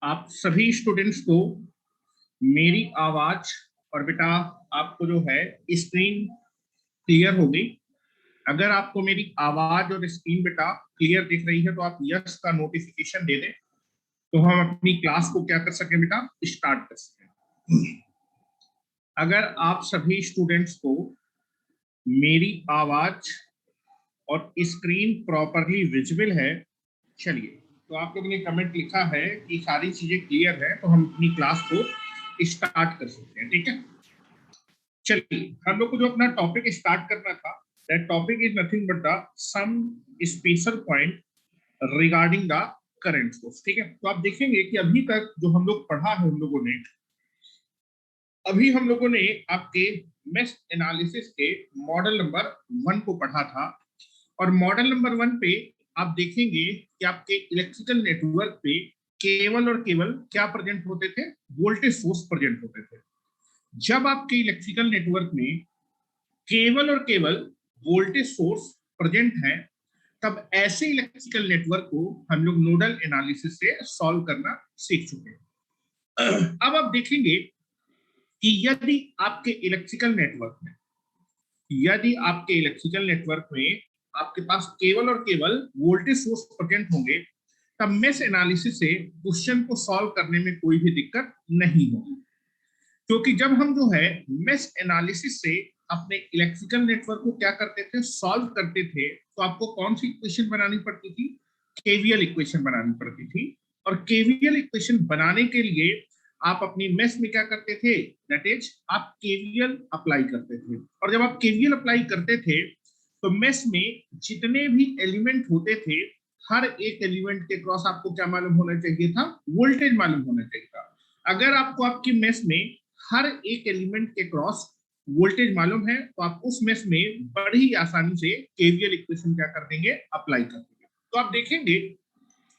आप सभी स्टूडेंट्स को मेरी आवाज और बेटा आपको जो है स्क्रीन क्लियर हो गई। अगर आपको मेरी आवाज और स्क्रीन बेटा क्लियर दिख रही है तो आप यस का नोटिफिकेशन दे दें, तो हम अपनी क्लास को क्या कर सकें बेटा, स्टार्ट कर सकें। अगर आप सभी स्टूडेंट्स को मेरी आवाज और स्क्रीन प्रॉपरली विजिबल है, चलिए, तो आप लोगों ने कमेंट लिखा है कि सारी चीजें क्लियर है, तो हम अपनी क्लास को स्टार्ट कर सकते हैं। ठीक है, चलिए, हम लोग को जो अपना टॉपिक स्टार्ट करना था, that topic is nothing but the some special point regarding the current source. ठीक है, तो आप देखेंगे कि अभी तक जो हम लोग पढ़ा है उन लोगों ने, अभी हम लोगों ने आपके मेश एनालिसिस के मॉडल नंबर 1 को पढ़ा था। और मॉडल नंबर 1 पे आप देखेंगे कि आपके इलेक्ट्रिकल नेटवर्क पे केवल और केवल क्या प्रेजेंट होते थे, वोल्टेज सोर्स प्रेजेंट होते थे। जब आपके इलेक्ट्रिकल नेटवर्क में केवल और केवल वोल्टेज सोर्स प्रेजेंट है, तब ऐसे इलेक्ट्रिकल नेटवर्क को हम लोग नोडल एनालिसिस से सॉल्व करना सीख चुके हैं। अब आप देखेंगे कि यदि आपके इलेक्ट्रिकल नेटवर्क में आपके पास केवल और केवल वोल्टेज सोर्स प्रेजेंट होंगे, तब मेश एनालिसिस से क्वेश्चन को सॉल्व करने में कोई भी दिक्कत नहीं होगी। क्योंकि जब हम जो है मेश एनालिसिस से अपने इलेक्ट्रिकल नेटवर्क को क्या करते थे, सॉल्व करते थे, तो आपको कौन सी इक्वेशन बनानी पड़ती थी, केवीएल इक्वेशन बनानी पड़ती थी। और केवीएल इक्वेशन बनाने के लिए आप अपनी मेश में क्या करते थे, दैट इज आप केवीएल अप्लाई करते थे। और जब आप केवीएल अप्लाई करते थे तो मेश में जितने भी एलिमेंट होते थे, हर एक एलिमेंट के क्रॉस आपको क्या मालूम होना चाहिए था, वोल्टेज मालूम होना चाहिए था। अगर आपको आपकी मेश में हर एक एलिमेंट के क्रॉस वोल्टेज मालूम है, तो आप उस मेश में बड़ी आसानी से केवीएल इक्वेशन क्या कर देंगे, अप्लाई कर देंगे। तो आप देखेंगे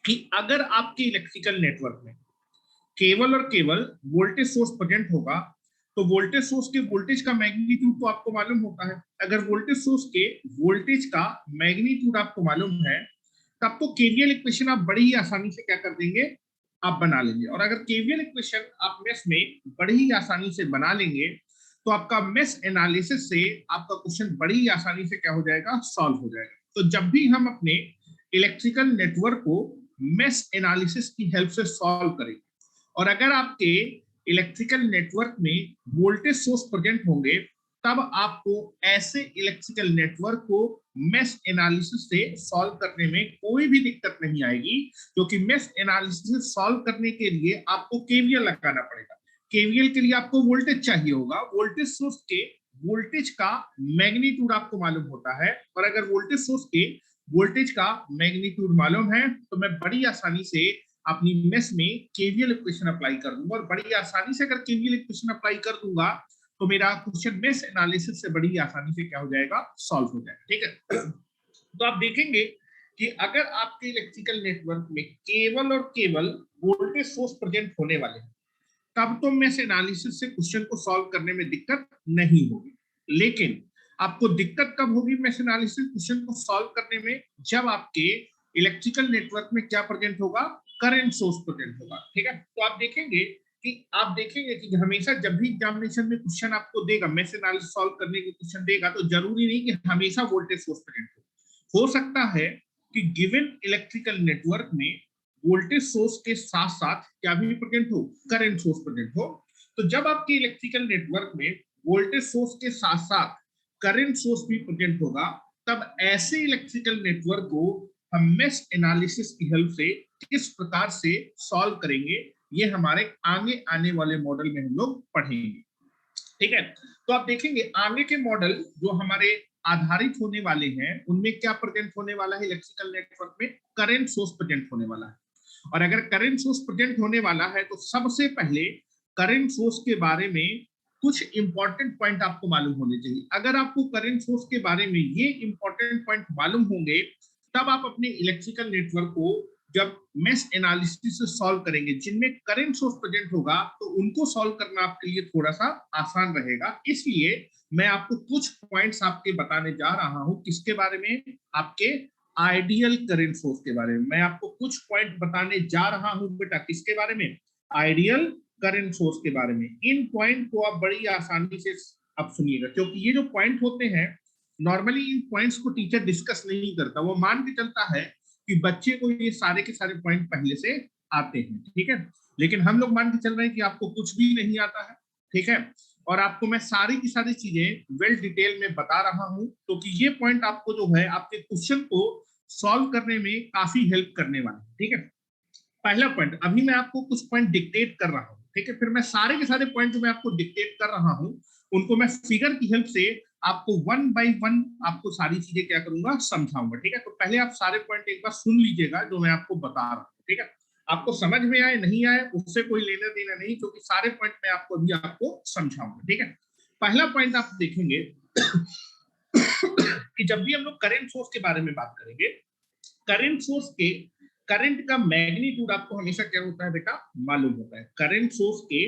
कि अगर आपके इलेक्ट्रिकल नेटवर्क में केवल और केवल वोल्टेज सोर्स प्रेजेंट होगा, तो वोल्टेज सोर्स के वोल्टेज का मैग्नीट्यूड तो आपको मालूम होता है। अगर वोल्टेज सोर्स के वोल्टेज का मैग्नीट्यूड आपको मालूम है, तब तो केवीएल इक्वेशन आप बड़ी ही आसानी से क्या कर देंगे, आप बना लेंगे। और अगर केवीएल इक्वेशन आप मेश में बड़ी ही आसानी से बना लेंगे, तो आपका मेश एनालिसिस से आपका क्वेश्चन बड़ी ही आसानी से क्या हो जाएगा, सॉल्व हो जाएगा। तो जब भी हम अपने इलेक्ट्रिकल नेटवर्क को मेश एनालिसिस की हेल्प से सॉल्व करेंगे, और अगर आपके इलेक्ट्रिकल नेटवर्क में वोल्टेज सोर्स प्रेजेंट होंगे, तब आपको ऐसे इलेक्ट्रिकल नेटवर्क को मेश एनालिसिस से सॉल्व करने में कोई भी दिक्कत नहीं आएगी। क्योंकि मेश एनालिसिस सॉल्व करने के लिए आपको केवीएल लगाना पड़ेगा। केवीएल के लिए आपको वोल्टेज चाहिए होगा, वोल्टेज सोर्स के वोल्टेज का मैग्नीट्यूड आपको मालूम होता है। और अगर वोल्टेज सोर्स के वोल्टेज का मैग्नीट्यूड मालूम है, तो मैं बड़ी आसानी से अपनी मेश में केवीएल इक्वेशन अप्लाई कर दूंगा। और बड़ी आसानी से अगर केवीएल इक्वेशन अप्लाई कर दूंगा, तो मेरा क्वेश्चन मेश एनालिसिस से बड़ी आसानी से क्या हो जाएगा, सॉल्व हो जाएगा। ठीक है, तो आप देखेंगे कि अगर आपके इलेक्ट्रिकल नेटवर्क में केवल और केवल वोल्टेज सोर्स प्रेजेंट होने वाले हैं, तब तो मेश एनालिसिस से क्वेश्चन को सॉल्व करने में दिक्कत नहीं होगी। लेकिन आपको दिक्कत कब होगी मेश एनालिसिस क्वेश्चन को सॉल्व करने में, जब आपके इलेक्ट्रिकल नेटवर्क में क्या प्रेजेंट होगा, करंट सोर्स प्रेजेंट होगा। ठीक है, तो आप देखेंगे कि हमेशा जब भी एग्जामिनेशन में क्वेश्चन आपको देगा, मेश एनालिसिस सॉल्व करने के क्वेश्चन देगा, तो जरूरी नहीं कि हमेशा वोल्टेज सोर्स प्रेजेंट हो सकता है कि गिवन इलेक्ट्रिकल नेटवर्क में वोल्टेज सोर्स के साथ साथ क्या भी प्रेजेंट हो, करंट सोर्स प्रेजेंट हो। तो जब आपके इलेक्ट्रिकल नेटवर्क में वोल्टेज सोर्स के साथ साथ करंट सोर्स भी प्रेजेंट होगा, तब ऐसे इलेक्ट्रिकल नेटवर्क को हम मेश एनालिसिस की हेल्प से किस प्रकार से सॉल्व करेंगे, ये हमारे आगे आने वाले मॉडल में हम लोग पढ़ेंगे। ठीक है, तो आप देखेंगे आगे के मॉडल जो हमारे आधारित होने वाले हैं, उनमें क्या प्रेजेंट होने वाला है, इलेक्ट्रिकल नेटवर्क में करंट सोर्स प्रेजेंट होने वाला है। और अगर करंट सोर्स प्रेजेंट होने वाला है, तो सबसे पहले करंट सोर्स के बारे में कुछ इंपॉर्टेंट पॉइंट आपको मालूम होने चाहिए। अगर आपको करंट सोर्स के बारे में ये इंपॉर्टेंट पॉइंट मालूम होंगे, तब आप अपने इलेक्ट्रिकल नेटवर्क को जब मेश एनालिसिस से सॉल्व करेंगे, जिनमें करंट सोर्स प्रेजेंट होगा, तो उनको सॉल्व करना आपके लिए थोड़ा सा आसान रहेगा। इसलिए मैं आपको कुछ पॉइंट्स आपके बताने जा रहा हूं, किसके बारे में, आपके आइडियल करंट सोर्स के बारे में। मैं आपको कुछ पॉइंट बताने जा रहा हूं बेटा, किसके बारे में? आइडियल करंट सोर्स के बारे में। इन पॉइंट को आप बड़ी आसानी से आप सुनिएगा, क्योंकि ये जो पॉइंट होते हैं नॉर्मली इन पॉइंट्स को टीचर डिस्कस नहीं करता, वो मान के चलता है कि बच्चे को ये सारे के सारे पॉइंट पहले से आते हैं, ठीक है। लेकिन हम लोग मान के चल रहे हैं कि आपको कुछ भी नहीं आता है, ठीक है, और आपको मैं सारी की सारी चीजें वेल डिटेल में बता रहा हूं, तो कि ये पॉइंट आपको जो है आपके क्वेश्चन को सॉल्व करने में काफी हेल्प करने वाला है, ठीक है। पहला पॉइंट, अभी मैं आपको कुछ पॉइंट डिक्टेट कर रहा हूं, ठीक है, फिर मैं सारे के सारे पॉइंट जो मैं आपको डिक्टेट कर रहा हूं उनको मैं फिगर की हेल्प से आपको वन बाय वन आपको सारी चीजें क्या करूंगा, समझाऊंगा, ठीक है। तो पहले आप सारे पॉइंट एक बार सुन लीजिएगा जो मैं आपको बता रहा हूं, ठीक है। आपको समझ में आए नहीं आए उससे कोई लेना देना नहीं, क्योंकि सारे पॉइंट मैं आपको अभी आपको समझाऊंगा, ठीक है। पहला पॉइंट आप देखेंगे कि जब भी हम लोग करंट सोर्स के बारे में बात करेंगे, करंट सोर्स के करंट का मैग्नीट्यूड आपको हमेशा क्या होता है बेटा, मालूम होता है। करंट सोर्स के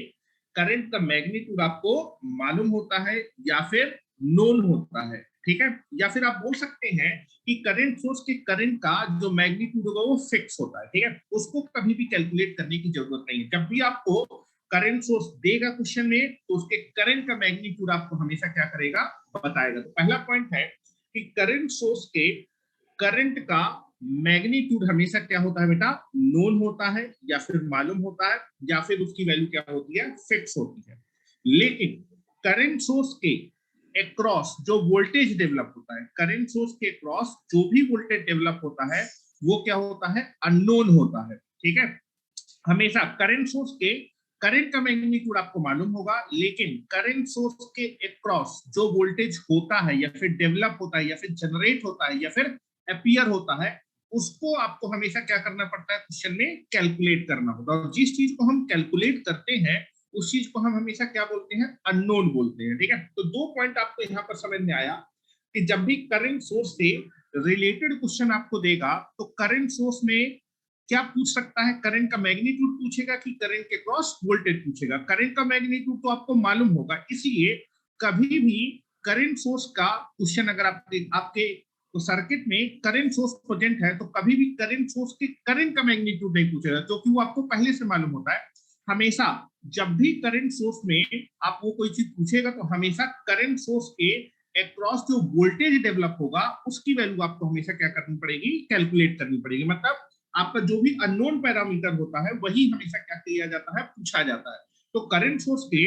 करंट का मैग्नीट्यूड आपको मालूम होता है या फिर नोन होता है, ठीक है। या फिर आप बोल सकते हैं कि करंट सोर्स के करंट का जो मैग्नीट्यूड होगा वो फिक्स होता है, ठीक है, उसको कभी भी कैलकुलेट करने की जरूरत नहीं है। जब भी आपको करंट सोर्स देगा क्वेश्चन में तो उसके करंट का मैग्नीट्यूड आपको हमेशा क्या करेगा, बताएगा। तो पहला पॉइंट है कि करंट सोर्स के करंट का मैग्नीट्यूड हमेशा क्या होता है बेटा, नोन होता है या फिर मालूम होता है, या फिर उसकी वैल्यू क्या होती है, फिक्स होती है। लेकिन करंट सोर्स के अक्रॉस जो वोल्टेज डेवलप होता है, करंट सोर्स के अक्रॉस जो भी वोल्टेज डेवलप होता है वो क्या होता है, अननोन होता है, ठीक है। हमेशा करंट सोर्स के करंट का मैग्नीट्यूड आपको मालूम होगा, लेकिन करंट सोर्स के अक्रॉस जो वोल्टेज होता है या फिर डेवलप होता है या फिर जनरेट होता है या फिर अपीयर होता है, उसको आपको हमेशा क्या करना पड़ता है, क्वेश्चन में कैलकुलेट करना होगा। और जिस चीज को हम कैलकुलेट करते हैं उस चीज को हम हमेशा क्या बोलते हैं, अननोन बोलते हैं, ठीक है। तो दो पॉइंट आपको यहाँ पर समझ में आया कि जब भी करंट सोर्स से रिलेटेड क्वेश्चन आपको देगा तो करंट सोर्स में क्या पूछ सकता है, करंट का मैग्नीट्यूड पूछेगा कि करंट के क्रॉस वोल्टेज पूछेगा। करंट का मैग्नीट्यूड तो आपको मालूम होगा, इसलिए कभी भी करंट सोर्स का क्वेश्चन अगर आपके आपके तो सर्किट में करंट सोर्स प्रेजेंट है तो कभी भी करंट सोर्स के करंट का मैग्नीट्यूड नहीं पूछेगा, क्योंकि वो आपको पहले से मालूम होता है। हमेशा जब भी करंट सोर्स में आप वो कोई चीज पूछेगा तो हमेशा करंट सोर्स के अक्रॉस जो वोल्टेज डेवलप होगा उसकी वैल्यू आपको हमेशा क्या करनी पड़ेगी, कैलकुलेट करनी पड़ेगी। मतलब आपका जो भी अननोन पैरामीटर होता है वही हमेशा क्या किया जाता है, पूछा जाता है। तो करंट सोर्स के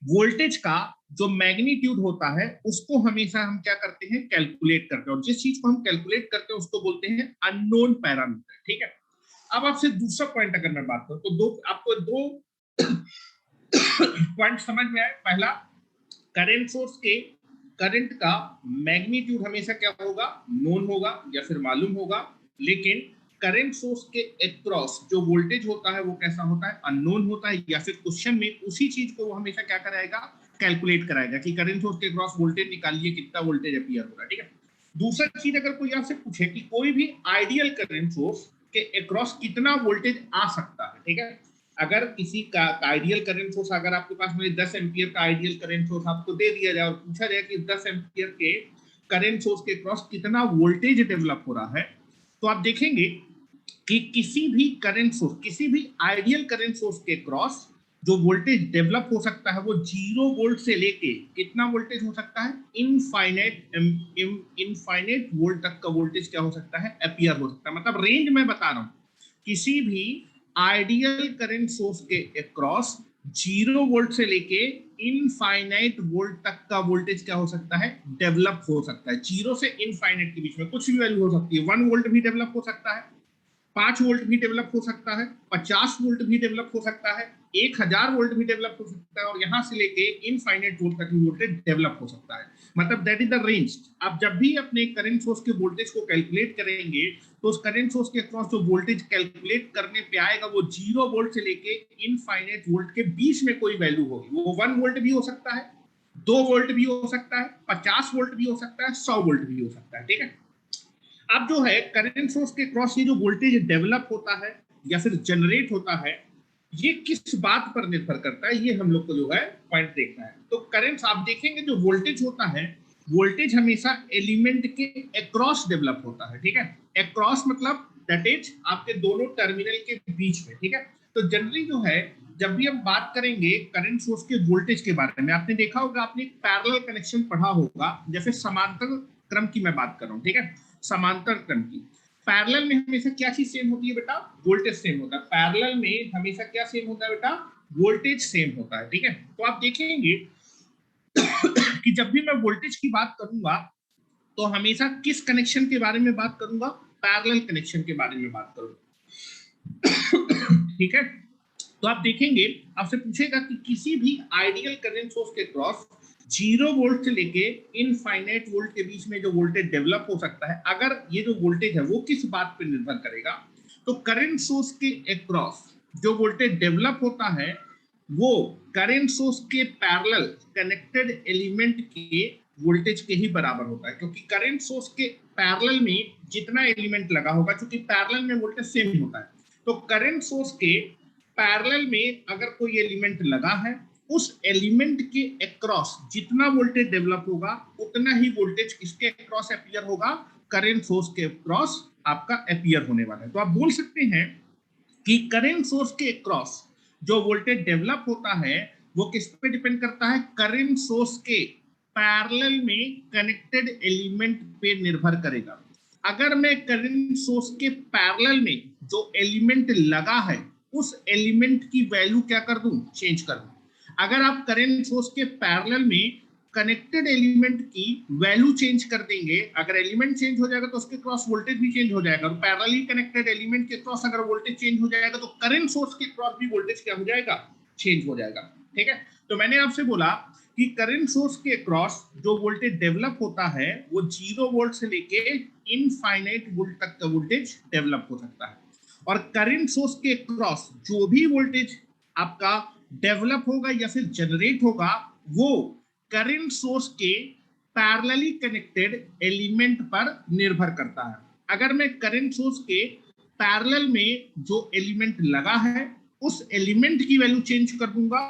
वोल्टेज का जो मैग्नीट्यूड होता है उसको हमेशा हम क्या करते हैं, कैलकुलेट करते हैं, और जिस चीज को हम कैलकुलेट करते हैं उसको बोलते हैं अननोन पैरामीटर, ठीक है। अब आपसे दूसरा पॉइंट अगर मैं बात करूं तो आपको दो पॉइंट समझ में आए। पहला, करंट सोर्स के करंट का मैग्नीट्यूड हमेशा क्या होगा, नोन होगा या फिर मालूम होगा, लेकिन करंट सोर्स के अक्रॉस जो वोल्टेज होता है वो कैसा होता है, अननोन होता है, या फिर क्वेश्चन में उसी चीज को वो हमेशा क्या कराएगा, कैलकुलेट कराएगा कि करंट सोर्स के अक्रॉस वोल्टेज निकालिए कितना वोल्टेज अपीयर होगा, ठीक है। दूसरा चीज अगर कोई आपसे पूछे कि कोई भी आइडियल करंट सोर्स के अक्रॉस कितना वोल्टेज आ सकता है, ठीक है। अगर किसी का आइडियल करंट सोर्स, अगर आपके पास में 10 एम्पियर का आइडियल करंट सोर्स आपको दे दिया जाए और पूछा जाए कि 10 एम्पियर के करंट सोर्स के क्रॉस कितना वोल्टेज डेवलप हो रहा है, तो आप देखेंगे कि किसी भी करंट सोर्स, किसी भी आइडियल करंट सोर्स के क्रॉस जो वोल्टेज डेवलप हो सकता है वो 0 वोल्ट से लेके कितना वोल्टेज हो सकता है, इनफाइनाइट वोल्ट तक का वोल्टेज क्या हो सकता है, अपीयर हो सकता है। मतलब रेंज मैं बता रहा हूं, किसी भी आइडियल करंट सोर्स के अक्रॉस 0 वोल्ट से लेके इनफाइनाइट वोल्ट तक का वोल्टेज क्या हो सकता है, डेवलप हो सकता है। 0 से इनफाइनाइट के बीच में कुछ भी वैल्यू हो सकती है। 1 वोल्ट भी डेवलप हो सकता है, 5 वोल्ट भी डेवलप हो सकता है, 50 वोल्ट भी डेवलप हो सकता है, 1000 वोल्ट भी डेवलप हो सकता है, और यहां से लेके इनफाइनाइट वोल्ट तक भी वोल्टेज डेवलप हो सकता है। मतलब दैट इज द रेंज। आप जब भी अपने करंट सोर्स के वोल्टेज को कैलकुलेट करेंगे तो उस करंट सोर्स के अक्रॉस जो वोल्टेज कैलकुलेट करने पे आएगा वो 0 वोल्ट से लेके इनफाइनाइट वोल्ट के बीच में कोई वैल्यू होगी। वो 1 वोल्ट भी हो सकता है, 2 वोल्ट भी हो सकता है, 50 वोल्ट भी हो सकता है, 100 वोल्ट भी हो सकता है, ठीक है। अब जो है करंट सोर्स के क्रॉस ये जो वोल्टेज डेवलप होता है या फिर जनरेट होता है, ये किस बात पर निर्भर करता है, ये हम लोग को जो है पॉइंट देखना है। तो करंट आप देखेंगे जो वोल्टेज होता है वोल्टेज हमेशा एलिमेंट के अक्रॉस डेवलप होता है, ठीक है। अक्रॉस मतलब दैट इज आपके दोनों टर्मिनल के बीच में, ठीक है। तो जनरली जो है जब भी हम बात करेंगे करंट सोर्स के वोल्टेज के बारे में, आपने देखा होगा, आपने एक पैरेलल कनेक्शन पढ़ा होगा, जैसे समांतर क्रम की मैं बात कर रहा हूँ, ठीक है, समांतर क्रम की। पैरेलल में हमेशा क्या चीज सेम होती है बेटा? वोल्टेज सेम होता है। पैरेलल में हमेशा क्या सेम होता है बेटा? वोल्टेज सेम होता है, ठीक है। तो आप देखेंगे कि जब भी मैं वोल्टेज की बात करूंगा तो हमेशा किस कनेक्शन के बारे में बात करूंगा? पैरेलल कनेक्शन के बारे में बात करूंगा, ठीक है। तो आप देखेंगे आपसे पूछेगा कि किसी भी आइडियल करंट सोर्स के क्रॉस 0 वोल्ट से लेके इनफाइनाइट वोल्ट के बीच में जो वोल्टेज डेवलप हो सकता है, अगर ये जो वोल्टेज है वो किस बात पर निर्भर करेगा? तो करंट सोर्स के अक्रॉस जो वोल्टेज डेवलप होता है वो करंट सोर्स के पैरेलल कनेक्टेड एलिमेंट के वोल्टेज के ही बराबर होता है, क्योंकि करंट सोर्स के पैरेलल में जितना एलिमेंट लगा होगा, क्योंकि पैरेलल में वोल्टेज सेम होता है, तो करंट सोर्स के पैरेलल में अगर कोई एलिमेंट लगा है, उस एलिमेंट के अक्रॉस जितना वोल्टेज डेवलप होगा उतना ही वोल्टेज किसके अक्रॉस अपीयर होगा? करंट सोर्स के अक्रॉस आपका अपीयर होने वाला है। तो आप बोल सकते हैं कि करंट सोर्स के अक्रॉस जो वोल्टेज डेवलप होता है वो किस पे डिपेंड करता है? करंट सोर्स के पैरेलल में कनेक्टेड एलिमेंट पे निर्भर करेगा। अगर मैं करंट सोर्स के पैरेलल में जो एलिमेंट लगा है उस एलिमेंट की वैल्यू क्या कर दूं? चेंज कर दूं। अगर आप करंट सोर्स के पैरेलल में कनेक्टेड एलिमेंट की वैल्यू चेंज कर देंगे, अगर एलिमेंट चेंज हो जाएगा तो उसके क्रॉस वोल्टेज भी चेंज हो जाएगा, और पैरेलली कनेक्टेड एलिमेंट के क्रॉस अगर वोल्टेज चेंज हो जाएगा तो करंट सोर्स के क्रॉस भी वोल्टेज क्या हो जाएगा? चेंज हो जाएगा, ठीक है। तो मैंने आपसे बोला कि करंट सोर्स के क्रॉस जो वोल्टेज डेवलप होता है वो 0 वोल्ट से लेके इनफाइनाइट वोल्ट तक का वोल्टेज डेवलप हो सकता है, और करंट सोर्स के क्रॉस जो भी वोल्टेज आपका डेवलप होगा या फिर जनरेट होगा वो करंट सोर्स के पैरेलली कनेक्टेड एलिमेंट पर निर्भर करता है। अगर मैं करंट सोर्स के पैरेलल में जो एलिमेंट लगा है उस एलिमेंट की वैल्यू चेंज कर दूंगा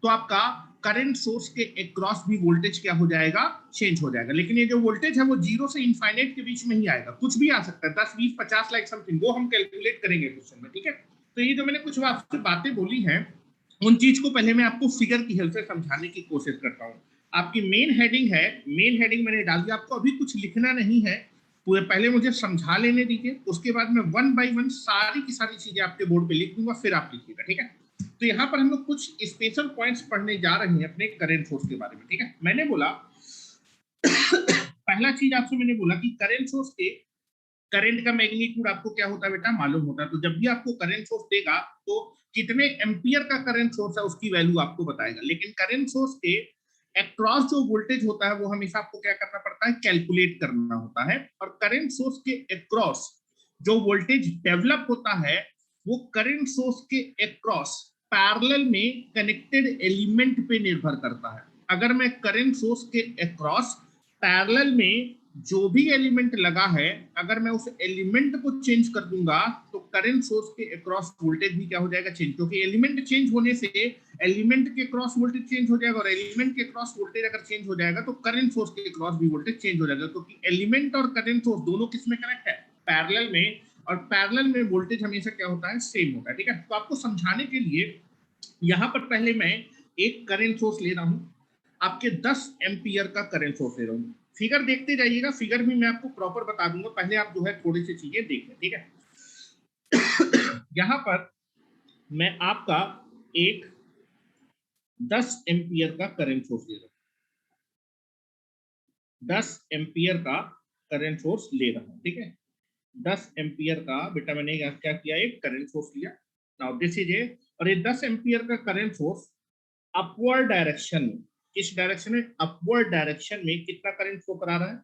तो आपका करंट सोर्स के अक्रॉस भी वोल्टेज क्या हो जाएगा? चेंज हो जाएगा। लेकिन ये जो वोल्टेज है वो 0 से इनफाइनाइट के बीच में ही आएगा, कुछ भी आ सकता है, 10 20 50 लाइक समथिंग, वो हम कैलकुलेट करेंगे क्वेश्चन में, ठीक है। तो ये जो मैंने कुछ आपसे बातें बोली हैं उन चीज को पहले मैं आपको फिगर की हेल्प से समझाने की कोशिश करता हूँ। आपकी मेन हेडिंग है, मेन हेडिंग मैंने डाल दिया, आपको अभी कुछ लिखना नहीं है, पूरे पहले मुझे समझा लेने दीजिए, उसके बाद मैं वन बाय वन सारी की सारी चीजें आपके बोर्ड पे लिख दूंगा, फिर आप लिखिएगा, ठीक है। तो यहाँ पर हम लोग कुछ स्पेशल पॉइंट्स पढ़ने जा रहे हैं अपने करंट सोर्स के बारे में, ठीक है। मैंने बोला पहला चीज आपसे मैंने बोला कि करंट सोर्स के करंट का मैग्नीट्यूड आपको क्या होता है बेटा? मालूम होता है। तो जब भी आपको करंट सोर्स देगा तो कितने एम्पियर का करंट सोर्स है उसकी वैल्यू आपको बताएगा, लेकिन करंट सोर्स के अक्रॉस जो वोल्टेज होता है वो हमेशा आपको क्या करना पड़ता है? कैलकुलेट करना होता है। और करंट सोर्स के अक्रॉस जो वोल्टेज डेवलप होता है वो करंट सोर्स के अक्रॉस पैरेलल में कनेक्टेड एलिमेंट पे निर्भर करता है। अगर मैं करंट सोर्स के अक्रॉस पैरेलल में जो भी एलिमेंट लगा है अगर मैं उस एलिमेंट को चेंज कर दूंगा तो करंट सोर्स के अक्रॉस वोल्टेज भी क्या हो जाएगा? चेंज, क्योंकि एलिमेंट चेंज होने से एलिमेंट के क्रॉस वोल्टेज चेंज हो जाएगा, और एलिमेंट के क्रॉस वोल्टेज अगर चेंज हो जाएगा तो करंट सोर्स के क्रॉस भी वोल्टेज चेंज हो जाएगा, क्योंकि एलिमेंट और करंट सोर्स दोनों किस में कनेक्ट है? पैरेलल में, और पैरेलल में वोल्टेज हमेशा क्या होता है? सेम होता है, ठीक है। तो आपको समझाने के लिए यहां पर पहले मैं एक करंट सोर्स ले रहा हूं, आपके 10 एम्पियर का करंट सोर्स ले रहा हूं। फिगर देखते जाइएगा, फिगर भी मैं आपको प्रॉपर बता दूंगा, पहले आप जो है थोड़ी सी चीजें देख लें, ठीक है। यहां पर मैं आपका एक 10 एम्पियर का करंट सोर्स ले रहा हूं, 10 एम्पियर का करंट सोर्स ले रहा हूं, ठीक है। 10 एम्पियर का बेटा मैंने क्या किया? एक करंट सोर्स लिया। नाउ दिस इज ए, और ये 10 एम्पियर का करंट सोर्स अपवर्ड डायरेक्शन में, किस डायरेक्शन में? अपवर्ड डायरेक्शन में कितना करंट फ्लो करा रहा है?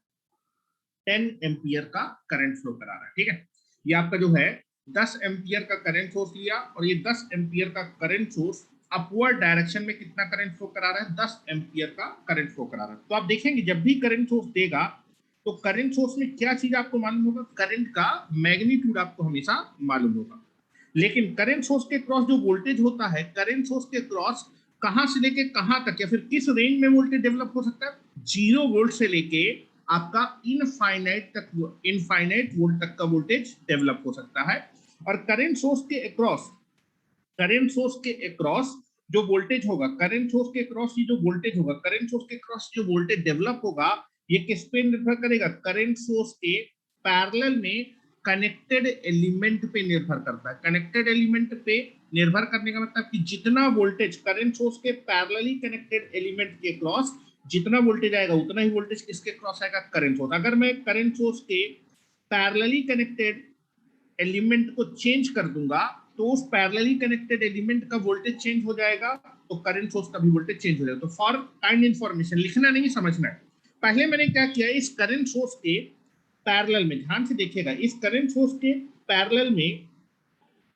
10 एम्पियर का करंट फ्लो करा रहा है, ठीक है। ये आपका जो है 10 एम्पियर का करंट सोर्स लिया, और ये 10 एम्पियर का करंट सोर्स अपवर्ड डायरेक्शन में कितना करंट फ्लो करा रहा है? 10 एम्पियर का करंट फ्लो करा रहा है। तो आप देखेंगे जब भी करंट सोर्स देगा तो करंट सोर्स में क्या चीज आपको मालूम होगा? करंट का मैग्नीट्यूड आपको हमेशा मालूम होगा। लेकिन करंट सोर्स के क्रॉस जो वोल्टेज होता है, करंट सोर्स के क्रॉस कहां से लेके कहां तक या फिर किस रेंज में वोल्टेज डेवलप हो सकता है? 0 वोल्ट से लेके आपका इनफाइनाइट वोल्ट तक का वोल्टेज डेवलप हो सकता है। और करंट सोर्स के अक्रॉस जो वोल्टेज होगा, करंट सोर्स के अक्रॉस ये जो वोल्टेज होगा, करंट सोर्स के अक्रॉस जो वोल्टेज डेवलप होगा, ये किस पे निर्भर करेगा? करंट सोर्स के पैरेलल में कनेक्टेड एलिमेंट पे निर्भर करता है। कनेक्टेड एलिमेंट पे निर्भर करने का मतलब कि जितना वोल्टेज करंट सोर्स के पैरेलली कनेक्टेड एलिमेंट के क्रॉस जितना वोल्टेज आएगा, उतना ही वोल्टेज किसके क्रॉस आएगा? Current source. अगर मैं करंट सोर्स के पैरेलली कनेक्टेड एलिमेंट को चेंज कर दूंगा तो उस पैरेलली कनेक्टेड एलिमेंट का वोल्टेज चेंज हो जाएगा, तो करंट सोर्स का भी वोल्टेज चेंज हो जाएगा। तो फॉर काइंड इंफॉर्मेशन, लिखना नहीं समझना है। पहले मैंने क्या किया, इस करंट सोर्स के पैरेलल में, ध्यान से देखिएगा, इस करंट सोर्स के पैरेलल में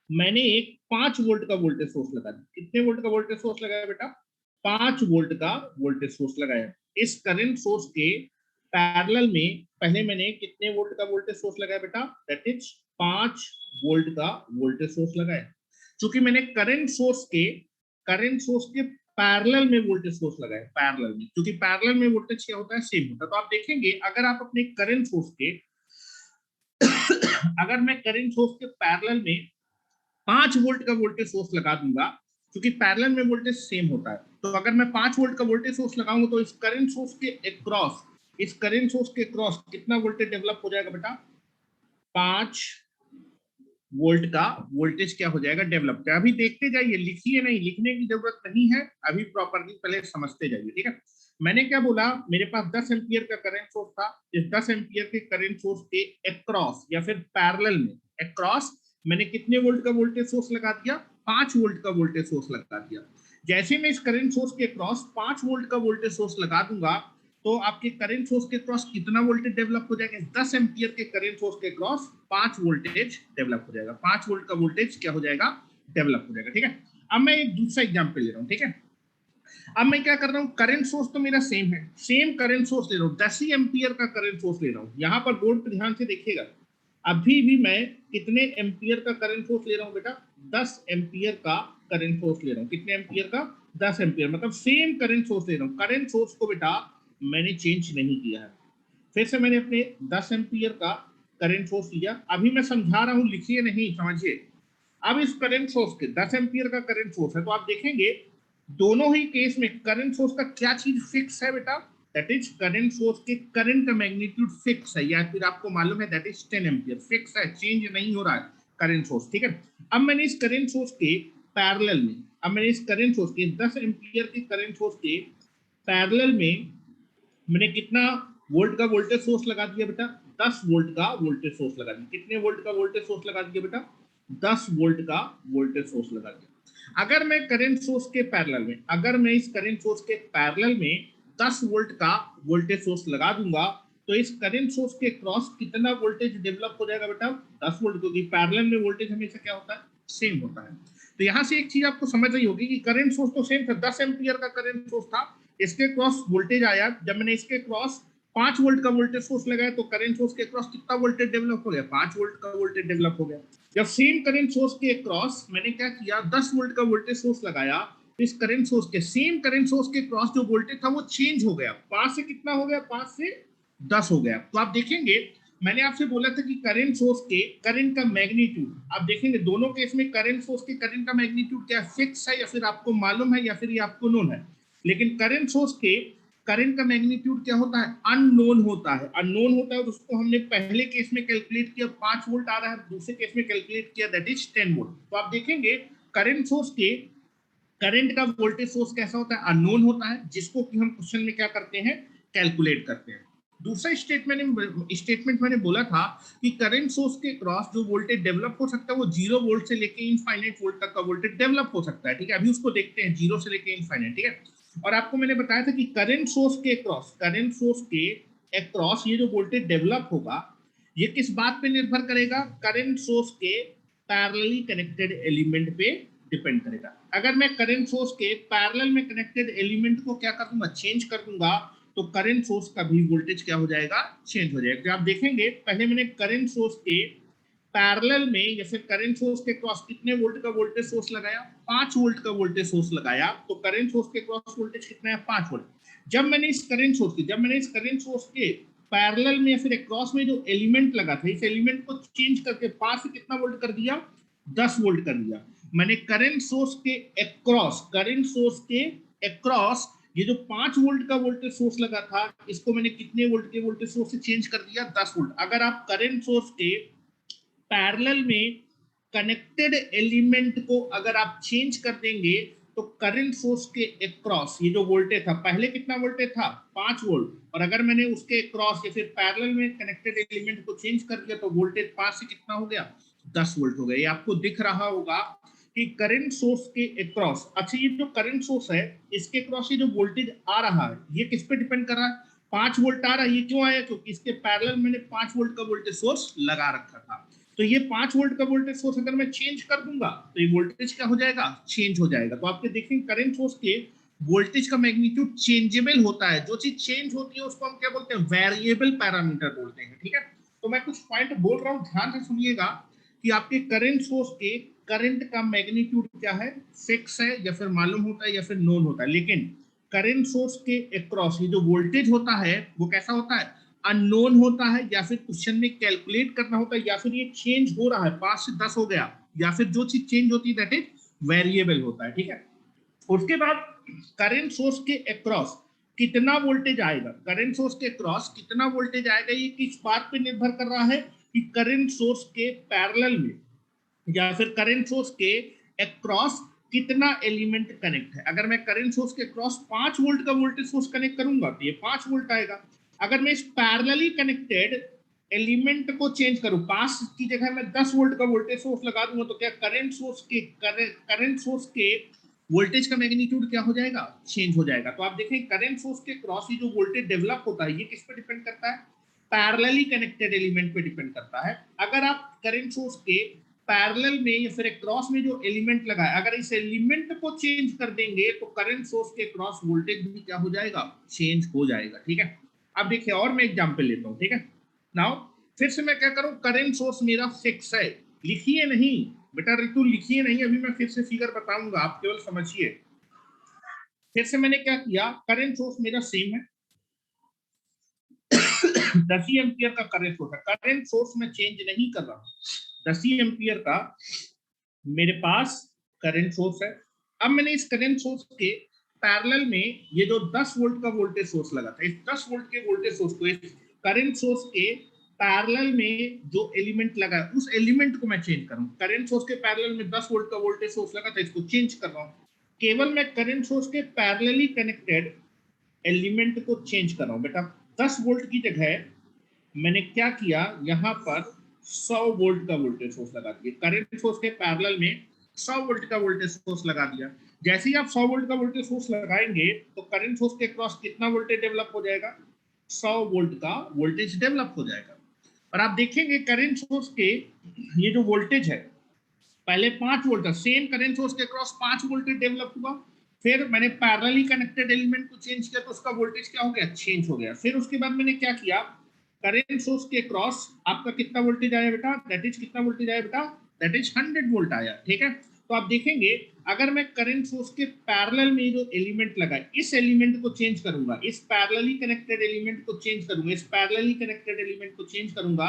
मैंने एक 5 वोल्ट का वोल्टेज सोर्स लगा दिया। कितने वोल्ट का वोल्टेज सोर्स लगाया बेटा? 5 वोल्ट का वोल्टेज सोर्स लगाया। इस करंट सोर्स के पैरेलल में पहले मैंने कितने वोल्ट का वोल्टेज सोर्स लगाया बेटा? दैट इज 5 वोल्ट का वोल्टेज सोर्स लगाया। क्योंकि मैंने करंट सोर्स के पैरेलल में वोल्टेज सोर्स लगाया, पैरेलल में, क्योंकि पैरेलल में वोल्टेज क्या होता है? सेम होता है। तो आप देखेंगे अगर आप अपने करंट सोर्स के अगर मैं करंट सोर्स के पैरेलल में 5 वोल्ट का वोल्टेज सोर्स लगा दूंगा, क्योंकि पैरेलल में वोल्टेज सेम होता है, तो अगर मैं 5 वोल्ट का वोल्टेज सोर्स लगाऊंगा तो इस करंट सोर्स के अक्रॉस कितना वोल्टेज डेवलप हो जाएगा बेटा? 5 वोल्ट का वोल्टेज क्या हो जाएगा? डेवलप। अभी देखते जाइए, लिखिए नहीं, लिखने की जरूरत नहीं है, अभी प्रॉपर्ली पहले समझते जाइए, ठीक है। मैंने क्या बोला, मेरे पास 10 एम्पियर का करंट सोर्स था। इस 10 एम्पियर के करंट सोर्स के अक्रॉस या फिर पैरेलल में, अक्रॉस मैंने कितने वोल्ट का वोल्टेज सोर्स लगा दिया? 5 वोल्ट का वोल्टेज सोर्स लगा दिया। जैसे मैं इस करंट सोर्स के क्रॉस 5 वोल्ट का वोल्टेज सोर्स लगा दूंगा तो आपके करंट सोर्स के क्रॉस कितना वोल्टेज डेवलप हो जाएगा? 10 एम्पियर के करंट सोर्स के क्रॉस 5 वोल्टेज डेवलप हो जाएगा। 5 वोल्ट का वोल्टेज क्या हो जाएगा? डेवलप हो जाएगा, ठीक है। अब मैं एक दूसरा एग्जांपल ले रहा हूं, ठीक है। अब मैं क्या कर रहा हूं, करंट सोर्स तो मेरा सेम है, सेम करंट सोर्स ले रहा हूं, 10 ही एम्पियर का करंट सोर्स ले रहा हूं। यहां पर बोर्ड पर ध्यान से देखिएगा, अभी भी मैं कितने एम्पियर का करंट सोर्स ले रहा हूं बेटा? 10 एम्पियर का करंट सोर्स ले रहा हूं। कितने एम्पियर का? 10 एम्पियर, मतलब सेम करंट सोर्स ले रहा हूं। करंट सोर्स को बेटा मैंने चेंज नहीं किया है। फिर से मैंने अपने 10 एम्पियर का करंट सोर्स लिया। अभी मैं समझा रहा हूं, लिखिए नहीं, समझिए। अब इस करंट सोर्स के 10 एम्पियर का करंट सोर्स है, तो आप देखेंगे दोनों ही केस में करंट सोर्स का क्या चीज फिक्स है बेटा? दैट इज करंट सोर्स के करंट का मैग्नीट्यूड फिक्स है, या फिर आपको मालूम है दैट इज 10 एम्पियर, फिक्स है, चेंज नहीं हो रहा है करंट सोर्स, ठीक है। अब मैंने इस करंट सोर्स के पैरेलल में, अब मैंने इस करंट सोर्स के 10 एम्पियर के करंट सोर्स के पैरेलल में मैंने कितना वोल्ट का वोल्टेज सोर्स लगा दिया बेटा? 10 वोल्ट का वोल्टेज सोर्स लगा दिया। कितने वोल्ट का वोल्टेज सोर्स लगा दिया बेटा? 10 वोल्ट का वोल्टेज सोर्स लगा दिया। अगर मैं करंट सोर्स के पैरेलल में, अगर मैं इस करंट सोर्स के पैरेलल में 10 वोल्ट का वोल्टेज सोर्स लगा दूंगा तो इस करंट सोर्स के क्रॉस कितना वोल्टेज डेवलप हो जाएगा बेटा? 10 वोल्ट, क्योंकि पैरेलल में वोल्टेज हमेशा क्या होता है? सेम होता है। तो यहां से एक चीज आपको समझ रही होगी कि करंट सोर्स तो सेम था, 10 एम्पियर का करंट सोर्स था, इसके क्रॉस वोल्टेज आया, जब मैंने इसके क्रॉस 5 वोल्ट का वोल्टेज सोर्स लगाया तो करंट सोर्स के क्रॉस कितना वोल्टेज डेवलप हो गया? 5 वोल्ट का वोल्टेज डेवलप हो गया। जब सेम करंट सोर्स के क्रॉस मैंने क्या किया, 10 वोल्ट का वोल्टेज सोर्स लगाया, तो इस करंट सोर्स के, सेम करंट सोर्स के क्रॉस जो वोल्टेज था वो चेंज हो गया, 5 से कितना हो गया? 5 से 10 हो गया। तो आप देखेंगे, मैंने आपसे बोला था कि करंट सोर्स के करंट का मैग्नीट्यूड, आप देखेंगे दोनों केस में करंट सोर्स के करंट का मैग्नीट्यूड क्या फिक्स है, या फिर आपको मालूम है, या फिर ये आपको नोन है। लेकिन करंट सोर्स के करंट का मैग्नीट्यूड क्या होता है? अननोन होता है। अननोन होता है, तो उसको हमने पहले केस में कैलकुलेट किया, 5 वोल्ट आ रहा है, दूसरे केस में कैलकुलेट किया दैट इज 10 वोल्ट। तो आप देखेंगे करंट सोर्स के करंट का वोल्टेज सोर्स कैसा होता है? अननोन होता है, जिसको कि हम क्वेश्चन में क्या करते हैं? कैलकुलेट करते हैं। दूसरा स्टेटमेंट मैंने बोला था कि करंट सोर्स के क्रॉस जो वोल्टेज डेवलप हो सकता है वो 0 वोल्ट से लेके इनफाइनाइट वोल्ट तक का वोल्टेज डेवलप हो सकता है, ठीक है। अभी उसको देखते हैं, 0 से लेके इनफाइनाइट, ठीक है। और आपको मैंने बताया था कि करंट सोर्स के अक्रॉस ये जो वोल्टेज डेवलप होगा ये किस बात पे निर्भर करेगा? करंट सोर्स के पैरेलली कनेक्टेड एलिमेंट पे डिपेंड करेगा। अगर मैं करंट सोर्स के पैरेलल में कनेक्टेड एलिमेंट को क्या कर दूंगा? चेंज कर दूंगा, तो करंट सोर्स का भी वोल्टेज क्या हो जाएगा? चेंज हो जाएगा। तो आप देखेंगे पहले मैंने करंट सोर्स के पैरेलल में जैसे करंट सोर्स के क्रॉस कितने वोल्ट का वोल्टेज सोर्स लगाया, 5 वोल्ट का वोल्टेज सोर्स लगाया, तो करंट सोर्स के क्रॉस वोल्टेज कितना है, 5 वोल्ट। जब मैंने इस करंट सोर्स के पैरेलल में या फिर अक्रॉस में जो एलिमेंट लगा था, इस एलिमेंट को चेंज करके 5 से कितना वोल्ट कर दिया, 10 वोल्ट कर दिया। मैंने करंट सोर्स के अक्रॉस ये जो 5 वोल्ट का वोल्टेज सोर्स लगा था, इसको मैंने कितने वोल्ट के वोल्टेज सोर्स से चेंज कर दिया, 10 वोल्ट। अगर आप करंट सोर्स के पैरेलल में कनेक्टेड एलिमेंट को अगर आप चेंज कर देंगे, तो करंट सोर्स के अक्रॉस ये जो वोल्टेज था, पहले कितना वोल्टेज था, 5 वोल्ट, और अगर मैंने उसके अक्रॉस या फिर पैरेलल में कनेक्टेड एलिमेंट को चेंज कर दिया, तो वोल्टेज 5 से कितना हो गया, 10 वोल्ट हो गया। ये आपको दिख रहा होगा कि करंट सोर्स के अक्रॉस, अच्छा ये जो करंट सोर्स है इसके अक्रॉस ये जो वोल्टेज आ रहा है, ये किस पे डिपेंड कर रहा है, 5 वोल्ट आ रहा है। ये क्यों आया, क्योंकि इसके पैरेलल मैंने 5 वोल्ट का वोल्टेज सोर्स लगा रखा था। तो ये 5 वोल्ट का वोल्टेज सोर्स अगर मैं चेंज कर दूंगा, तो ये वोल्टेज क्या हो जाएगा, चेंज हो जाएगा। तो आपके देखेंगे करंट सोर्स के वोल्टेज का मैग्नीट्यूड चेंजेबल होता है। जो चीज चेंज होती है उसको हम क्या बोलते हैं, वेरिएबल पैरामीटर बोलते हैं, ठीक है। तो मैं कुछ पॉइंट बोल रहा हूं, ध्यान से सुनिएगा कि आपके करंट सोर्स के करंट का मैग्नीट्यूड क्या है, फिक्स है या फिर मालूम होता है या फिर नोन होता है। लेकिन करंट सोर्स के अक्रॉस ये जो वोल्टेज होता है वो कैसा होता है, अननोन होता है, या फिर क्वेश्चन में कैलकुलेट करना होता है, या फिर ये चेंज हो रहा है, 5 से 10 हो गया, या फिर जो चीज चेंज होती है दैट इज वेरिएबल होता है, ठीक है। उसके बाद करंट सोर्स के अक्रॉस कितना वोल्टेज आएगा, करंट सोर्स के अक्रॉस कितना वोल्टेज आएगा, ये किस बात पे निर्भर कर रहा है कि करंट सोर्स के पैरेलल में या फिर करंट सोर्स के अक्रॉस कितना एलिमेंट कनेक्ट है। अगर मैं करंट सोर्स के अक्रॉस 5 वोल्ट का वोल्टेज सोर्स कनेक्ट करूंगा तो ये 5 वोल्ट आएगा। अगर मैं इस पैरेलली कनेक्टेड एलिमेंट को चेंज करूं, 5 की जगह मैं 10 वोल्ट का वोल्टेज सोर्स लगा दूंगा, तो क्या करंट सोर्स के वोल्टेज का मैग्नीट्यूड क्या हो जाएगा, चेंज हो जाएगा। तो आप देखें करंट सोर्स के क्रॉस ही जो वोल्टेज डेवलप होता है, ये किस पे डिपेंड करता है, पैरेलली कनेक्टेड एलिमेंट पे डिपेंड करता है। अगर आप करंट सोर्स के पैरेलल में या फिर क्रॉस में जो एलिमेंट लगा है, अगर इस एलिमेंट को चेंज कर देंगे, तो करंट सोर्स के क्रॉस वोल्टेज भी क्या हो जाएगा, चेंज हो जाएगा, ठीक है। अब देखिए और मैं एग्जांपल लेता हूं, ठीक है। नाउ फिर से मैं क्या करूं, करंट सोर्स मेरा फिक्स है, लिखिए नहीं बेटा ऋतु, लिखिए नहीं, अभी मैं फिर से फिगर बताऊंगा, आप केवल समझिए। फिर से मैंने क्या किया, करंट सोर्स मेरा सेम है, 10 एम्पियर का करंट सोर्स है, करंट सोर्स में चेंज नहीं कर रहा हूं, 10 एम्पियर का मेरे पास करंट सोर्स है। अब मैंने इस करंट सोर्स के पैरेलल में ये जो 10 वोल्ट का वोल्टेज सोर्स लगा था, इस 10 वोल्ट के वोल्टेज सोर्स को इस करंट सोर्स के पैरेलल में जो एलिमेंट लगा है उस एलिमेंट को मैं चेंज कर रहा हूं। करंट सोर्स के पैरेलल में 10 वोल्ट का वोल्टेज सोर्स लगा था, इसको चेंज कर रहा हूं। केवल मैं करंट सोर्स के पैरेलली कनेक्टेड एलिमेंट को चेंज कर रहा हूं। बेटा 10 वोल्ट की जगह मैंने क्या किया, यहां पर 100 वोल्ट का वोल्टेज सोर्स लगा दिया, करंट सोर्स के पैरेलल में 100 वोल्ट का वोल्टेज सोर्स लगा दिया। जैसे ही आप 100 वोल्ट का वोल्टेज सोर्स लगाएंगे, तो करंट सोर्स के क्रॉस कितना वोल्टेज डेवलप हो जाएगा, 100 वोल्ट का वोल्टेज डेवलप हो जाएगा। और आप देखेंगे करंट सोर्स के ये जो वोल्टेज है, पहले 5 वोल्ट था, सेम करंट सोर्स के क्रॉस 5 वोल्टेज डेवलप हुआ, फिर मैंने पैरेलली कनेक्टेड एलिमेंट को चेंज किया, तो उसका वोल्टेज क्या हो गया, चेंज हो गया। फिर उसके बाद मैंने क्या किया, करंट सोर्स के क्रॉस आपका कितना वोल्टेज आया बेटा, दैट इज कितना वोल्टेज आया बेटा, दैट इज 100 वोल्ट आया, ठीक है। तो आप देखेंगे अगर मैं करंट सोर्स के पैरेलल में जो एलिमेंट लगा है, इस एलिमेंट को चेंज करूंगा, इस पैरेलली कनेक्टेड एलिमेंट को चेंज करूंगा, इस पैरेलली कनेक्टेड एलिमेंट को चेंज करूंगा,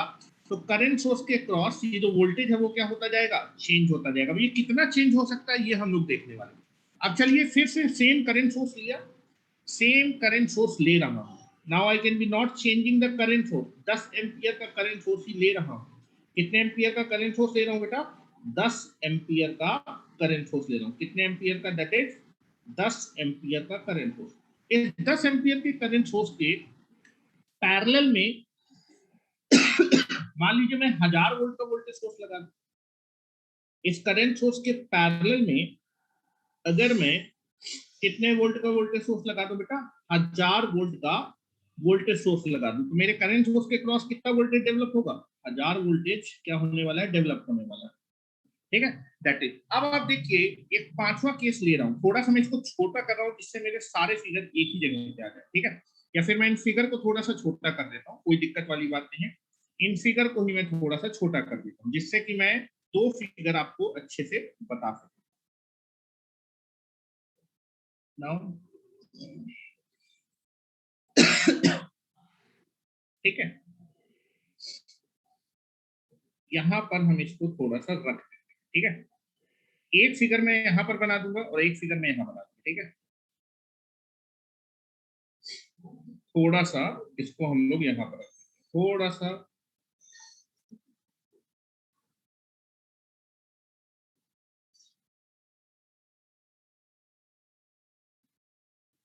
तो करंट सोर्स के क्रॉस ये जो वोल्टेज है वो क्या होता जाएगा, चेंज होता जाएगा। अब ये कितना चेंज हो सकता है ये हम लोग देखने वाले। अब चलिए फिर से सेम करंट सोर्स लिया, सेम करंट सोर्स ले रहा हूं। Now I can be not changing the current source, 10 ampere का करंट सोर्स ही ले रहा हूं। कितने एम्पियर का करंट सोर्स ले रहा हूं बेटा, 10 एम्पियर का करंट सोर्स ले रहा हूं। कितने एम्पियर का, दैट इज 10 एम्पियर का करंट सोर्स। इस 10 एम्पियर के करंट सोर्स के पैरेलल में मान लीजिए मैं 1000 वोल्ट का वोल्टेज सोर्स लगा दूं। इस करंट सोर्स के पैरेलल में अगर मैं कितने वोल्ट का वोल्टेज सोर्स लगा दूं बेटा, 1000 वोल्ट का वोल्टेज सोर्स लगा दूं, तो मेरे करंट सोर्स के क्रॉस कितना वोल्टेज डेवलप होगा, 1000 वोल्टेज क्या होने वाला है, डेवलप होने वाला है, ठीक है। That is. अब आप देखिए एक पांचवा केस ले रहा हूं, थोड़ा सा मैं इसको छोटा कर रहा हूं जिससे मेरे सारे फिगर एक ही जगह पे आ जाए, ठीक है। या फिर मैं इन फिगर को थोड़ा सा छोटा कर देता हूं, कोई दिक्कत वाली बात नहीं है। इन फिगर को ही मैं थोड़ा सा छोटा कर देता हूँ जिससे कि मैं दो फिगर आपको अच्छे से बता सकूं। नाउ ठीक है, यहां पर हम इसको थोड़ा सा रख देंगे। ठीक है, एक फिगर मैं यहां पर बना दूंगा और एक फिगर मैं यहां बना दूंगा। ठीक है, थोड़ा सा इसको हम लोग यहां पर थोड़ा सा,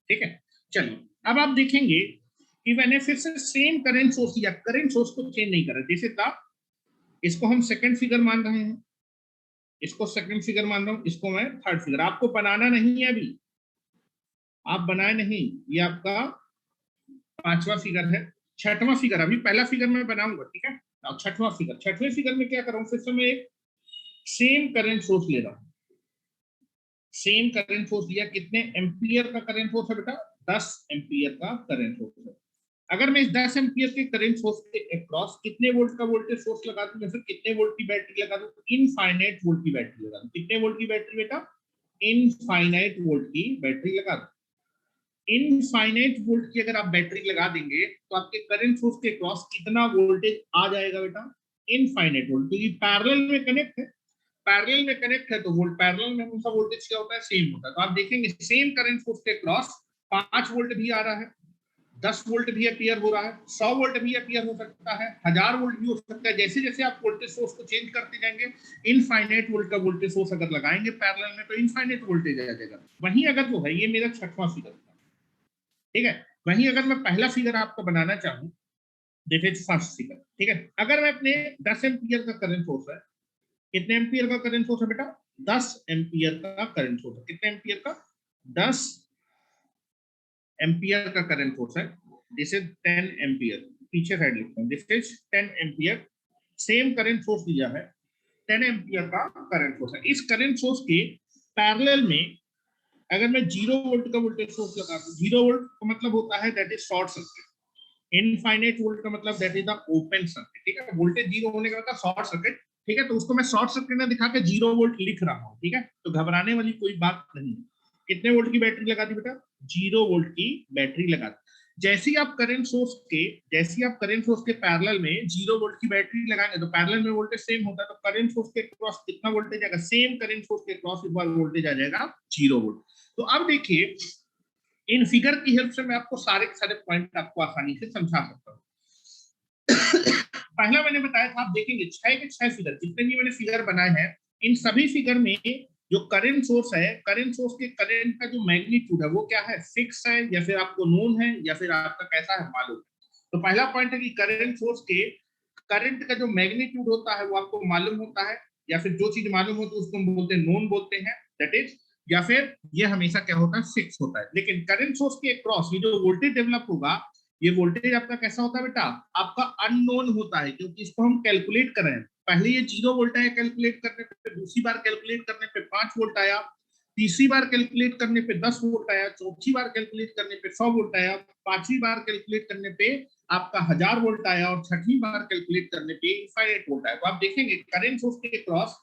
ठीक है। चलिए अब आप देखेंगे कि मैंने फिर से सेम करंट सोर्स लिया, करंट सोर्स को चेंज नहीं करा जैसे था। इसको हम सेकंड फिगर मान रहे हैं, इसको सेकंड फिगर मान रहा हूं, इसको मैं थर्ड फिगर। आपको बनाना नहीं है अभी, आप बनाए नहीं, ये आपका पांचवा फिगर है। छठवां फिगर, अभी पहला फिगर मैं बनाऊंगा। ठीक है, अब छठवां फिगर, छठवें फिगर में क्या कर रहा हूं, फिर से मैं एक सेम करंट सोर्स ले रहा हूं। सेम करंट सोर्स लिया, कितने एम्पियर का करंट सोर्स है बेटा, 10 एम्पियर का करंट सोर्स है। अगर मैं इस 10 एम्पियर के करंट सोर्स के अक्रॉस कितने वोल्ट का वोल्टेज सोर्स लगा दूं या फिर कितने वोल्ट की बैटरी लगा दूं, इनफाइनाइट वोल्ट की बैटरी लगा दूं। कितने वोल्ट की बैटरी बेटा, इनफाइनाइट वोल्ट की बैटरी लगा दूं। इनफाइनाइट वोल्ट की अगर आप बैटरी लगा देंगे तो आपके करंट सोर्स के क्रॉस कितना वोल्टेज आ जाएगा बेटा, इनफाइनाइट वोल्ट, क्योंकि पैरेलल में कनेक्ट है। पैरेलल में कनेक्ट है तो वोल्ट पैरेलल में उनका वोल्टेज क्या होता है, सेम होता है। तो आप देखेंगे सेम करंट सोर्स के क्रॉस 5 वोल्ट भी आ रहा है, 10 वोल्ट भी अपीयर हो रहा है, 100 वोल्ट भी अपीयर हो सकता है, 1000 वोल्ट भी हो सकता है। जैसे जैसे आप वोल्टेज सोर्स को चेंज करते जाएंगे, इनफाइनाइट वोल्ट का वोल्टेज सोर्स अगर लगाएंगे पैरेलल में तो इनफाइनाइट वोल्टेज आ जाएगा। वहीं अगर जो है, ये मेरा छठवां फिगर था। ठीक है, वहीं अगर मैं पहला फिगर आपको बनाना चाहूं, दिस इज फर्स्ट फिगर। ठीक है, अगर मैं अपने 10 एम्पियर का करंट सोर्स है, कितने एम्पियर का करंट सोर्स है बेटा, 10 एम्पियर का करंट सोर्स है। कितने एम्पियर का, 10 एम्पियर का करंट सोर्स है। दिस इज 10 एम्पियर, पीछे साइड लिखता हूं, this is 10 ampere. Same current source लिया है, 10 एम्पियर का करंट सोर्स है। इस करंट सोर्स के पैरेलल में अगर मैं 0 वोल्ट का वोल्टेज सोर्स लगा दूं, 0 वोल्ट का मतलब होता है that is short circuit. Infinite volt का मतलब that is the open circuit. ठीक है, वोल्टेज 0 होने का मतलब शॉर्ट सर्किट। ठीक है, तो उसको मैं शॉर्ट सर्किट में दिखा के 0 वोल्ट लिख रहा हूं। ठीक है, तो घबराने वाली कोई बात नहीं। कितने वोल्ट की बैटरी लगा दी बेटा, 0 वोल्ट की बैटरी लगा दी। जैसे ही आप करंट सोर्स के, जैसे ही आप करंट सोर्स के पैरेलल में 0 वोल्ट की बैटरी लगाएंगे तो पैरेलल में वोल्टेज सेम होता है, तो करंट सोर्स के क्रॉस कितना वोल्टेज आएगा, सेम करंट सोर्स के क्रॉस एक बार वोल्टेज आ जाएगा 0 वोल्ट। तो अब देखिए, इन फिगर की हेल्प से मैं आपको सारे के सारे पॉइंट आपको आसानी से समझा सकता हूँ। पहला मैंने बताया था, आप देखेंगे 6 के 6 फिगर, जितने भी मैंने फिगर बनाए हैं, इन सभी फिगर में जो करंट सोर्स है, करंट सोर्स के करंट का जो मैग्नीट्यूड है वो क्या है, फिक्स है या फिर आपको नोन है या फिर आपका कैसा है, मालूम है। तो पहला पॉइंट है कि करंट सोर्स के करंट का जो मैग्नीट्यूड होता है वो आपको मालूम होता है, या फिर जो चीज मालूम होती है उसको हम बोलते हैं नोन बोलते हैं, दैट इज, या फिर ये हमेशा क्या होता है, फिक्स होता है। लेकिन करंट सोर्स के क्रॉस ये जो वोल्टेज डेवलप होगा, ये वोल्टेज आपका कैसा होता है बेटा, आपका अननोन होता है, क्योंकि इसको हम कैलकुलेट कर रहे हैं। पहले ये 0 वोल्ट आया कैलकुलेट करने पे, दूसरी बार कैलकुलेट करने पे 5 वोल्ट आया, तीसरी बार कैलकुलेट करने पे 10 वोल्ट आया, चौथी बार कैलकुलेट करने पे 100 वोल्ट आया, पांचवी बार कैलकुलेट करने पे आपका 1000 वोल्ट आया, और छठवीं बार कैलकुलेट करने पे इनफाइनाइट वोल्ट आया। तो आप देखेंगे करंट सोर्स के क्रॉस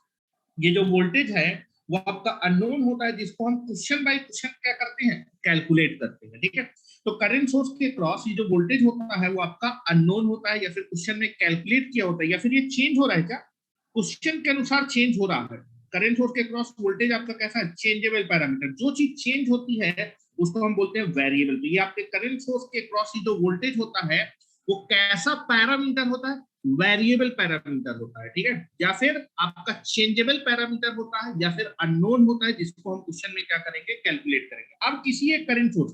ये जो वोल्टेज है वो आपका अननोन होता है, जिसको हम क्वेश्चन बाय क्वेश्चन क्या करते हैं, कैलकुलेट करते हैं। ठीक है, तो करंट सोर्स के क्रॉस ये जो वोल्टेज होता है वो आपका अननोन होता है, या फिर क्वेश्चन में कैलकुलेट किया होता है, या फिर ये चेंज हो रहा है क्या, क्वेश्चन के अनुसार चेंज हो रहा है। करंट सोर्स के क्रॉस वोल्टेज आपका कैसा है, चेंजेबल पैरामीटर। जो चीज चेंज होती है उसको हम बोलते हैं वेरिएबल। तो ये आपके करंट सोर्स के क्रॉस जो वोल्टेज होता है वो कैसा पैरामीटर होता है, वेरिएबल पैरामीटर होता है। ठीक है, या फिर आपका चेंजेबल पैरामीटर होता है, या फिर अननोन होता है, जिसको हम क्वेश्चन में क्या करेंगे, कैलकुलेट करेंगे। अब किसी एक करंट सोर्स,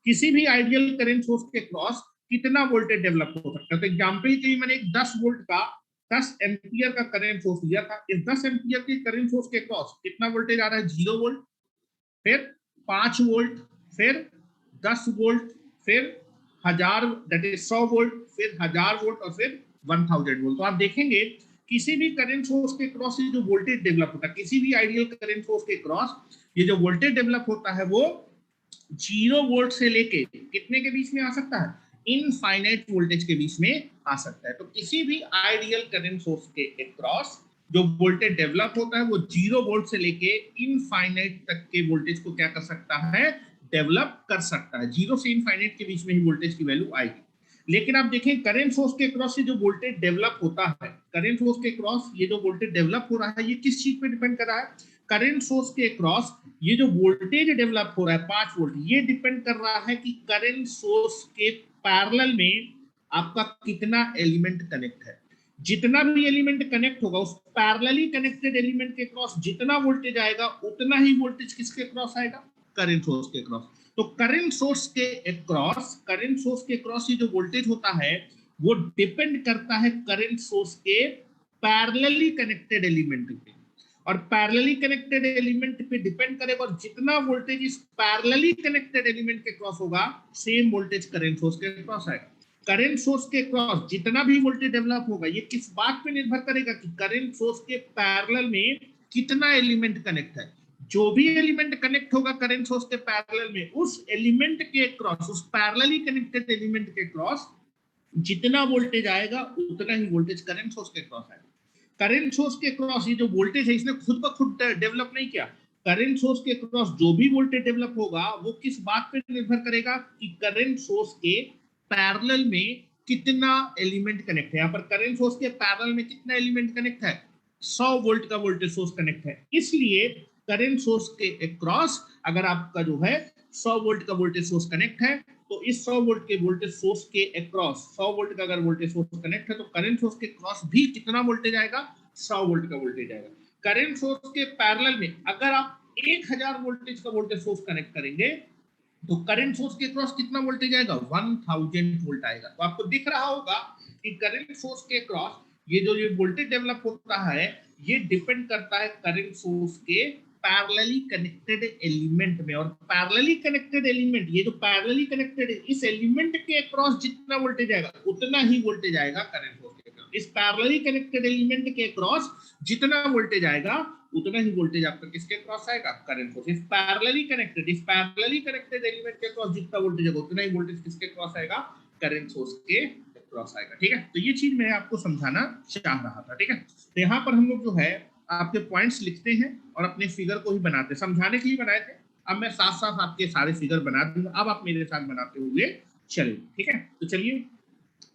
किसी भी आइडियल करंट सोर्स के क्रॉस कितना वोल्टेज डेवलप हो सकता है। तो एग्जाम्पल के लिए मैंने एक 10 वोल्ट का 10 एम्पियर का करंट सोर्स लिया था। इस 10 एम्पियर के करंट सोर्स के क्रॉस कितना वोल्टेज आ रहा है, 0 वोल्ट, फिर 5 वोल्ट, फिर 10 वोल्ट, फिर 1000, दैट इज 100 वोल्ट, फिर 1000 वोल्ट, और फिर 1000 वोल्ट। तो आप देखेंगे किसी भी करंट सोर्स के क्रॉस ये जो वोल्टेज डेवलप होता है, किसी भी आइडियल करंट सोर्स के क्रॉस ये जो वोल्टेज डेवलप होता है वो 0 वोल्ट से लेके कितने के बीच में आ सकता है, इनफाइनाइट वोल्टेज के बीच में आ सकता है। तो किसी भी आइडियल करंट सोर्स के अक्रॉस जो वोल्टेज डेवलप होता है वो 0 वोल्ट से लेके इनफाइनाइट तक के वोल्टेज को क्या कर सकता है, डेवलप कर सकता है। 0 से इनफाइनाइट के बीच में ही वोल्टेज की वैल्यू आएगी। लेकिन आप देखें करंट सोर्स के क्रॉस से जो वोल्टेज डेवलप होता है, करंट सोर्स के क्रॉस ये जो वोल्टेज डेवलप हो रहा है ये किस चीज पे डिपेंड कर रहा है, करंट सोर्स के क्रॉस ये जो वोल्टेज डेवलप हो रहा है 5 वोल्ट, ये डिपेंड कर रहा है कि करंट सोर्स के पैरेलल में आपका कितना एलिमेंट कनेक्ट है। जितना भी एलिमेंट कनेक्ट होगा उस पैरेलली कनेक्टेड एलिमेंट के क्रॉस जितना वोल्टेज आएगा उतना ही वोल्टेज किसके क्रॉस आएगा, करंट सोर्स के क्रॉस। तो करंट सोर्स के क्रॉस ये जो वोल्टेज होता है वो डिपेंड करता है करंट सोर्स के पैरेलली कनेक्टेड एलिमेंट पे, और पैरेलली कनेक्टेड एलिमेंट पे डिपेंड करेगा, और जितना वोल्टेज इस पैरेलली कनेक्टेड एलिमेंट के क्रॉस होगा सेम वोल्टेज करंट सोर्स के क्रॉस आएगा। करंट सोर्स के क्रॉस जितना भी वोल्टेज डेवलप होगा ये किस बात पे निर्भर करेगा कि करंट सोर्स के पैरेलल में कितना एलिमेंट कनेक्ट है। जो भी एलिमेंट कनेक्ट होगा करंट सोर्स के पैरेलल में उस एलिमेंट के क्रॉस, उस पैरेलली कनेक्टेड एलिमेंट के क्रॉस जितना वोल्टेज आएगा उतना ही वोल्टेज करंट सोर्स के क्रॉस आएगा। करंट सोर्स के क्रॉस ये जो वोल्टेज है इसने खुद ब खुद डेवलप नहीं किया। करंट सोर्स के क्रॉस जो भी वोल्टेज डेवलप होगा वो किस बात पे निर्भर करेगा कि करंट सोर्स के पैरेलल में कितना एलिमेंट कनेक्ट है। यहाँ पर करंट सोर्स के पैरेलल में कितना एलिमेंट कनेक्ट है, 100 वोल्ट का वोल्टेज सोर्स कनेक्ट है। इसलिए करंट सोर्स के क्रॉस अगर आपका जो है 100 वोल्ट का वोल्टेज सोर्स कनेक्ट है तो इस 100 वोल्ट के वोल्टेज सोर्स के अक्रॉस 100 वोल्ट का अगर वोल्टेज सोर्स कनेक्ट है तो करंट सोर्स के क्रॉस भी कितना वोल्टेज आएगा, 100 वोल्ट का वोल्टेज आएगा। करंट सोर्स के पैरेलल में अगर आप 1000 वोल्टेज का वोल्टेज सोर्स कनेक्ट करेंगे तो करंट सोर्स के क्रॉस कितना वोल्टेज आएगा, 1000 वोल्ट आएगा। तो आपको दिख रहा होगा कि करंट सोर्स के क्रॉस ये जो ये वोल्टेज डेवलप होता है ये डिपेंड करता है करंट सोर्स के पैरेलली कनेक्टेड एलिमेंट में, और पैरेलली कनेक्टेड एलिमेंट ये जो पैरेलली कनेक्टेड है इस एलिमेंट के क्रॉस जितना वोल्टेज आएगा उतना ही वोल्टेज आएगा करंट सोर्स के क्रॉस। इस पैरेलली कनेक्टेड एलिमेंट के क्रॉस जितना वोल्टेज आएगा उतना ही वोल्टेज आपका किसके क्रॉस आएगा, करंट सोर्स। इस पैरेलली कनेक्टेड एलिमेंट के क्रॉस जितना वोल्टेज आएगा उतना ही वोल्टेज किसके क्रॉस आएगा, करंट सोर्स के क्रॉस आएगा। ठीक है, तो ये चीज मैं आपको समझाना चाह रहा था। ठीक है, तो यहाँ पर हम लोग जो है आपके पॉइंट्स लिखते हैं और अपने फिगर को ही बनाते हैं, समझाने के लिए बनाए थे। अब मैं साथ साथ आपके सारे फिगर बना दूंगा, अब आप मेरे साथ बनाते हुए चलिए। ठीक है, तो चलिए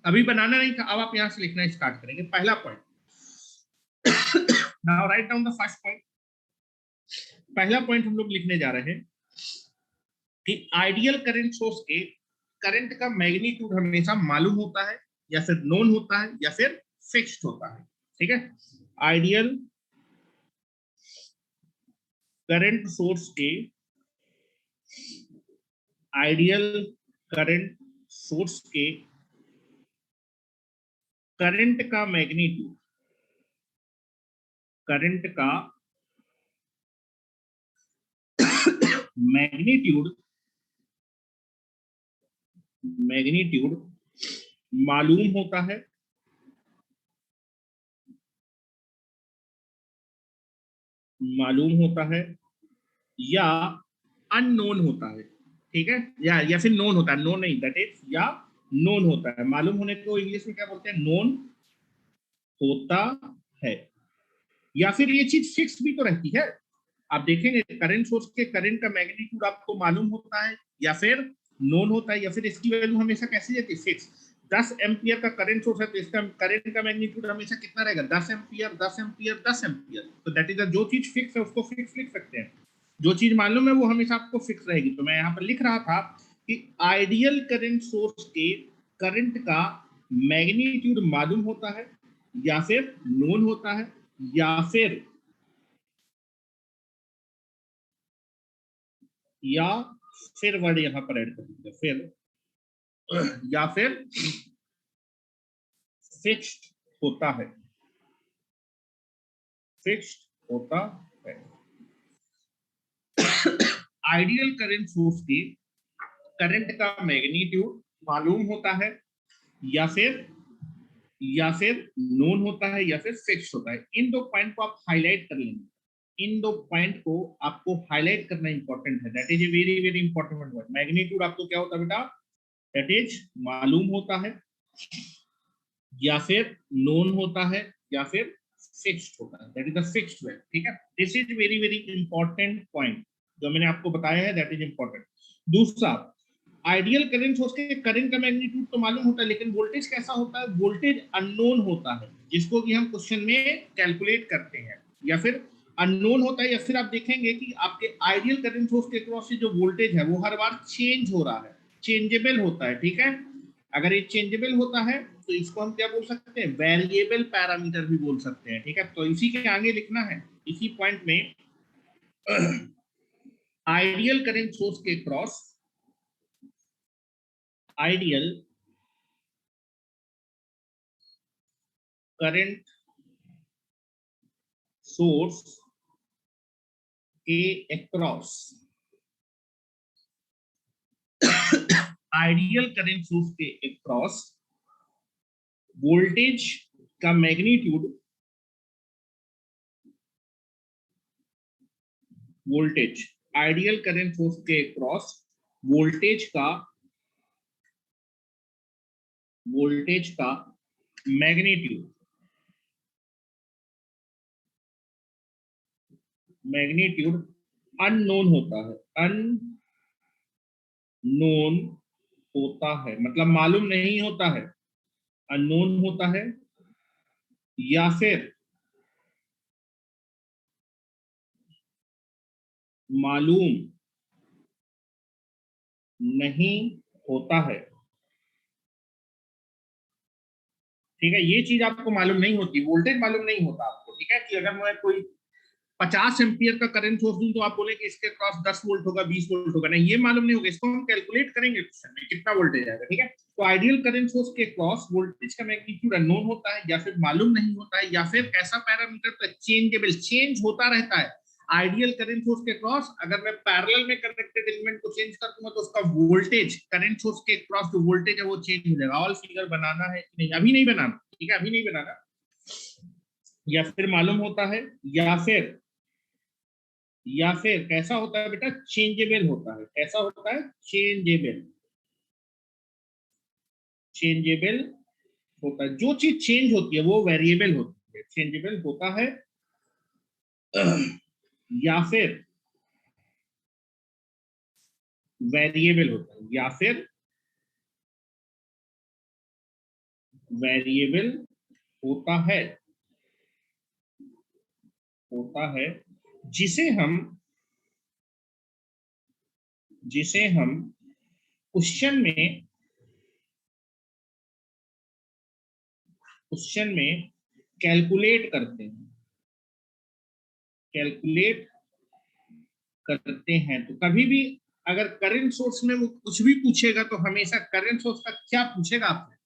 अभी बनाना नहीं था, अब आप यहाँ से लिखना स्टार्ट करेंगे। पहला point, now write down the first point. पहला पॉइंट हम लोग लिखने जा रहे हैं कि आइडियल करंट सोर्स के करंट का मैग्नीट्यूड हमेशा मालूम होता है या फिर नोन होता है या फिर फिक्स्ड होता है। ठीक है, आइडियल करंट सोर्स के करंट का मैग्नीट्यूड मालूम होता है या अननोन होता है। ठीक है, या फिर नोन होता है, नोन नहीं, दैट इज या नोन होता है। मालूम होने को इंग्लिश में क्या बोलते हैं, नोन होता है। या फिर ये चीज फिक्स भी तो रहती है। आप देखेंगे करंट सोर्स के करंट का मैग्नीट्यूड आपको मालूम होता है या फिर नोन होता है, या फिर इसकी वैल्यू हमेशा कैसी रहती है, फिक्स। 10 एम्पियर का करंट सोर्स है तो इसका करंट का मैग्नीट्यूड हमेशा कितना रहेगा, 10 एम्पियर 10 एम्पियर 10 एम्पियर। तो दैट इज जो चीज फिक्स है उसको फिक्स लिख सकते हैं, जो चीज मालूम है वो हमेशा आपको फिक्स रहेगी। तो मैं यहाँ पर लिख रहा था कि आइडियल करंट सोर्स के करंट का मैग्नीट्यूड मालूम होता है या फिर नोन होता है या फिर वर्ड यहां पर ऐड कर दीजिए, फिर फिक्स्ड होता है, आइडियल करंट सोर्स के करंट का मैग्नीट्यूड मालूम होता है या फिर नोन होता है या फिर फिक्स होता है। इन दो पॉइंट को आप हाईलाइट कर लेंगे, इन दो पॉइंट को आपको हाईलाइट करना इंपॉर्टेंट है। That is a very very important word. Magnitude आपको क्या होता है बेटा, दैट इज मालूम होता है, या फिर नोन होता है, या फिर फिक्स्ड होता है, that is the fixed value. ठीक है, this is very very important point जो मैंने आपको बताया है, दैट इज इंपॉर्टेंट। दूसरा, आइडियल करंट सोर्स के करंट का मैग्नीट्यूड तो मालूम होता है, लेकिन वोल्टेज कैसा होता है, वोल्टेज अननोन होता है, जिसको कि हम क्वेश्चन में कैलकुलेट करते हैं, या फिर अननोन होता है, या फिर आप देखेंगे कि आपके आइडियल करंट सोर्स के क्रॉस से जो वोल्टेज है वो हर बार चेंज हो रहा है, चेंजेबल होता है। ठीक है, अगर ये चेंजेबल होता है तो इसको हम क्या बोल सकते हैं, वेरिएबल पैरामीटर भी बोल सकते हैं। ठीक है, तो इसी के आगे लिखना है, इसी पॉइंट में, आइडियल करंट सोर्स के क्रॉस, आइडियल करंट सोर्स के अक्रॉस, आइडियल करंट सोर्स के अक्रॉस वोल्टेज का magnitude, voltage ideal current source के अक्रॉस वोल्टेज का मैग्नीट्यूड, मैग्नीट्यूड अननोन होता है, अननोन होता है, मतलब मालूम नहीं होता है, अननोन होता है, या फिर मालूम नहीं होता है। ठीक है, ये चीज आपको मालूम नहीं होती, वोल्टेज मालूम नहीं होता आपको। ठीक है, कि अगर मैं कोई 50 एम्पियर का करंट सोर्स दूं तो आप बोलेंगे इसके क्रॉस 10 वोल्ट होगा, 20 वोल्ट होगा, नहीं, ये मालूम नहीं होगा, इसको हम कैलकुलेट करेंगे क्वेश्चन में कितना वोल्टेज आएगा। ठीक है, तो आइडियल करंट सोर्स के क्रॉस वोल्टेज का मैग्नीट्यूड अननोन होता है, या फिर मालूम नहीं होता है, या फिर कैसा पैरामीटर, तो चेंजेबल, चेंज होता रहता है। आइडियल करंट सोर्स के क्रॉस अगर मैं पैरेलल में कनेक्टेड एलिमेंट को चेंज कर दूंगा तो उसका वोल्टेज करंट सोर्स के क्रॉस जो वोल्टेज है वो चेंज हो जाएगा। ऑल फिगर बनाना है कि नहीं, अभी नहीं बनाना। ठीक है, अभी नहीं बनाना। या फिर मालूम होता है, या फिर कैसा होता है बेटा, चेंजेबल होता है। कैसा होता है, चेंजेबल, चेंजेबल होता है। जो चीज चेंज होती है वो वेरिएबल होती है, चेंजेबल होता है, या फिर वेरिएबल होता है, या फिर वेरिएबल होता है, होता है, जिसे हम क्वेश्चन में, क्वेश्चन में कैलकुलेट करते हैं, कैलकुलेट करते हैं। तो कभी भी अगर करंट सोर्स में वो कुछ भी पूछेगा तो हमेशा करंट सोर्स का क्या पूछेगा आपने,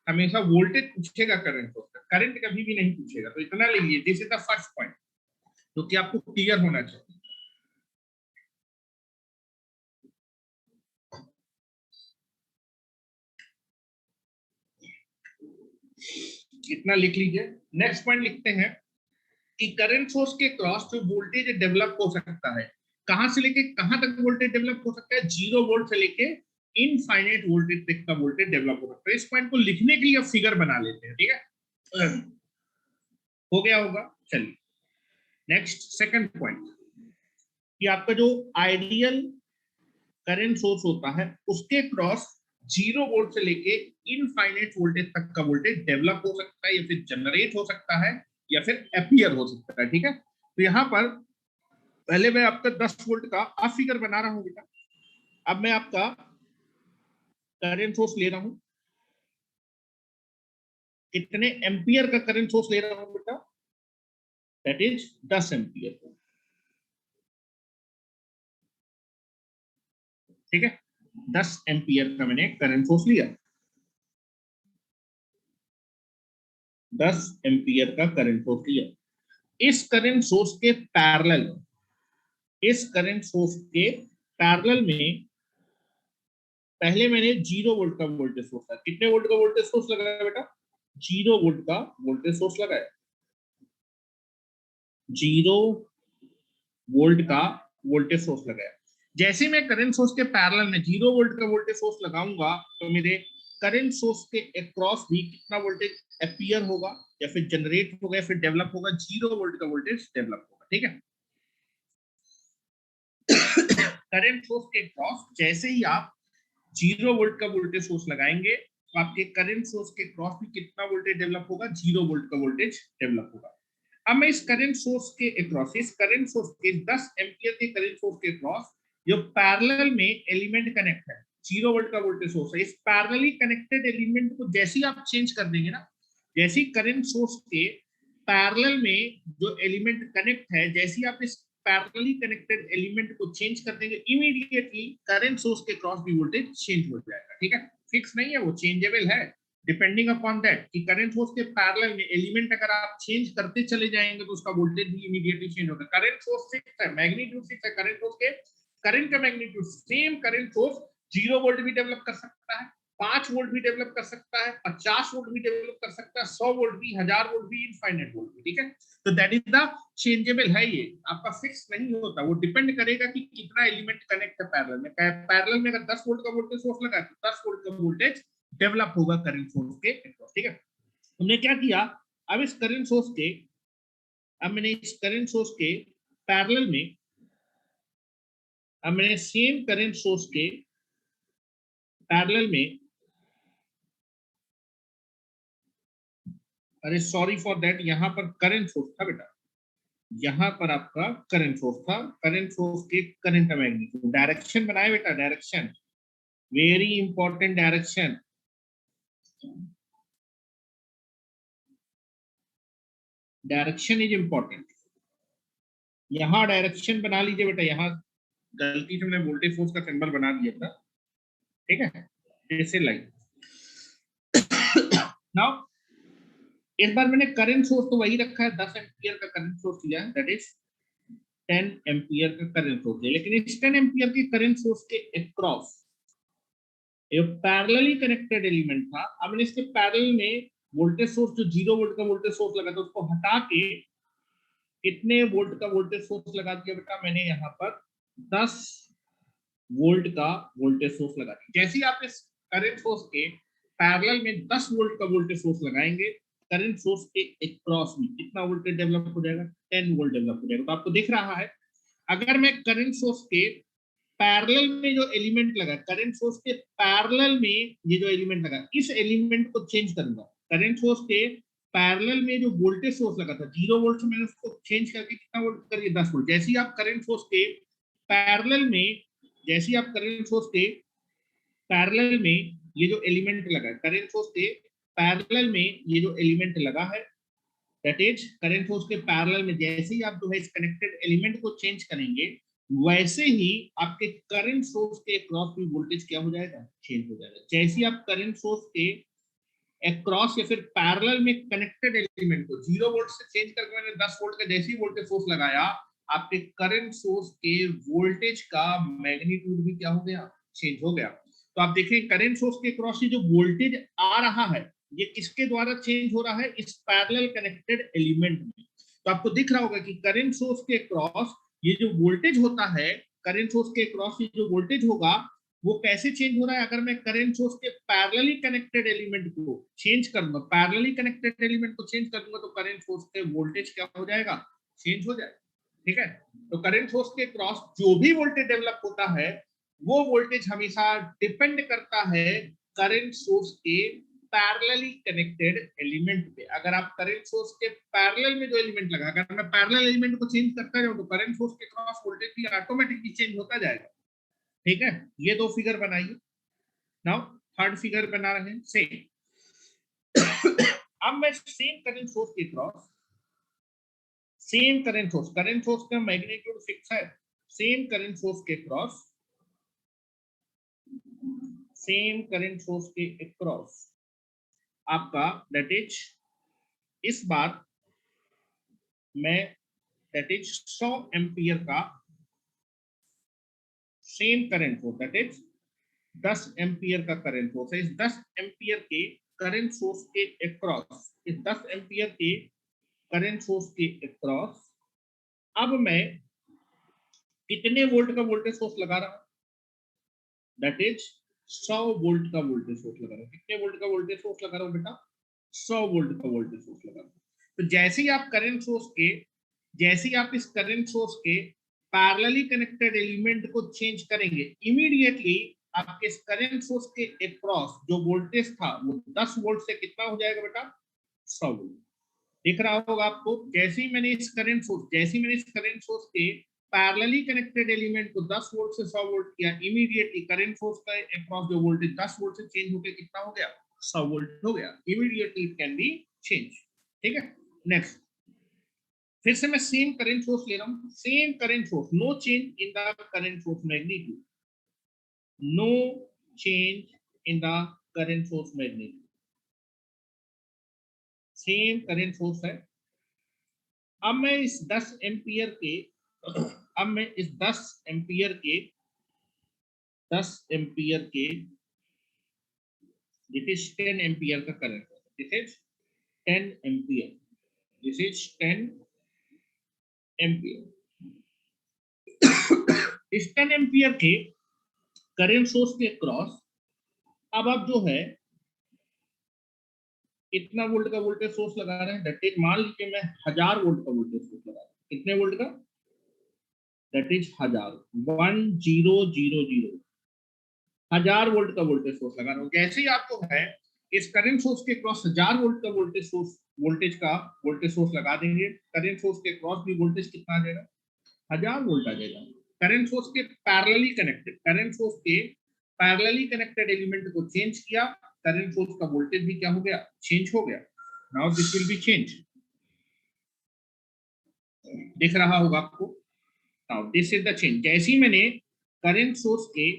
हमेशा वोल्टेज पूछेगा करंट सोर्स का, करंट कभी भी नहीं पूछेगा। तो इतना लीजिए, this is the first point जो कि आपको क्लियर होना चाहिए। इतना लिख लीजिए। नेक्स्ट पॉइंट लिखते हैं कि करंट सोर्स के क्रॉस जो वोल्टेज डेवलप हो सकता है, कहां से लेके कहां तक वोल्टेज डेवलप हो सकता है, 0 वोल्ट से लेके इनफाइनाइट वोल्टेज तक का वोल्टेज डेवलप हो सकता है। इस पॉइंट को लिखने के लिए फिगर बना लेते हैं। ठीक है, हो गया होगा। चलिए नेक्स्ट सेकंड पॉइंट, कि आपका जो आइडियल करंट सोर्स होता है उसके क्रॉस 0 वोल्ट से लेके इनफाइनाइट वोल्टेज तक का वोल्टेज डेवलप हो सकता है, या फिर जनरेट हो सकता है, या फिर अपीयर हो सकता है। ठीक है, तो यहां पर पहले मैं आपका 10 वोल्ट का अब फिगर बना रहा हूं बेटा। अब मैं आपका करंट सोर्स ले रहा हूं, कितने एम्पियर का करंट सोर्स ले रहा हूं बेटा, दैट इज 10 एम्पियर। ठीक है, 10 एम्पियर का मैंने करंट सोर्स लिया, 10 एम्पियर का करंट सोर्स लिया। इस करंट सोर्स के पैरेलल, इस करंट सोर्स के पैरेलल में पहले मैंने 0 वोल्ट का वोल्टेज सोर्स था। कितने वोल्ट का वोल्टेज सोर्स लगाया बेटा, 0 वोल्ट का वोल्टेज सोर्स लगाया, 0 वोल्ट का वोल्टेज सोर्स लगाया। जैसे मैं करंट सोर्स के पैरेलल में 0 वोल्ट का वोल्टेज सोर्स लगाऊंगा तो मेरे करंट सोर्स के अक्रॉस भी कितना वोल्टेज अपीयर होगा या फिर जनरेट होगा या फिर डेवलप होगा, 0 वोल्ट का वोल्टेज डेवलप होगा। ठीक है, करंट सोर्स के अक्रॉस जैसे ही आप 0 वोल्ट का वोल्टेज सोर्स लगाएंगे तो आपके करंट सोर्स के क्रॉस भी कितना वोल्टेज डेवलप होगा, 0 वोल्ट का वोल्टेज डेवलप होगा। अब मैं इस करंट सोर्स के अक्रॉस, इस करंट सोर्स के 10 एम्पियर के करंट सोर्स के अक्रॉस जो पैरेलल में एलिमेंट कनेक्ट है, 0 वोल्ट का वोल्टेज सोर्स है, इस पैरेलली कनेक्टेड एलिमेंट को जैसे ही आप चेंज कर देंगे ना, जैसे ही करंट सोर्स के पैरेलल में जो एलिमेंट कनेक्ट है, जैसे ही आप इस पैरेलली कनेक्टेड एलिमेंट को चेंज कर देंगे, इमीडिएटली करंट सोर्स के क्रॉस भी वोल्टेज चेंज हो जाएगा। ठीक है, फिक्स नहीं है, वो चेंजेबल है डिपेंडिंग अपॉन दैट कि करंट सोर्स के पैरेलल में एलिमेंट अगर आप चेंज करते चले जाएंगे तो उसका वोल्टेज भी इमीडिएटली चेंज होगा। करंट सोर्स फिक्स है, मैग्नीट्यूड फिक्स है, करंट सोर्स के करंट का magnitude same, current source 0 volt भी डेवलप कर सकता है, 5 वोल्ट भी डेवलप कर सकता है, 50 वोल्ट भी डेवलप कर सकता है, 100 वोल्ट भी, 1000 वोल्ट भी, इनफाइनाइट वोल्ट भी। ठीक है, तो दैट इज द चेंजेबल है, ये आपका फिक्स नहीं होता, वो डिपेंड करेगा कि कितना एलिमेंट कनेक्ट है पैरेलल में। पैरेलल में अगर 10 वोल्ट का वोल्टेज सोर्स लगा तो 10 वोल्ट का वोल्टेज डेवलप होगा करंट सोर्स के अक्रॉस। ठीक है, हमने क्या किया, अब इस करंट सोर्स के, अब मैंने इस करंट सोर्स के पैरेलल में, अब मैंने सेम करंट सोर्स के पैरेलल में, अरे सॉरी फॉर दैट, यहां पर करंट सोर्स था बेटा, यहां पर आपका करंट सोर्स था, करंट सोर्स के करंट का मैग्नीट्यूड, डायरेक्शन बनाए बेटा, direction very important, direction, direction is important. यहां डायरेक्शन बना लीजिए बेटा, यहां गलती से मैंने वोल्टेज सोर्स का सिंबल बना दिया था। ठीक है, जैसे लाइक नाउ इस बार मैंने करंट सोर्स तो वही रखा है, 10 एम्पियर का करंट सोर्स लिया है, दैट इज 10 एम्पियर का करंट सोर्स है, लेकिन इस 10 एम्पियर के करंट सोर्स के अक्रॉस एक पैरेलली कनेक्टेड एलिमेंट था। अब मैंने इसके पैरेलल में वोल्टेज सोर्स, जो 0 वोल्ट का वोल्टेज सोर्स लगा था, उसको हटा के कितने वोल्ट का वोल्टेज सोर्स लगा दिया बेटा, मैंने यहाँ पर 10 वोल्ट का वोल्टेज सोर्स लगा दिया। जैसे ही आप इस करंट सोर्स के पैरेलल में 10 वोल्ट का वोल्टेज सोर्स लगाएंगे, करंट सोर्स के अक्रॉस में कितना वोल्टेज डेवलप हो जाएगा, 10 वोल्ट डेवलप हो जाएगा। तो आपको दिख रहा है, अगर मैं करंट सोर्स के पैरेलल में जो एलिमेंट लगा, करंट सोर्स के पैरेलल में ये जो एलिमेंट लगा, इस एलिमेंट को चेंज करूंगा, करंट सोर्स के पैरेलल में जो वोल्टेज सोर्स लगा था 0 वोल्ट से मैंने उसको चेंज करके कितना वोल्ट करिए, 10 वोल्ट। जैसे ही आप करंट सोर्स के पैरेलल में, जैसे ही आप करंट सोर्स के पैरेलल में ये जो एलिमेंट लगा है, करंट सोर्स के पैरेलल में ये जो एलिमेंट लगा है, दैट इज करंट सोर्स के पैरेलल में जैसे ही आप जो है इस कनेक्टेड एलिमेंट को चेंज करेंगे, वैसे ही आपके करंट सोर्स के अक्रॉस भी वोल्टेज क्या हो जाएगा, चेंज हो जाएगा। जैसे ही आप करंट सोर्स के अक्रॉस या फिर पैरेलल में कनेक्टेड एलिमेंट को 0 वोल्ट से चेंज करके मैंने 10 वोल्ट का जैसे ही वोल्टेज सोर्स लगाया, आपके करंट सोर्स के वोल्टेज का मैग्नीट्यूड भी क्या हो गया, चेंज हो गया। तो आप देखें करंट सोर्स के अक्रॉस ये जो वोल्टेज आ रहा है, ये किसके द्वारा चेंज हो रहा है, इस पैरेलल कनेक्टेड एलिमेंट में। तो आपको दिख रहा होगा कि करंट सोर्स के अक्रॉस ये जो वोल्टेज होता है, करंट सोर्स के अक्रॉस ये जो वोल्टेज होगा वो कैसे चेंज हो रहा है, अगर मैं करंट सोर्स के पैरेलली कनेक्टेड एलिमेंट को चेंज करूंगा, पैरेलली कनेक्टेड एलिमेंट को चेंज करूंगा, तो करंट सोर्स के वोल्टेज क्या हो जाएगा, चेंज हो जाएगा। ठीक है, तो करंट सोर्स के क्रॉस जो भी वोल्टेज डेवलप होता है, वो वोल्टेज हमेशा डिपेंड करता है करंट सोर्स के पैरेलली कनेक्टेड एलिमेंट पे। अगर आप करंट सोर्स के पैरेलल में जो एलिमेंट लगा, अगर मैं पैरेलल एलिमेंट को चेंज करता जाऊं तो करंट सोर्स के क्रॉस वोल्टेज भी ऑटोमेटिकली चेंज होता जाएगा। ठीक है, ये दो फिगर बनाइए। नाउ थर्ड फिगर बना रहे हैं सेम। अब मैं सेम करंट सोर्स के क्रॉस, सेम करंट सोर्स का मैग्नीट्यूड फिक्स है, सेम करंट सोर्स के क्रॉस, सेम करंट सोर्स के अक्रॉस आपका दैट इज, इस बार मैं दैट इज 100 एम्पियर का same current source, that is 10 ampere का करंट सोर्स है, इस 10 एम्पियर के करंट सोर्स के अक्रॉस, इस 10 एम्पियर के करंट सोर्स के अक्रॉस अब मैं कितने वोल्ट का वोल्टेज सोर्स लगा रहा हूं, दैट इज 100 वोल्ट का वोल्टेज सोर्स लगा रहा हूं। कितने वोल्ट का वोल्टेज सोर्स लगा रहा हूं बेटा, 100 वोल्ट का वोल्टेज सोर्स लगा रहा हूं। तो जैसे ही आप करंट सोर्स के, जैसे ही आप इस करंट सोर्स के पैरेलली कनेक्टेड एलिमेंट को चेंज करेंगे, इमीडिएटली आपके इस करंट सोर्स के अक्रॉस जो वोल्टेज था वो 10 वोल्ट से कितना हो जाएगा बेटा, 100 वोल्ट। दिख रहा होगा आपको, जैसे ही मैंने इस करंट सोर्स के पैरेलली कनेक्टेड एलिमेंट को 10 वोल्ट से 100 वोल्ट किया, इमीडिएटली करंट सोर्स का अक्रॉस जो वोल्टेज 10 वोल्ट से चेंज होकर कितना हो गया, 100 वोल्ट हो गया। Immediately it can be change. ठीक है, नेक्स्ट फिर से मैं सेम करंट सोर्स ले रहा हूं, same current source, no change in the current source magnitude, no change in the current source magnitude, same current source है। अब मैं इस 10 एम्पियर के, अब मैं इस 10 एम्पियर के, 10 एम्पियर के, दिस इज 10 एम्पियर का current, this is 10 ampere, this is 10 ampere. इस 10 एम्पियर के करंट सोर्स के क्रॉस अब आप जो है कितना वोल्ट का वोल्टेज सोर्स लगा रहे हैं, दैट इज, मान लीजिए मैं 1000 वोल्ट का वोल्टेज सोर्स लगा रहा हूं, कितने वोल्ट का, दैट इज 1000, 1000, 1000 वोल्ट का वोल्टेज सोर्स लगा रहा हूं। जैसे ही आपको है इस करंट सोर्स के क्रॉस 1000 वोल्ट का वोल्टेज सोर्स लगा देंगे, करंट सोर्स के क्रॉस भी वोल्टेज कितना आ जाएगा, 1000 वोल्ट आ जाएगा। करंट सोर्स के पैरेलली कनेक्टेड, करंट सोर्स के पैरेलली कनेक्टेड एलिमेंट को चेंज किया, करंट सोर्स का वोल्टेज भी क्या हो गया, चेंज हो गया। Now this will be change, दिख रहा होगा आपको। Now this is the change. जैसे ही मैंने करंट सोर्स के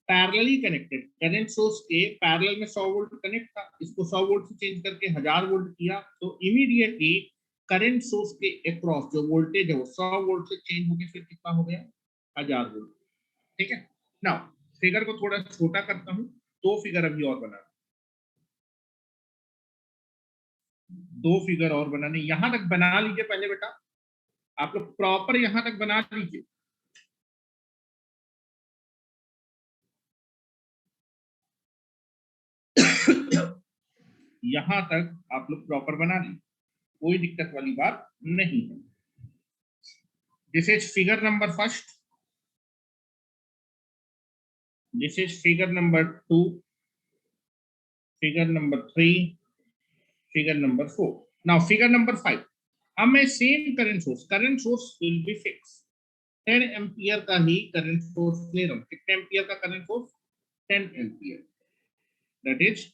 पैरेलली कनेक्टेड, करंट सोर्स के पैरेलल में 100 वोल्ट कनेक्ट था, इसको 100 वोल्ट से चेंज करके 1000 वोल्ट किया, तो इमीडिएटली करंट सोर्स के अक्रॉस जो वोल्टेज है वो 100 वोल्ट से चेंज होकर फिर कितना हो गया, 1000 वोल्ट। ठीक है, नाउ फिगर को थोड़ा छोटा करता हूं, दो फिगर अभी और बना, दो फिगर और बनाने, यहां तक बना लीजिए पहले बेटा, आप लोग प्रॉपर यहां तक बना लीजिए। यहां तक आप लोग प्रॉपर बना लीजिए, कोई दिक्कत वाली बात नहीं है। This is figure number first, this is figure number 2, figure number 3, figure number 4। Now figure number 5, अब मैं same current source will be fix, 10 ampere का ही करंट सोर्स ले रहा हूं। कितने एम्पियर का current source, 10 ampere, that is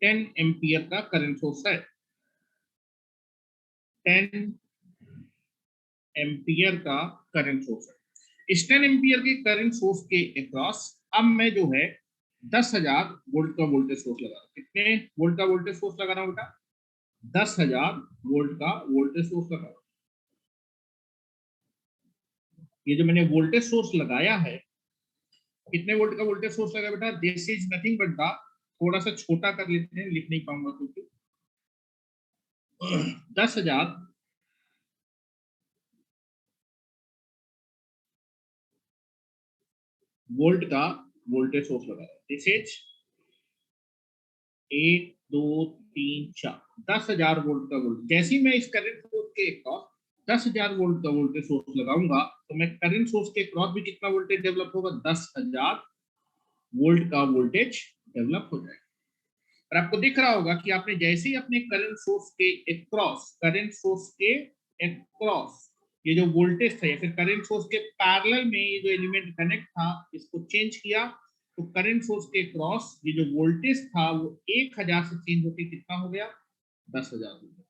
10 ampere का current source है, 10 एम्पियर का करंट सोर्स है। इस 10 एम्पियर के करंट सोर्स के अक्रॉस अब मैं जो है 10,000 वोल्ट का वोल्टेज सोर्स लगा रहा हूं। कितने वोल्ट का वोल्टेज सोर्स लगा रहा हूं बेटा, 10,000 वोल्ट का वोल्टेज सोर्स लगा रहा हूं। ये जो मैंने वोल्टेज सोर्स लगाया है, कितने वोल्ट का वोल्टेज सोर्स लगा बेटा, this is nothing but the, थोड़ा सा छोटा कर लेते हैं, लिख नहीं पाऊंगा क्योंकि 10,000 वोल्ट का वोल्टेज सोर्स लगा रहा है। दिस इज 1 2 3 4, 10,000 वोल्ट का वोल्ट। जैसे ही मैं इस करंट सोर्स के क्रॉस 10,000 वोल्ट का वोल्टेज सोर्स लगाऊंगा, तो मैं करंट सोर्स के क्रॉस भी कितना वोल्टेज डेवलप होगा, 10,000 वोल्ट का वोल्टेज डेवलप हो जाएगा। और आपको दिख रहा होगा कि आपने जैसे ही अपने करंट सोर्स के अक्रॉस, करंट सोर्स के अक्रॉस ये जो वोल्टेज था, या फिर करंट सोर्स के पैरेलल में ये जो एलिमेंट कनेक्ट था, इसको चेंज किया, तो करंट सोर्स के क्रॉस ये जो वोल्टेज था वो 1000 से चेंज होकर कितना हो गया, 10,000 हो गया।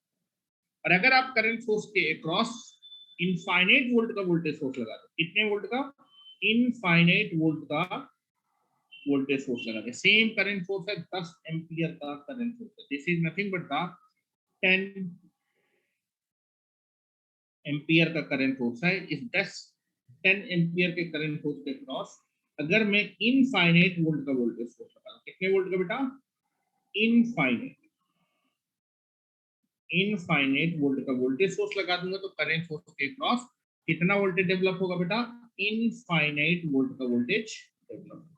और अगर आप करंट सोर्स के अक्रॉस इनफाइनाइट वोल्ट का वोल्टेज सोर्स लगा दो, कितने वोल्ट का, इनफाइनाइट वोल्ट का वोल्टेज सोर्स लगा दे, सेम करंट सोर्स है, 10 एम्पियर का करंट सोर्स है, this is nothing but the 10 ampere का करंट सोर्स है। इस 10 एम्पियर के करंट सोर्स के क्रॉस अगर मैं इनफाइनाइट वोल्ट का वोल्टेज सोर्स लगा, कितने वोल्ट का बेटा, इनफाइनाइट, इनफाइनाइट वोल्ट का वोल्टेज सोर्स लगा दूंगा, तो करंट सोर्स के क्रॉस कितना वोल्टेज डेवलप होगा बेटा, इनफाइनाइट वोल्ट का वोल्टेज डेवलप,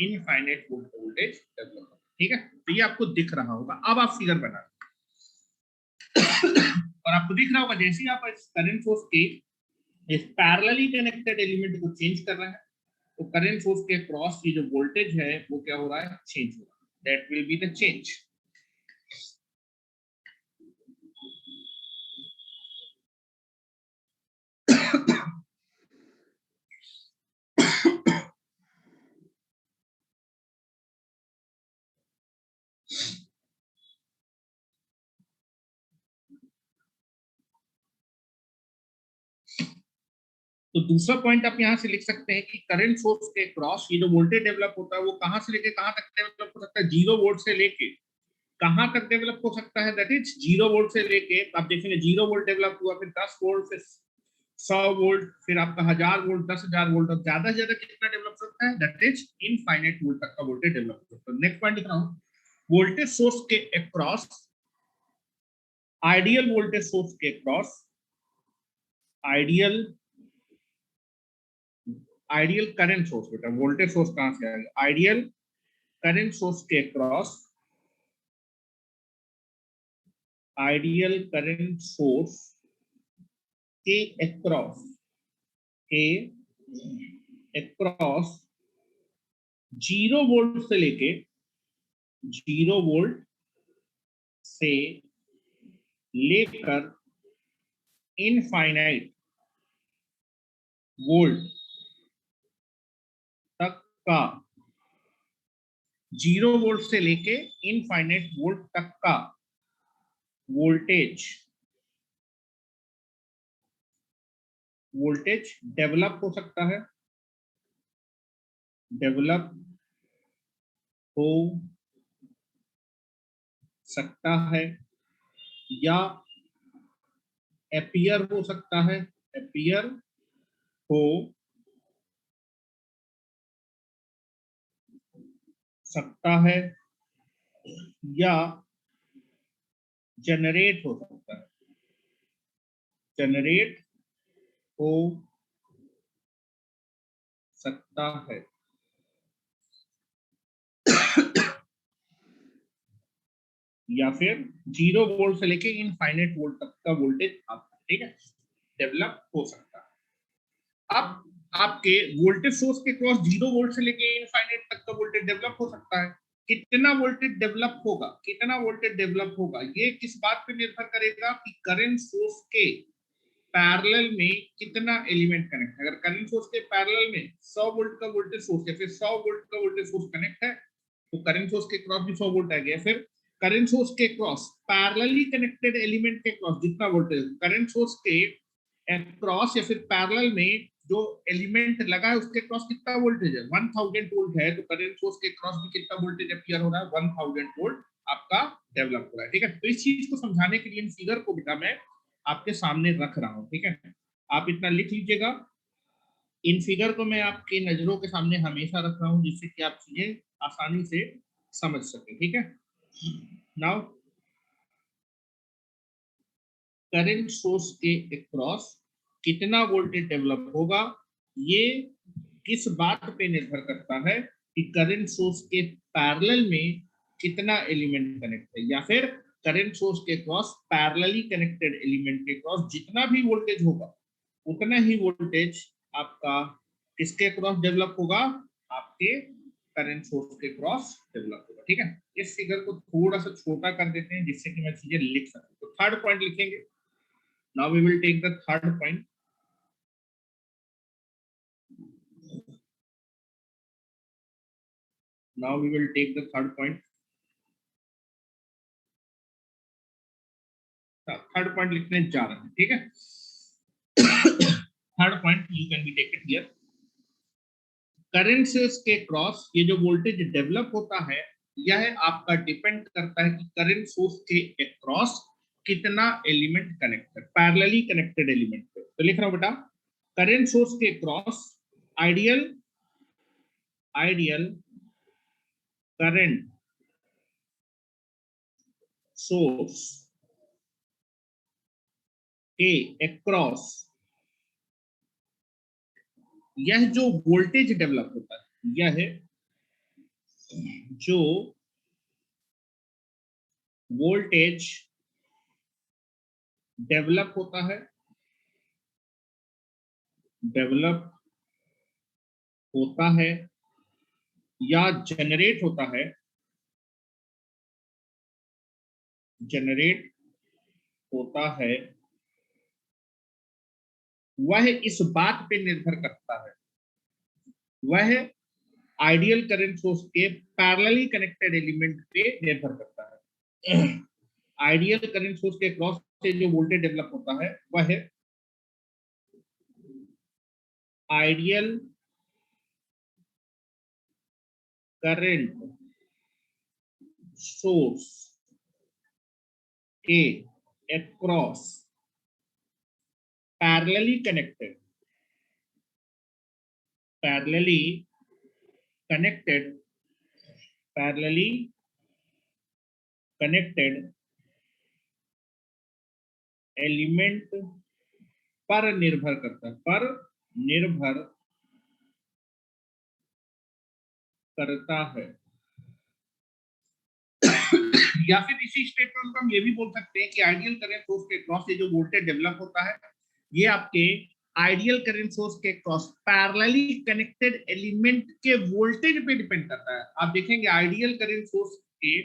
इनफाइनाइट वोल्ट का वोल्टेज डेवलप। ठीक है, तो ये आपको दिख रहा होगा। अब आप फिगर बना और आपको दिख रहा होगा जैसे ही आप इस करंट सोर्स के इस पैरेलली कनेक्टेड एलिमेंट को चेंज कर रहे हैं, तो करंट सोर्स के क्रॉस की जो वोल्टेज है वो क्या हो रहा है, चेंज हो रहा है। That will be the change. तो दूसरा पॉइंट आप यहां से लिख सकते हैं कि करंट सोर्स के क्रॉस ये जो वोल्टेज डेवलप होता है वो कहां से लेके कहां तक डेवलप हो सकता है, 0 वोल्ट से लेके कहां तक डेवलप हो सकता है, दैट इज 0 वोल्ट से लेके आप देखेंगे 0 वोल्ट डेवलप हुआ, फिर 10 वोल्ट, फिर 100 वोल्ट, फिर आपका 1000 वोल्ट, 10,000 वोल्ट, और ज्यादा से ज्यादा कितना डेवलप हो सकता है, दैट इज इनफाइनाइट वोल्ट तक का वोल्टेज डेवलप हो सकता है। नेक्स्ट पॉइंट लिख रहा हूं, वोल्टेज सोर्स के अक्रॉस, आइडियल वोल्टेज सोर्स के across, ideal ideal current source, बेटा वोल्टेज सोर्स कहां से आएगा, आइडियल करंट सोर्स के अक्रॉस, आइडियल करंट सोर्स के अक्रॉस, के अक्रॉस 0 वोल्ट से लेके 0 वोल्ट से लेकर इनफाइनाइट वोल्ट तक का, 0 वोल्ट से लेके इनफाइनाइट वोल्ट तक का वोल्टेज, वोल्टेज डेवलप हो सकता है, डेवलप हो सकता है, या अपीयर हो सकता है, अपीयर हो सकता है, या जनरेट हो सकता है, जनरेट हो सकता है। या फिर 0 वोल्ट से लेके इनफाइनाइट वोल्ट तक का वोल्टेज आपका, ठीक है, डेवलप हो सकता है। अब आपके वोल्टेज सोर्स के क्रॉस 0 वोल्ट से लेके इनफाइनाइट तक का वोल्टेज डेवलप हो सकता है। कितना वोल्टेज डेवलप होगा, कितना वोल्टेज डेवलप होगा, ये किस बात पे निर्भर करेगा कि करंट सोर्स के पैरेलल में कितना एलिमेंट कनेक्ट है। अगर करंट सोर्स के पैरेलल में 100 वोल्ट का वोल्टेज सोर्स है, फिर 100 वोल्ट का वोल्टेज सोर्स कनेक्ट है, तो करंट सोर्स के क्रॉस भी 100 वोल्ट आ गया। फिर करंट सोर्स के क्रॉस पैरेलली कनेक्टेड एलिमेंट के क्रॉस जितना वोल्टेज, करंट सोर्स के क्रॉस या फिर पैरेलल में जो एलिमेंट लगा है उसके क्रॉस कितना वोल्टेज है, 1000 वोल्ट है, तो करंट सोर्स के क्रॉस भी कितना वोल्टेज अपीयर हो रहा है, 1000 वोल्ट आपका डेवलप हो रहा है। ठीक है, तो इस चीज को समझाने के लिए इन फिगर को बेटा मैं आपके सामने रख रहा हूं। ठीक है, आप इतना लिख लीजिएगा, इन फिगर को मैं आपके नजरों के सामने हमेशा रख रहा हूं जिससे कि आप चीजें आसानी से समझ सके। ठीक है, नाउ करंट सोर्स के अक्रॉस कितना वोल्टेज डेवलप होगा, ये किस बात पे निर्भर करता है कि करंट सोर्स के पैरेलल में कितना एलिमेंट कनेक्ट है, या फिर करंट सोर्स के क्रॉस पैरेलली कनेक्टेड एलिमेंट के क्रॉस जितना भी वोल्टेज होगा उतना ही वोल्टेज आपका किसके क्रॉस डेवलप होगा, आपके करंट सोर्स के क्रॉस डेवलप होगा। ठीक है, इस फिगर को थोड़ा सा छोटा कर देते हैं जिससे कि मैं चीजें लिख सकूं। तो थर्ड पॉइंट लिखेंगे। Now we will take the third point. Now we will take the third point. Third point लिखने जा रहे हैं। ठीक है, third point you can be taken here. Current source के क्रॉस ये जो वोल्टेज डेवलप होता है यह आपका डिपेंड करता है कि करंट सोर्स के अक्रॉस कितना एलिमेंट कनेक्ट है, पैरेलली कनेक्टेड एलिमेंट पे। तो लिख रहा हूं बेटा, करंट सोर्स के cross ideal ideal current source के अक्रॉस यह जो वोल्टेज डेवलप होता है, यह जो वोल्टेज डेवलप होता है, डेवलप होता है या जनरेट होता है, जनरेट होता है, वह इस बात पे निर्भर करता है, वह आइडियल करंट सोर्स के पैरेलली कनेक्टेड एलिमेंट पे निर्भर करता है। आइडियल करंट सोर्स के क्रॉस से जो वोल्टेज डेवलप होता है, वह आइडियल करंट सोर्स के across parallelly connected, parallelly connected, parallelly connected element पर निर्भर करता है, पर निर्भर करता है। या फिर इसी स्टेटमेंट को हम ये भी बोल सकते हैं कि आइडियल करंट सोर्स के क्रॉस से जो वोल्टेज डेवलप होता है, ये आपके आइडियल करंट सोर्स के क्रॉस पैरेलली कनेक्टेड एलिमेंट के वोल्टेज पे डिपेंड करता है। आप देखेंगे आइडियल करंट सोर्स के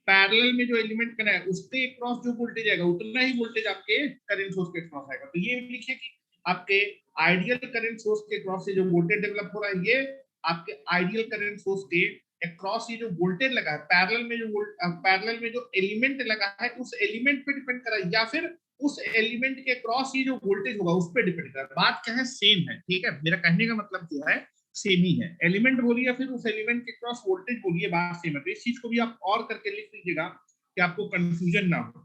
पैरेलल में जो एलिमेंट कना है, उसके क्रॉस जो वोल्टेज आएगा, उतना ही वोल्टेज आपके करंट सोर्स के क्रॉस आएगा। तो ये लिखिए कि आपके आइडियल करंट सोर्स के क्रॉस से जो वोल्टेज डेवलप हो रहा है, ये आपके आइडियल करंट सोर्स के अक्रॉस ये जो वोल्टेज लगा है, पैरेलल में जो पैरेलल में जो एलिमेंट लगा है, उस एलिमेंट पे डिपेंड कर रहा है, या फिर उस एलिमेंट के क्रॉस ये जो वोल्टेज होगा उस पर डिपेंड कर रहा है। बात क्या है, सेम है। ठीक है, मेरा कहने का मतलब जो है सेम ही है। एलिमेंट बोलिए या फिर उस एलिमेंट के क्रॉस वोल्टेज बोलिए, बात सेम है। तो इस चीज को भी आप और करके लिख लीजिएगा कि आपको कंफ्यूजन ना हो।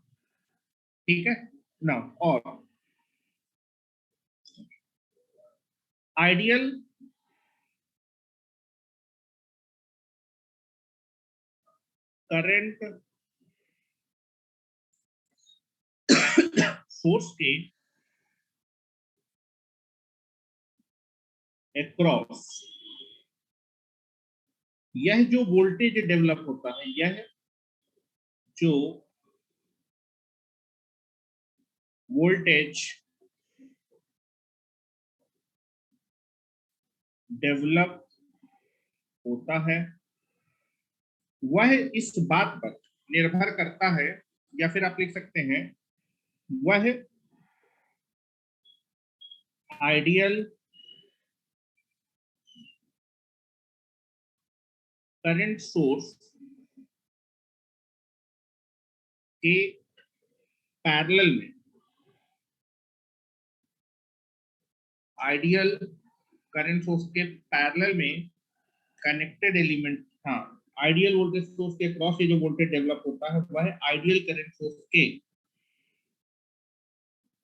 ठीक है ना। और आइडियल करंट सोर्स के अक्रॉस यह जो वोल्टेज डेवलप होता है, यह जो वोल्टेज डेवलप होता है, वह इस बात पर निर्भर करता है, या फिर आप लिख सकते हैं वह आइडियल करंट सोर्स के पैरेलल में, आइडियल करंट सोर्स के पैरेलल में कनेक्टेड एलिमेंट, हाँ, आइडियल वोल्टेज सोर्स के क्रॉस से जो वोल्टेज डेवलप होता है, वह आइडियल करंट सोर्स के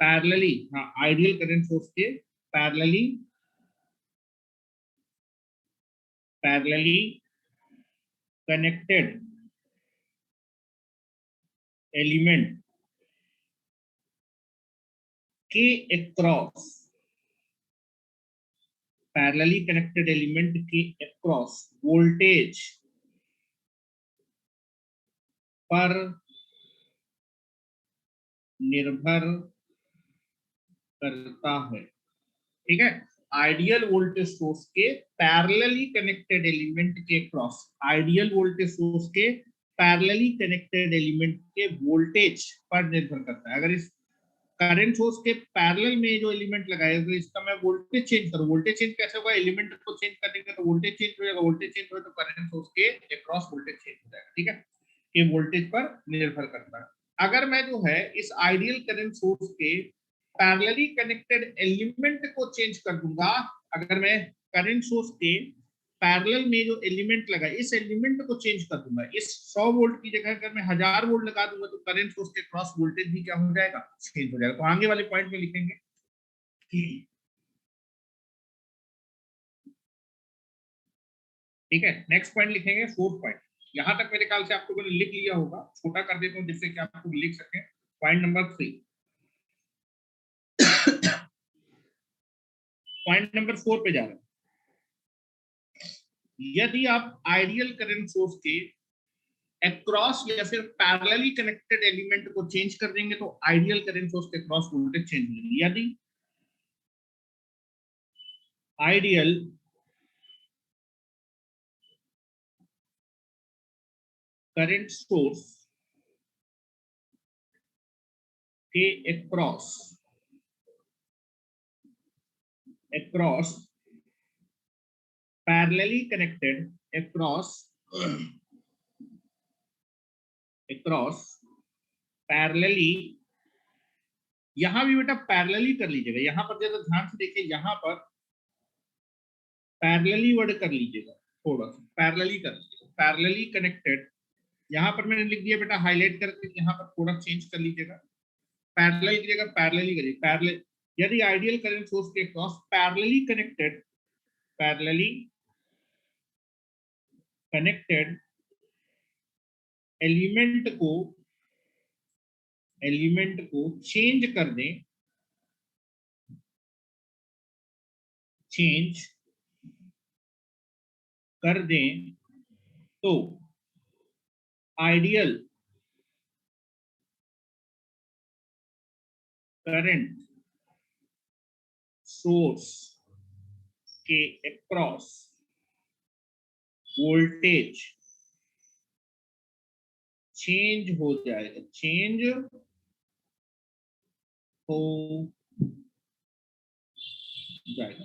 पैरेलली, हाँ, आइडियल करंट सोर्स के पैरेलली, पैरेलली कनेक्टेड एलिमेंट के अक्रॉस, पैरेलली कनेक्टेड एलिमेंट के अक्रॉस वोल्टेज पर निर्भर करता है। ठीक है, आइडियल वोल्टेज सोर्स के पैरेलली कनेक्टेड एलिमेंट के क्रॉस, आइडियल वोल्टेज सोर्स के पैरेलली कनेक्टेड एलिमेंट के वोल्टेज पर निर्भर करता है। अगर इस करंट सोर्स के पैरेलल में जो एलिमेंट लगाया, तो इसका मैं वोल्टेज चेंज करूं, वोल्टेज चेंज कैसे होगा, एलिमेंट को चेंज कर देंगे तो वोल्टेज चेंज हो जाएगा, वोल्टेज चेंज हो तो करंट सोर्स के अक्रॉस वोल्टेज चेंज हो जाएगा। ठीक है, ये वोल्टेज पर निर्भर करता है। अगर मैं जो है इस आइडियल करंट सोर्स के पैरेलली कनेक्टेड एलिमेंट को चेंज कर दूंगा, अगर मैं करंट सोर्स के पैरेलल में जो एलिमेंट लगा, इस एलिमेंट को चेंज कर दूंगा, इस 100 वोल्ट की जगह अगर मैं 1000 वोल्ट लगा दूंगा, तो करंट सोर्स के क्रॉस वोल्टेज भी क्या हो जाएगा, चेंज हो जाएगा। तो आगे वाले पॉइंट में लिखेंगे। ठीक है, नेक्स्ट पॉइंट लिखेंगे, फोर्थ पॉइंट। यहां तक मेरे ख्याल से आप लोगों ने लिख लिया होगा, छोटा कर देता हूं जिससे कि आप लोग लिख सकें। पॉइंट नंबर 3, पॉइंट नंबर 4 पे जा रहे हैं। यदि आप आइडियल करंट सोर्स के अक्रॉस या फिर पैरेलली कनेक्टेड एलिमेंट को चेंज कर देंगे तो आइडियल करंट सोर्स के अक्रॉस वोल्टेज चेंज होगी। यदि आइडियल करंट सोर्स के across parallelly connected across parallelly, यहां भी बेटा पैरेलली कर लीजिएगा, यहां पर ज्यादा ध्यान से देखिए, यहां पर पैरेलली वर्ड कर लीजिएगा, थोड़ा सा पैरेलली कर लीजिएगा, पैरेलली कनेक्टेड, यहां पर मैंने लिख दिया बेटा हाईलाइट करके, यहां पर थोड़ा चेंज कर लीजिएगा, पैरेलल की जगह पैरेलली करिए, पैरेलल। यदि आइडियल करंट सोर्स के क्रॉस पैरेलली कनेक्टेड एलिमेंट को चेंज कर दें, तो आइडियल करंट सोर्स के अक्रॉस वोल्टेज चेंज हो जाएगा, चेंज हो जाएगा।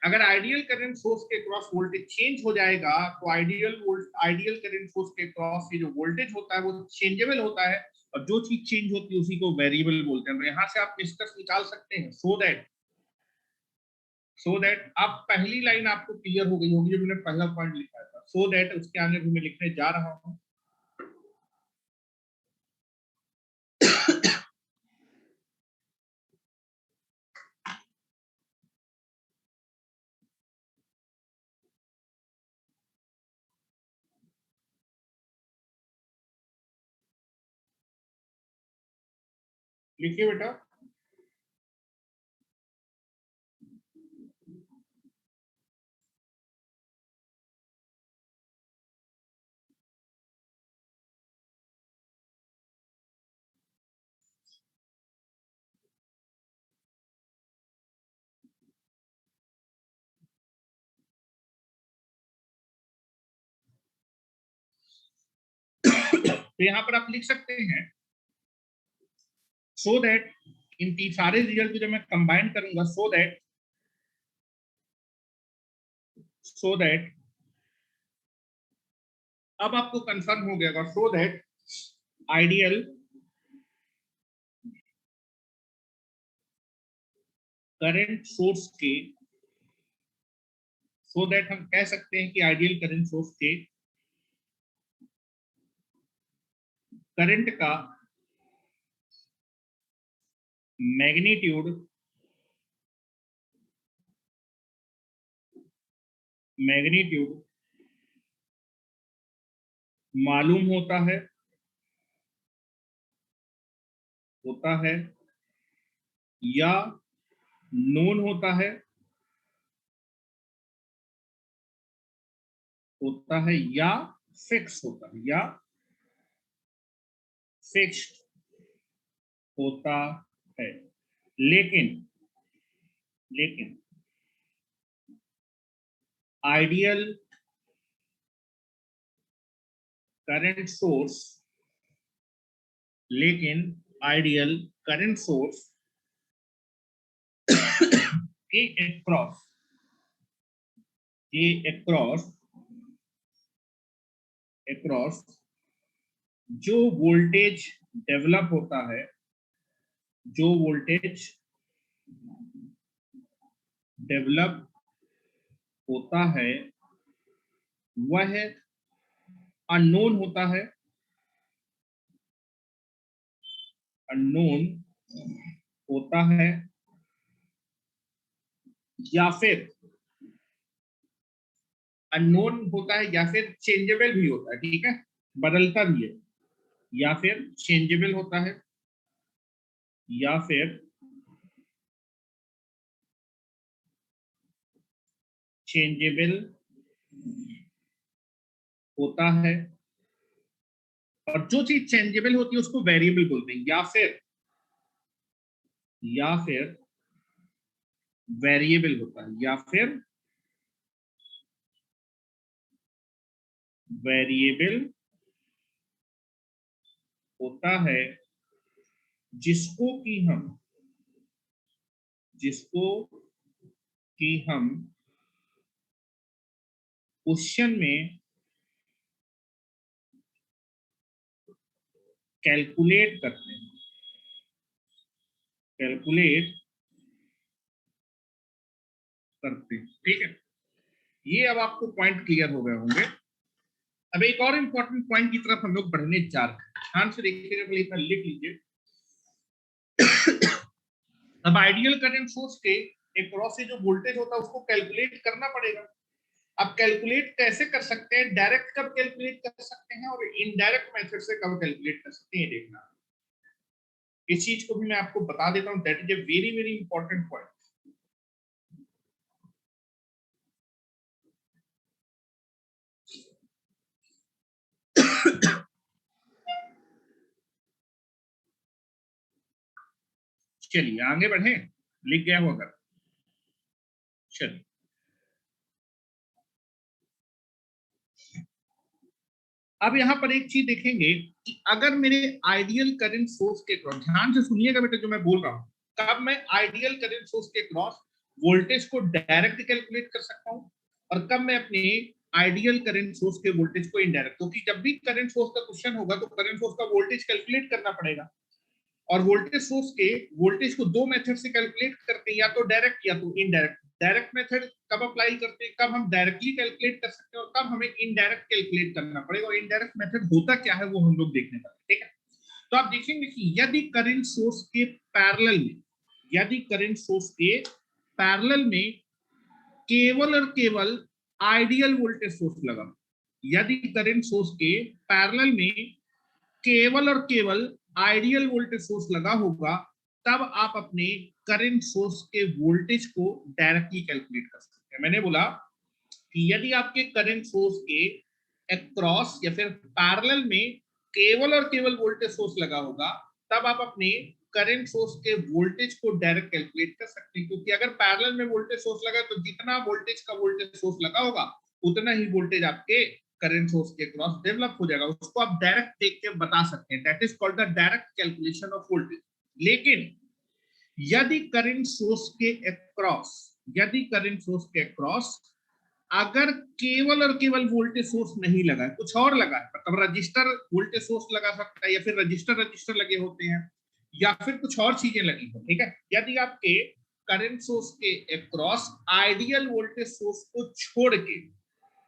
अगर आइडियल करंट सोर्स के क्रॉस वोल्टेज चेंज हो जाएगा तो आइडियल करंट सोर्स के क्रॉस ये जो वोल्टेज होता है वो चेंजेबल होता है, और जो चीज चेंज होती है उसी को वेरिएबल बोलते हैं। तो यहां से आप निष्कर्ष निकाल सकते हैं, सो दैट आप पहली लाइन आपको क्लियर हो गई होगी जो मैंने पहला पॉइंट लिखा था, सो दैट उसके आगे भी मैं लिखने जा रहा हूं। लिखिए बेटा, तो यहां पर आप लिख सकते हैं सो दैट, इन तीन सारे रिजल्ट को जब मैं कंबाइन करूंगा, सो दैट अब आपको कंफर्म हो गया, so that ideal current source के, सो दैट हम कह सकते हैं कि आइडियल करंट सोर्स के करंट का मैग्नीट्यूड मालूम होता है या नोन होता है या फिक्स होता है। लेकिन आइडियल करंट सोर्स के अक्रॉस जो वोल्टेज डेवलप होता है वह अननोन होता है या फिर चेंजेबल भी होता है, ठीक है, बदलता भी है, या फिर चेंजेबल होता है या फिर चेंजेबल होता है, और जो चीज चेंजेबल होती है उसको वेरिएबल बोलते हैं, या फिर वेरिएबल होता है, या फिर वेरिएबल होता है, जिसको कि हम क्वेश्चन में कैलकुलेट करते हैं, ठीक है। ये अब आपको पॉइंट क्लियर हो गए होंगे। अब एक और इंपॉर्टेंट पॉइंट की तरफ हम लोग बढ़ने जा रहे हैं, ध्यान से देखिएगा, पहले इतना लिख लीजिए। अब आइडियल करंट सोर्स के अक्रॉस से जो वोल्टेज होता है उसको कैलकुलेट करना पड़ेगा। अब कैलकुलेट कैसे कर सकते हैं, डायरेक्ट कब कैलकुलेट कर सकते हैं और इनडायरेक्ट मेथड से कब कैलकुलेट कर सकते हैं, देखना। इस चीज को भी मैं आपको बता देता हूं, that is a very very important point. चलिए आगे बढ़े, लिख गया हो अगर, चलिए अब यहां पर एक चीज देखेंगे कि अगर मेरे आइडियल करंट सोर्स के क्रॉस, ध्यान से सुनिएगा बेटा जो मैं बोल रहा हूं, कब मैं आइडियल करंट सोर्स के क्रॉस वोल्टेज को डायरेक्ट कैलकुलेट कर सकता हूं और कब मैं अपने आइडियल करंट सोर्स के वोल्टेज को इनडायरेक्ट, क्योंकि जब भी करंट सोर्स का क्वेश्चन होगा तो करंट सोर्स का वोल्टेज कैलकुलेट करना पड़ेगा। और वोल्टेज सोर्स के वोल्टेज को दो मेथड से कैलकुलेट करते हैं, या तो डायरेक्ट या तो इनडायरेक्ट। डायरेक्ट मेथड कब अप्लाई करते हैं, कब हम डायरेक्टली कैलकुलेट कर सकते हैं और कब हमें इनडायरेक्ट कैलकुलेट करना पड़ेगा, और इनडायरेक्ट मेथड होता क्या है वो हम लोग देखने वाले, ठीक है। तो आप देखेंगे कि यदि करंट सोर्स के पैरेलल में, यदि करंट सोर्स के पैरेलल में केवल और केवल आइडियल वोल्टेज सोर्स लगा, यदि करंट सोर्स के पैरेलल में केवल और केवल आइडियल वोल्टेज सोर्स लगा होगा, तब आप अपने करंट सोर्स के वोल्टेज को डायरेक्टली कैलकुलेट कर सकते हैं। मैंने बोला कि यदि आपके करंट सोर्स के अक्रॉस या फिर पैरेलल में केवल और केवल वोल्टेज सोर्स लगा होगा, तब आप अपने करंट सोर्स के वोल्टेज को डायरेक्ट कैलकुलेट कर सकते हैं, क्योंकि अगर पैरेलल में वोल्टेज सोर्स लगा तो जितना वोल्टेज का वोल्टेज सोर्स लगा होगा उतना ही वोल्टेज आपके करंट सोर्स के क्रॉस डेवलप हो जाएगा, उसको आप डायरेक्ट देख के बता सकते हैं, that is called the direct calculation of voltage. लेकिन यदि करंट सोर्स के अक्रॉस, यदि करंट सोर्स के अक्रॉस अगर केवल और केवल वोल्टेज सोर्स नहीं लगा है, कुछ और लगा है, मतलब रजिस्टर वोल्टेज सोर्स लगा सकता है, या फिर रजिस्टर रजिस्टर लगे होते हैं, या फिर कुछ और चीजें लगी हो, ठीक है। यदि आपके करंट सोर्स के अक्रॉस आइडियल वोल्टेज सोर्स को छोड़ के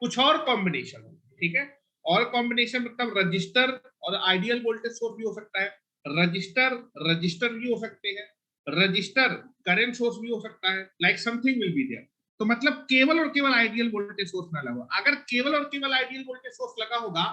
कुछ और कॉम्बिनेशन हो, ठीक है। और कॉम्बिनेशन मतलब रजिस्टर और आइडियल वोल्टेज सोर्स भी हो सकता है, रजिस्टर रजिस्टर भी हो सकते हैं, रजिस्टर करंट सोर्स भी हो सकता है, like something will be there. तो मतलब केवल और केवल आइडियल वोल्टेज सोर्स ना लगा, अगर केवल और केवल आइडियल वोल्टेज सोर्स लगा होगा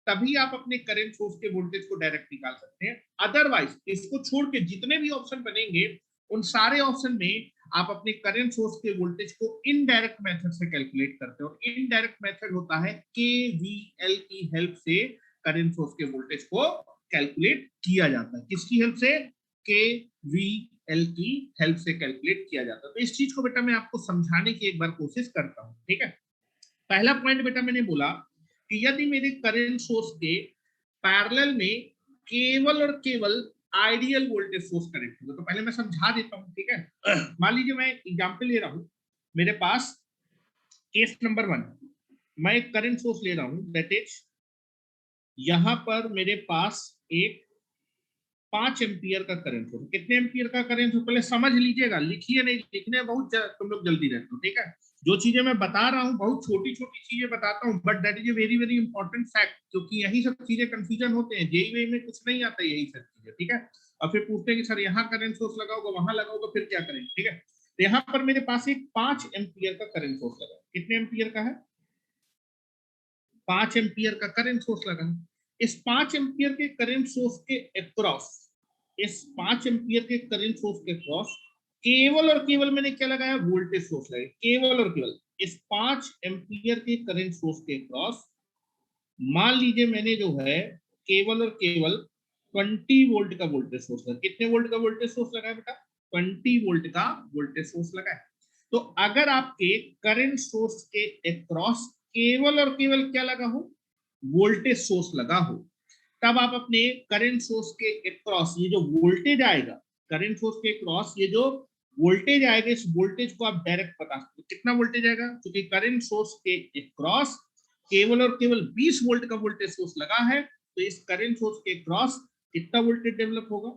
तभी आप अपने करंट सोर्स के वोल्टेज को डायरेक्ट निकाल सकते हैं। अदरवाइज इसको छोड़ के जितने भी ऑप्शन बनेंगे उन सारे ऑप्शन में आप अपने करंट सोर्स के वोल्टेज को इनडायरेक्ट मेथड से कैलकुलेट करते हो। इनडायरेक्ट मेथड होता है केवीएल की हेल्प से करंट सोर्स के वोल्टेज को कैलकुलेट किया जाता है। किसकी हेल्प से? केवीएल की हेल्प से कैलकुलेट किया जाता है। तो इस चीज को बेटा मैं आपको समझाने की एक बार कोशिश करता हूं, ठीक है। पहला पॉइंट बेटा मैंने बोला कि यदि मेरे करंट सोर्स के पैरेलल में केवल और केवल आइडियल वोल्टेज सोर्स कनेक्ट होगा, तो पहले मैं समझा देता हूं, ठीक है। मान लीजिए मैं एग्जांपल ले रहा हूं, मेरे पास केस नंबर 1 मैं एक करंट सोर्स ले रहा हूं, दैट इज यहां पर मेरे पास एक 5 एम्पियर का करंट सोर्स। कितने एम्पियर का करंट सोर्स पहले समझ लीजिएगा, लिखिए नहीं, लिखने बहुत तुम लोग जल्दी रहते हो, ठीक है। जो चीजें मैं बता रहा हूँ बहुत छोटी छोटी चीजें बताता हूँ, but that is a very very important fact, क्योंकि यही सब चीजें कंफ्यूजन होते हैं, जेईई में कुछ नहीं आता यही सब चीजें, ठीक है। और फिर पूछते हैं कि सर यहाँ करंट सोर्स लगा होगा, वहां लगा होगा, फिर क्या करेंगे, ठीक है। तो यहाँ पर मेरे पास एक 5 एम्पियर का करंट सोर्स लगा। कितने एम्पियर का है? 5 एम्पियर का करंट सोर्स लगा है। इस 5 एम्पियर के करंट सोर्स के अक्रॉस, इस 5 एम्पियर के करंट सोर्स के क्रॉस केवल और केवल मैंने क्या लगाया? वोल्टेज सोर्स लगाया। केवल और केवल इस 5 एम्पियर के करंट सोर्स के क्रॉस मान लीजिए मैंने जो है केवल और केवल 20 वोल्ट का वोल्टेज सोर्स लगा। कितने वोल्ट का वोल्टेज सोर्स लगा है बेटा? 20 वोल्ट का वोल्टेज सोर्स लगा है। तो अगर आपके करंट सोर्स के अक्रॉस केवल और केवल क्या लगा हो? वोल्टेज सोर्स लगा हो, तब आप अपने करंट सोर्स के अक्रॉस ये जो वोल्टेज आएगा, करंट सोर्स के अक्रॉस ये जो वोल्टेज आएगा, इस वोल्टेज को आप डायरेक्ट बता सकते हो कितना वोल्टेज आएगा, क्योंकि करंट सोर्स के अक्रॉस केवल और केवल 20 वोल्ट का वोल्टेज सोर्स लगा है, तो इस करंट सोर्स के क्रॉस कितना वोल्टेज डेवलप होगा?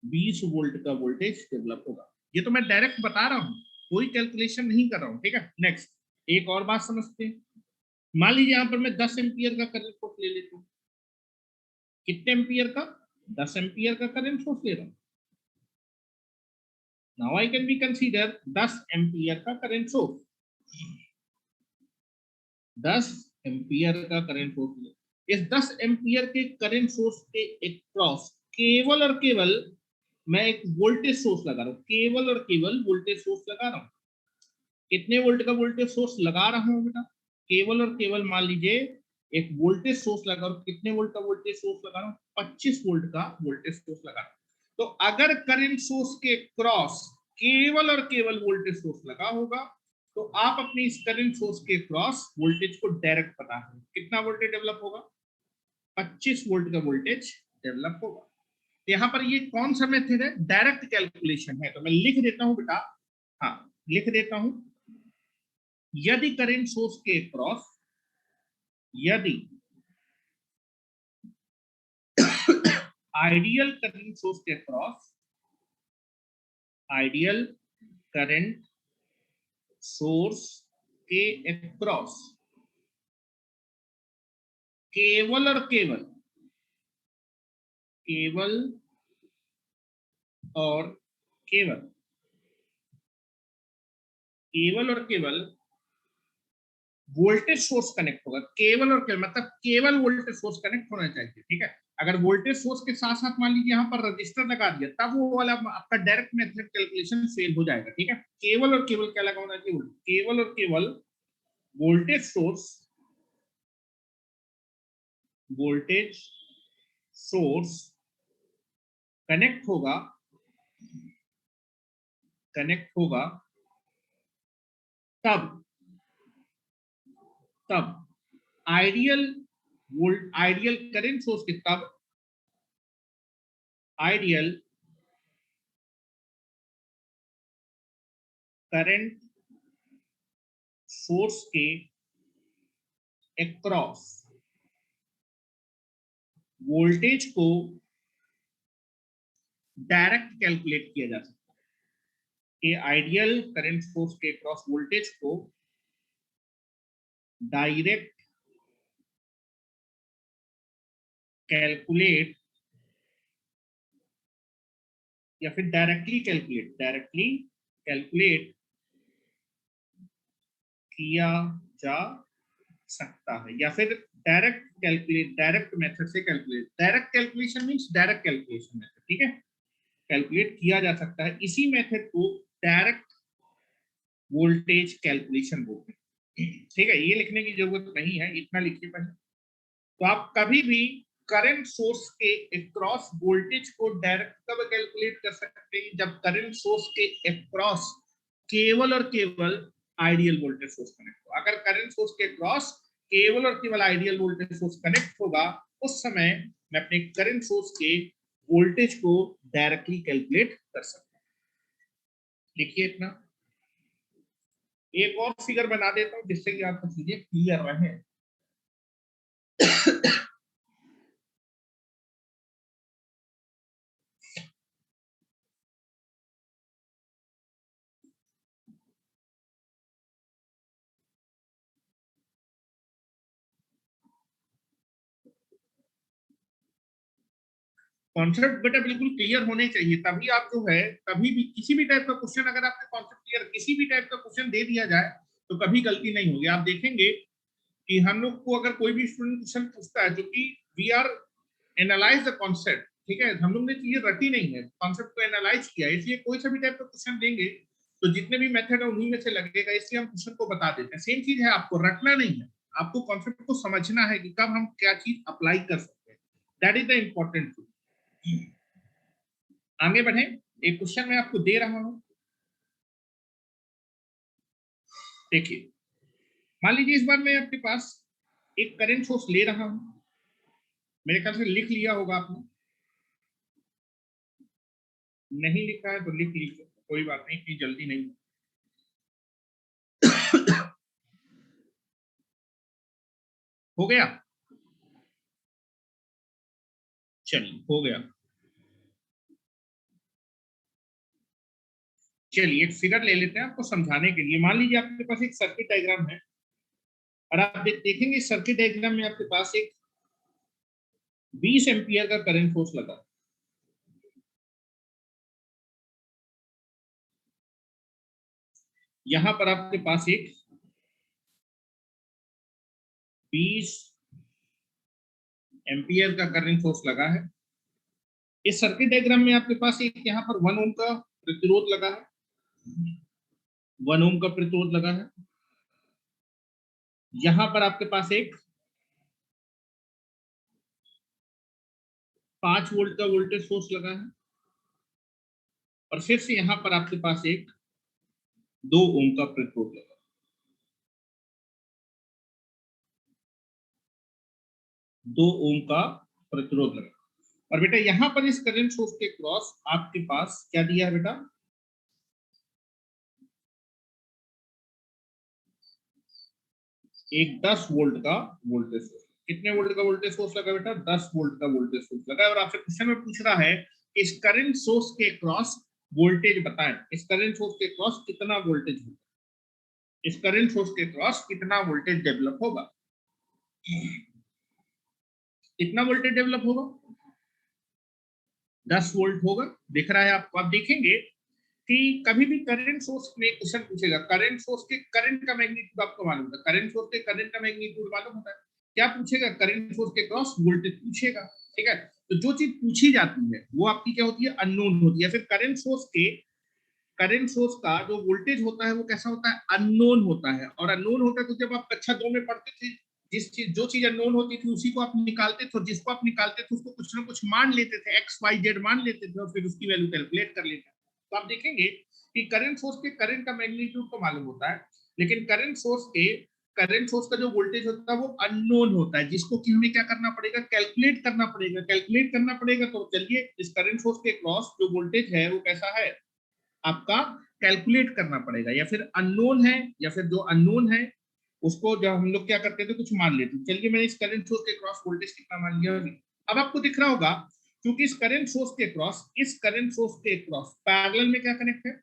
20 वोल्ट का वोल्टेज डेवलप होगा। ये तो मैं डायरेक्ट बता रहा हूं, कोई कैलकुलेशन नहीं कर रहा हूं, ठीक है। नेक्स्ट एक और बात समझते हैं। मान लीजिए यहां पर मैं 10 एम्पियर का करंट सोर्स ले लेता हूं। कितने एम्पियर का? 10 एम्पियर का करंट सोर्स ले रहा हूं। Now I can be consider 10 ampere का करंट सोर्स। 10 एम्पियर का करंट सोर्स ले, इस 10 एम्पियर के करंट सोर्स के अक्रॉस केवल और केवल मैं एक वोल्टेज सोर्स लगा रहा हूं, केवल और केवल वोल्टेज सोर्स लगा रहा हूं। कितने वोल्ट का वोल्टेज सोर्स लगा रहा हूं बेटा? केवल और केवल मान लीजिए एक वोल्टेज सोर्स लगा रहा हूं। कितने वोल्ट का वोल्टेज सोर्स लगा रहा हूं? 25 वोल्ट का वोल्टेज सोर्स लगा रहा हूं। तो अगर करंट सोर्स के क्रॉस केवल और केवल वोल्टेज सोर्स लगा होगा, तो आप अपनी इस करंट सोर्स के क्रॉस वोल्टेज को डायरेक्ट बता दें कितना वोल्टेज डेवलप होगा? 25 वोल्ट का वोल्टेज डेवलप होगा। यहाँ पर ये कौन सा मेथड है? डायरेक्ट कैलकुलेशन है। तो मैं लिख देता हूं बेटा, हाँ लिख देता हूं, यदि करंट सोर्स के क्रॉस, यदि आइडियल करंट सोर्स के क्रॉस, आइडियल करंट सोर्स के अक्रॉस केवल और केवल, केवल और केवल, केवल और केवल वोल्टेज सोर्स कनेक्ट होगा। केवल और केवल मतलब केवल वोल्टेज सोर्स कनेक्ट होना चाहिए, ठीक है। अगर वोल्टेज सोर्स के साथ साथ मान लीजिए यहाँ पर रजिस्टर लगा दिया, तब वो वाला आपका डायरेक्ट मेथड कैलकुलेशन फेल हो जाएगा, ठीक है। केवल और केवल क्या लगा होना चाहिए? केवल और केवल voltage source, voltage source connect होगा, कनेक्ट होगा तब, तब ideal volt, ideal current source के, तब आइडियल करंट सोर्स के अक्रॉस वोल्टेज को डायरेक्ट कैलकुलेट किया जा सकता है। कि आइडियल करंट सोर्स के अक्रॉस वोल्टेज को डायरेक्ट कैलकुलेट या फिर डायरेक्टली कैलकुलेट, डायरेक्टली कैलकुलेट किया जा सकता है, या फिर डायरेक्ट कैलकुलेट, डायरेक्ट मेथड से calculate, direct calculation means direct calculation method, ठीक है। कैलकुलेट किया जा सकता है, इसी मेथड को डायरेक्ट वोल्टेज कैलकुलेशन बोलते हैं, ठीक है। ये लिखने की जरूरत नहीं है, इतना लिखिए पहले। तो आप कभी भी करंट सोर्स के अक्रॉस वोल्टेज को डायरेक्ट कब कैलकुलेट कर सकते हैं? जब करंट सोर्स के अक्रॉस केवल और केवल आइडियल वोल्टेज सोर्स कनेक्ट हो। अगर करंट सोर्स के अक्रॉस केवल और केवल आइडियल वोल्टेज सोर्स कनेक्ट होगा, उस समय मैं अपने करंट सोर्स के वोल्टेज को डायरेक्टली कैलकुलेट कर सकता हूं। लिखिए इतना। एक और फिगर बना देता हूं जिससे कि आपको चीजें क्लियर रहे। कॉन्सेप्ट बेटा बिल्कुल क्लियर होने चाहिए, तभी आप जो है कभी भी किसी भी टाइप का क्वेश्चन, अगर आपने कॉन्सेप्ट क्लियर, किसी भी टाइप का क्वेश्चन दे दिया जाए तो कभी गलती नहीं होगी। आप देखेंगे कि हम लोग को अगर कोई भी स्टूडेंट क्वेश्चन पूछता है, जो कि we are analyse the concept, ठीक है, हम लोग ने चीजें रटी नहीं है, कॉन्सेप्ट को एनालाइज किया, इसलिए कोई सा भी टाइप का क्वेश्चन देंगे तो जितने भी मेथड है उन्हीं में से लगेगा, इसलिए हम क्वेश्चन को बता देते हैं। सेम चीज है, आपको रटना नहीं है, आपको कॉन्सेप्ट को समझना है कि कब हम क्या चीज अप्लाई कर सकते हैं, that is the important thing. आगे बढ़े, एक क्वेश्चन मैं आपको दे रहा हूं, देखिए मान लीजिए इस बार मैं आपके पास एक करंट सोर्स ले रहा हूं, मेरे ख्याल से लिख लिया होगा आपने, नहीं लिखा है तो लिख लीजिए, कोई बात नहीं, इतनी जल्दी नहीं। हो गया, चलिए हो गया। चलिए एक फिगर ले लेते हैं आपको समझाने के लिए। मान लीजिए आपके पास एक सर्किट डायग्राम है और आप देखेंगे इस सर्किट डायग्राम में आपके पास एक 20 एम्पियर का करंट सोर्स लगा, यहां पर आपके पास एक 20 एम्पियर का करंट सोर्स लगा है। इस सर्किट डायग्राम में आपके पास एक यहाँ पर 1 ओम का प्रतिरोध लगा है, 1 ओम का प्रतिरोध लगा है। यहां पर आपके पास एक 5 वोल्ट का वोल्टेज सोर्स लगा है और फिर से यहां पर आपके पास एक 2 ओम का प्रतिरोध लगा, 2 ओम का प्रतिरोध लगा। और बेटा यहां पर इस करंट सोर्स के क्रॉस आपके पास क्या दिया है बेटा, एक 10 वोल्ट का वोल्टेज सोर्स। कितने वोल्ट का वोल्टेज सोर्स लगा बेटा, 10 वोल्ट का वोल्टेज सोर्स लगा है। और आपसे क्वेश्चन में पूछ रहा है इस करंट सोर्स के क्रॉस वोल्टेज बताएं, इस करंट सोर्स के क्रॉस कितना वोल्टेज होगा, इस करंट सोर्स के क्रॉस कितना वोल्टेज डेवलप होगा, कितना वोल्टेज डेवलप होगा, 10 वोल्ट होगा। दिख रहा है आपको। आप देखेंगे कि कभी भी करंट सोर्स में क्वेश्चन पूछेगा, करंट सोर्स के करंट का मैग्नीट्यूड आपको मालूम होता है, करंट सोर्स के करंट का मैग्नीट्यूड मालूम होता है, क्या पूछेगा, करंट सोर्स के क्रॉस वोल्टेज पूछेगा। ठीक है, तो जो चीज पूछी जाती है वो आपकी क्या होती है, अननोन होती है। फिर करंट सोर्स का जो वोल्टेज होता है वो कैसा होता है, अननोन होता है। और अननोन होता है तो जब आप कक्षा 2 में पढ़ते थे, जो चीज अननोन होती थी उसी को आप निकालते थे, जिसको आप निकालते थे उसको कुछ ना कुछ मान लेते थे, एक्स वाई जेड मान लेते थे और फिर उसकी वैल्यू कैलकुलेट कर लेते थे। तो आप देखेंगे कि करंट सोर्स के करंट का मैग्नीट्यूड तो मालूम होता है, लेकिन करंट सोर्स का जो वोल्टेज होता है वो अननोन होता है, जिसको कि हमें क्या करना पड़ेगा, कैलकुलेट करना पड़ेगा। कैलकुलेट करना पड़ेगा तो चलिए इस करंट सोर्स के क्रॉस जो वोल्टेज है वो कैसा है आपका, कैलकुलेट करना पड़ेगा। या फिर अननोन है, या फिर जो अननोन है उसको जब हम लोग क्या करते थे, कुछ मान लेते। चलिए मैंने इस करंट सोर्स के क्रॉस वोल्टेज कितना मान लिया। अब आपको दिख रहा होगा क्योंकि इस करंट सोर्स के क्रॉस पैरेलल में क्या कनेक्ट है,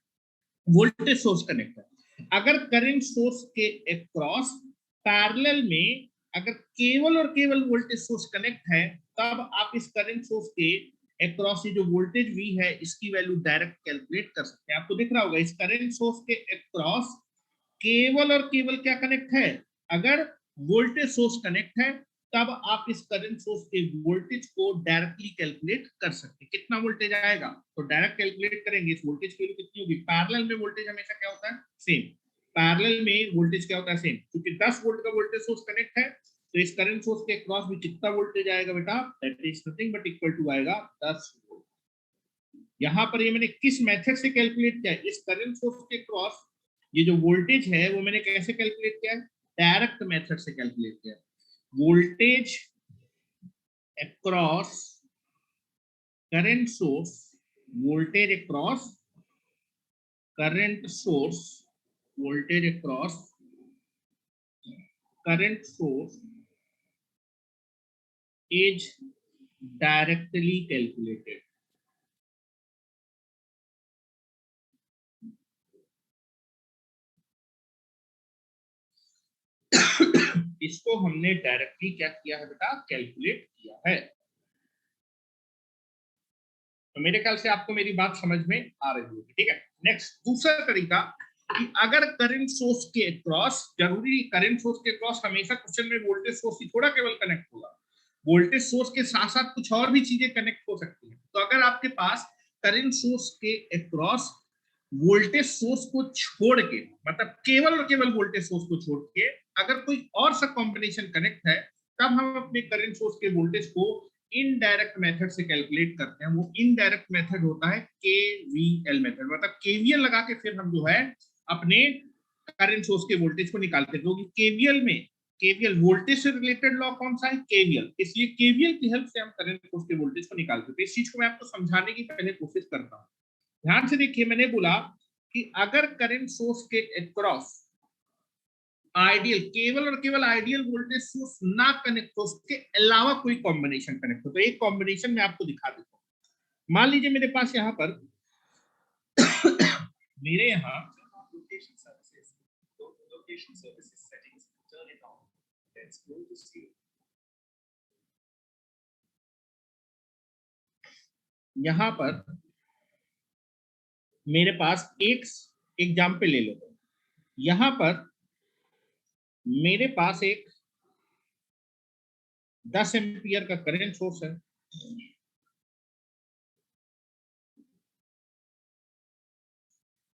वोल्टेज सोर्स कनेक्ट है। अगर करंट सोर्स के क्रॉस पैरेलल में अगर केवल और केवल वोल्टेज सोर्स कनेक्ट है, तब आप इस करंट सोर्स के अक्रॉस जो वोल्टेज V है इसकी वैल्यू डायरेक्ट कैलकुलेट कर सकते हैं। आपको दिख रहा होगा इस करंट सोर्स के अक्रॉस केवल और केवल क्या कनेक्ट है, अगर वोल्टेज सोर्स कनेक्ट है तब आप इस करंट सोर्स के वोल्टेज को डायरेक्टली कैलकुलेट कर सकते हैं। कितना वोल्टेज आएगा तो डायरेक्ट कैलकुलेट करेंगे, इस वोल्टेज की वैल्यू कितनी होगी। पैरेलल में वोल्टेज हमेशा क्या होता है, सेम। पैरेलल में वोल्टेज क्या होता है, सेम। क्योंकि 10 वोल्ट का वोल्टेज सोर्स कनेक्ट है तो इस करंट सोर्स के क्रॉस भी कितना वोल्टेज आएगा बेटा, that is nothing but equal to आएगा 10 वोल्ट। यहां पर ये मैंने किस मेथड से कैलकुलेट किया है, इस करंट सोर्स के क्रॉस ये जो वोल्टेज है वो मैंने कैसे कैलकुलेट किया है, डायरेक्ट मेथड से कैलकुलेट किया है। Voltage across current source, voltage across current source, voltage across current source is directly calculated। इसको हमने डायरेक्टली क्या किया है बेटा, कैलकुलेट किया है। तो मेरे ख्याल से आपको मेरी बात समझ में आ रही होगी। ठीक है, नेक्स्ट दूसरा तरीका कि अगर करंट सोर्स के क्रॉस, जरूरी करंट सोर्स के क्रॉस हमेशा क्वेश्चन में वोल्टेज सोर्स ही थोड़ा केवल कनेक्ट होगा, वोल्टेज सोर्स के साथ साथ कुछ और भी चीजें कनेक्ट हो सकती हैं। तो अगर आपके पास करंट सोर्स के अक्रॉस वोल्टेज सोर्स को छोड़ के, मतलब केवल और केवल वोल्टेज सोर्स को छोड़ के अगर कोई और सा कॉम्बिनेशन कनेक्ट है तब हम अपने करंट सोर्स के वोल्टेज को इनडायरेक्ट मेथड से कैलकुलेट करते हैं। वो इनडायरेक्ट मेथड होता है केवीएल मेथड, मतलब केवीएल लगा के फिर हम जो है अपने करंट सोर्स के वोल्टेज को निकालते हैं। क्योंकि केवीएल में केवीएल वोल्टेज से रिलेटेड लॉ कौन सा है, केवीएल, इसलिए केवीएल की हेल्प से हम करंट सोर्स के वोल्टेज को निकालते हैं। इस चीज को मैं आपको समझाने की पहले कोशिश करता हूं। ध्यान से देखिए, मैंने बोला कि अगर करंट सोर्स के अक्रॉस आइडियल, केवल और केवल आइडियल वोल्टेज सोर्स ना कनेक्ट हो, उसके अलावा कोई कॉम्बिनेशन कनेक्ट हो, तो एक कॉम्बिनेशन मैं आपको दिखा देता हूं। मान लीजिए मेरे पास यहां पर मेरे यहां यहां पर मेरे पास एक एग्जाम्पल ले लो। यहां पर मेरे पास एक 10 एम्पियर का करंट सोर्स है।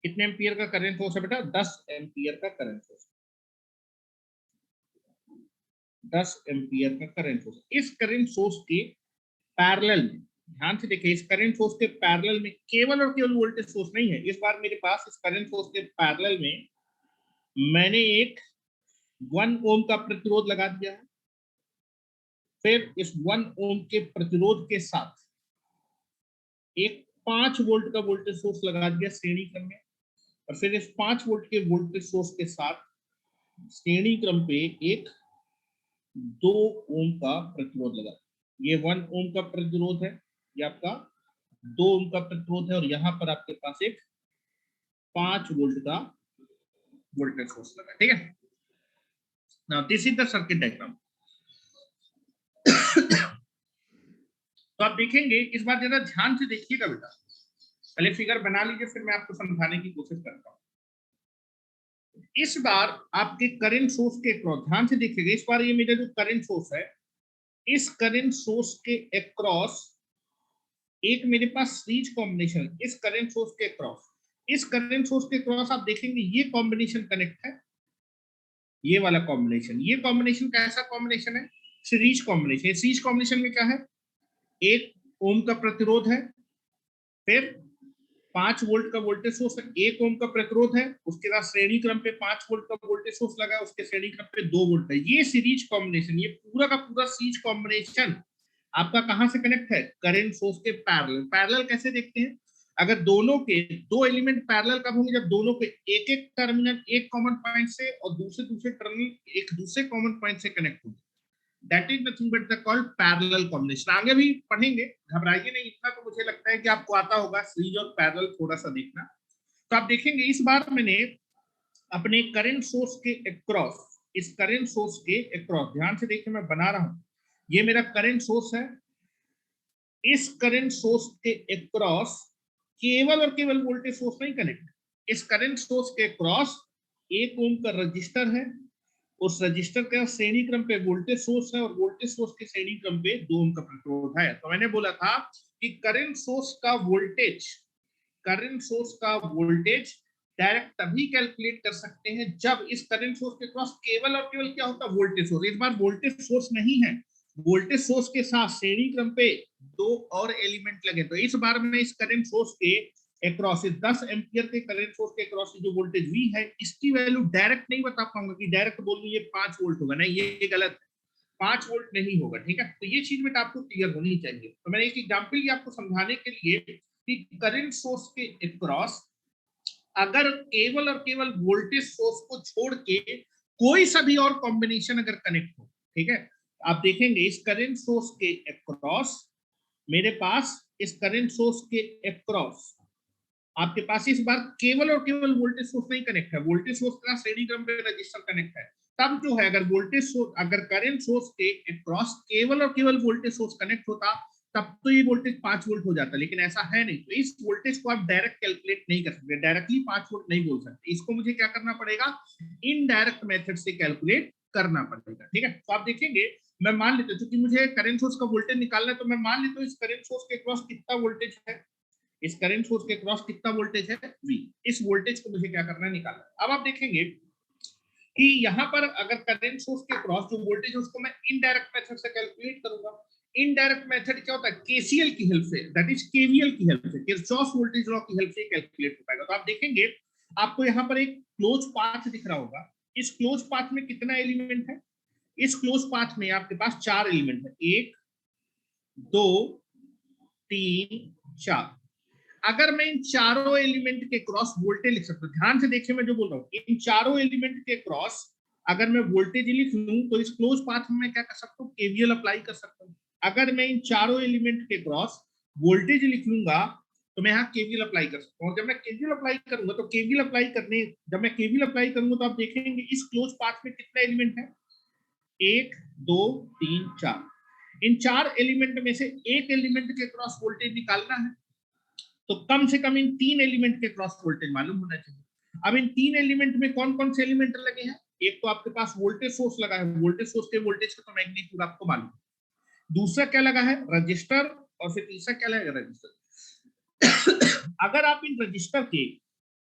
कितने एम्पियर का करंट सोर्स है बेटा, 10 एम्पियर का करंट सोर्स, 10 एम्पियर का करंट सोर्स। इस करंट सोर्स के पैरेलल में, ध्यान से देखिए, इस करंट सोर्स के पैरेलल में केवल और केवल वोल्टेज सोर्स नहीं है। इस बार मेरे पास इस करंट सोर्स के पैरेलल में मैंने एक 1 ओम का प्रतिरोध लगा दिया है। फिर इस 1 ओम के प्रतिरोध के साथ एक 5 वोल्ट का वोल्टेज सोर्स लगा दिया श्रेणी क्रम में, और फिर इस 5 वोल्ट के वोल्टेज सोर्स के साथ श्रेणी क्रम पे एक 2 ओम का प्रतिरोध लगा। ये 1 ओम का प्रतिरोध है, ये आपका 2 ओम का प्रतिरोध है, और यहाँ पर आपके पास एक 5 वोल्ट का वोल्टेज सोर्स लगा। ठीक है, now this is the circuit diagram. तो आप देखेंगे, इस बार जरा ध्यान से देखिएगा बेटा, पहले फिगर बना लीजिए, फिर मैं आपको समझाने की कोशिश करता हूं। इस बार आपके करंट सोर्स के अक्रॉस ध्यान से देखिएगा। इस बार ये मेरा जो करंट सोर्स है, इस करंट सोर्स के अक्रॉस एक मेरे पास सीरीज कॉम्बिनेशन, इस करंट सोर्स के अक्रॉस, इस करंट सोर्स के अक्रॉस आप देखेंगे ये कॉम्बिनेशन कनेक्ट है, ये वाला कॉम्बिनेशन। ये कॉम्बिनेशन कैसा कॉम्बिनेशन है, सीरीज कॉम्बिनेशन। सीरीज कॉम्बिनेशन में क्या है, 1 ओम का प्रतिरोध है, फिर 5 वोल्ट का वोल्टेज सोर्स है, 1 ओम का प्रतिरोध है, उसके बाद श्रेणी क्रम पे 5 वोल्ट का वोल्टेज सोर्स लगा है, उसके श्रेणी क्रम पे 2 वोल्ट है। ये सीरीज कॉम्बिनेशन, ये पूरा का पूरा सीरीज कॉम्बिनेशन आपका कहां से कनेक्ट है, करंट सोर्स के पैरेलल। पैरेलल कैसे देखते हैं, अगर दोनों के दो एलिमेंट पैरेलल कब होंगे, जब दोनों के एक एक टर्मिनल एक कॉमन पॉइंट से और दूसरे दूसरे टर्मिनल एक दूसरे कॉमन पॉइंट से कनेक्ट होंगे। That is nothing but the called parallel combination. आगे भी पढ़ेंगे, घबराइए नहीं, इतना तो मुझे लगता है कि आपको आता होगा सीरीज और पैरेलल थोड़ा सा देखना। तो आप देखेंगे इस बार मैंने अपने करंट सोर्स के अक्रॉस, इस करंट सोर्स के अक्रॉस ध्यान से देखिए, मैं बना रहा हूं, ये मेरा करंट सोर्स है। इस करंट सोर्स के अक्रॉस केवल और केवल वोल्टेज सोर्स नहीं कनेक्ट, इस करंट सोर्स के अक्रॉस 1 ओम का रजिस्टर है, उस रजिस्टर का श्रेणी क्रम पे वोल्टेज सोर्स है, और वोल्टेज सोर्स के श्रेणी क्रम पे 2 ओम का प्रतिरोध है। तो मैंने बोला था कि करंट सोर्स का वोल्टेज, करंट सोर्स का वोल्टेज डायरेक्ट तभी कैलकुलेट कर सकते हैं जब इस करंट सोर्स के क्रॉस केवल और केवल क्या होता है, वोल्टेज सोर्स। इस बार वोल्टेज सोर्स नहीं है, वोल्टेज सोर्स के साथ श्रेणी क्रम पे 2 और एलिमेंट लगे। तो इस बार मैं इस करंट सोर्स के अक्रॉस, 10 एम्पियर के करंट सोर्स के अक्रॉस जो वोल्टेज V है, इसकी वैल्यू डायरेक्ट नहीं बता पाऊंगा कि डायरेक्ट बोल दूं ये 5 वोल्ट होगा, नहीं, ये गलत है, 5 वोल्ट नहीं होगा। ठीक है, तो ये चीज बेटा आपको क्लियर होनी चाहिए। तो मैंने एक एग्जांपल लिया आपको समझाने के लिए कि करंट सोर्स के अक्रॉस अगर केवल और केवल वोल्टेज सोर्स को छोड़ के कोई सा भी और कॉम्बिनेशन अगर कनेक्ट हो, ठीक है, आप देखेंगे इस करंट सोर्स के अक्रॉस मेरे पास, इस करंट सोर्स के अक्रॉस आपके पास इस बार केवल और केवल वोल्टेज सोर्स नहीं कनेक्ट है, वोल्टेज सोर्स का श्रेणी क्रम पे रजिस्टर कनेक्ट है। तब जो है, अगर वोल्टेज सोर्स, अगर करंट सोर्स के अक्रॉस केवल और केवल वोल्टेज सोर्स कनेक्ट होता, तब तो ये वोल्टेज 5 वोल्ट हो जाता, लेकिन ऐसा है नहीं। तो इस वोल्टेज को आप डायरेक्ट कैलकुलेट नहीं कर सकते, डायरेक्टली 5 वोल्ट नहीं बोल सकते, इसको मुझे क्या करना पड़ेगा, इनडायरेक्ट मेथड से कैलकुलेट करना पड़ेगा। ठीक है, तो आप देखेंगे, मैं मान लेता हूं, क्योंकि मुझे करंट सोर्स का वोल्टेज निकालना है, तो मैं मान लेता हूं इस करंट सोर्स के अक्रॉस कितना वोल्टेज है, इस करंट सोर्स के क्रॉस कितना वोल्टेज है, V। इस वोल्टेज को मुझे क्या करना है, निकालना है। अब आप देखेंगे कि यहाँ पर अगर करंट सोर्स के क्रॉस जो वोल्टेज है उसको मैं इनडायरेक्ट मेथड से कैलकुलेट करूंगा। इनडायरेक्ट मेथड क्या होता है, केसीएल की हेल्प से, दैट इज केवीएल की हेल्प से, किरचॉफ वोल्टेज लॉ की हेल्प से कैलकुलेट हो पाएगा। तो आप देखेंगे आपको यहाँ पर एक क्लोज पाथ दिख रहा होगा। इस क्लोज पाथ में कितना एलिमेंट है? इस क्लोज पाथ में आपके पास 4 एलिमेंट है, 1 2 3 4। अगर मैं इन चारों एलिमेंट के क्रॉस वोल्टेज लिख सकता हूँ, ध्यान से देखिए मैं जो बोल रहा हूँ, इन चारों एलिमेंट के क्रॉस अगर मैं वोल्टेज लिख लूं तो इस क्लोज पाथ में मैं क्या कर सकता हूँ, केवीएल अप्लाई कर सकता हूँ। अगर मैं इन चारों एलिमेंट के क्रॉस वोल्टेज लिख लूंगा तो मैं यहाँ केवीएल अप्लाई कर सकता हूँ। जब मैं केवीएल अप्लाई करूंगा तो केवीएल अप्लाई करने, जब मैं केवीएल अप्लाई करूंगा तो आप देखेंगे इस क्लोज पाथ में कितना एलिमेंट है, 1 2 3 4। इन 4 एलिमेंट में से एक एलिमेंट के क्रॉस वोल्टेज निकालना है तो कम से कम इन 3 एलिमेंट के क्रॉस वोल्टेज मालूम होना चाहिए। अब इन 3 एलिमेंट में कौन कौन से एलिमेंट लगे हैं? एक तो आपके पास वोल्टेज सोर्स लगा है, वोल्टेज सोर्स के वोल्टेज का तो मैग्नीट्यूड आपको मालूम। दूसरा क्या लगा है, रजिस्टर, और फिर तीसरा क्या लगेगा, रजिस्टर। अगर आप इन रजिस्टर के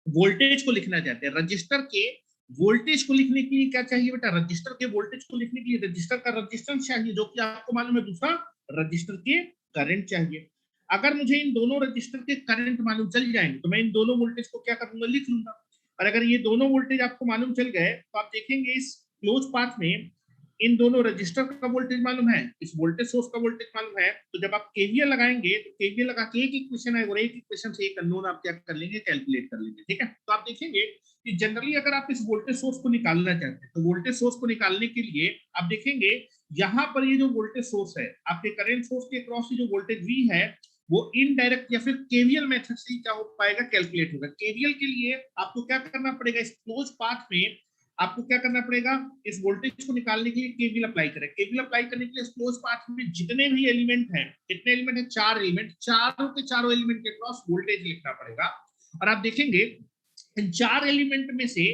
वोल्टेज को लिखना चाहते हैं, रजिस्टर के वोल्टेज को लिखने के लिए क्या चाहिए बेटा, रजिस्टर के वोल्टेज को लिखने के लिए रजिस्टर का रजिस्टेंस चाहिए, जो कि आपको मालूम है। दूसरा रजिस्टर के करंट चाहिए। अगर मुझे इन दोनों रजिस्टर के करंट मालूम चल जाएंगे तो मैं इन दोनों वोल्टेज को क्या करूंगा, लिख लूंगा। और अगर ये दोनों वोल्टेज आपको मालूम चल गए तो आप देखेंगे इस क्लोज पाथ में इन दोनों रजिस्टर का वोल्टेज मालूम है, इस वोल्टेज सोर्स का वोल्टेज मालूम है, तो जब आप केवीएल लगाएंगे तो केवीएल लगा के एक इक्वेशन है और एक इक्वेशन से एक अननोन आप क्या कर लेंगे, कैलकुलेट कर लेंगे। ठीक है, तो आप देखेंगे कि जनरली अगर आप इस वोल्टेज सोर्स को निकालना चाहते हैं तो वोल्टेज सोर्स को निकालने के लिए आप देखेंगे यहाँ पर ये जो वोल्टेज सोर्स है, आपके करंट सोर्स के क्रॉस जो वोल्टेज वी है वो इनडायरेक्ट या फिर केवीएल मेथड से क्या हो पाएगा, कैलकुलेट होगा। केवीएल के लिए आपको क्या करना पड़ेगा, इस क्लोज पाथ में आपको क्या करना पड़ेगा, इस वोल्टेज को निकालने के लिए केवीएल अप्लाई करें। केवीएल अप्लाई करने के लिए क्लोज पाथ में जितने भी एलिमेंट हैं, कितने एलिमेंट हैं, 4 एलिमेंट, चारों के चारों एलिमेंट के क्रॉस वोल्टेज लिखना पड़ेगा। और आप देखेंगे इन 4 एलिमेंट में से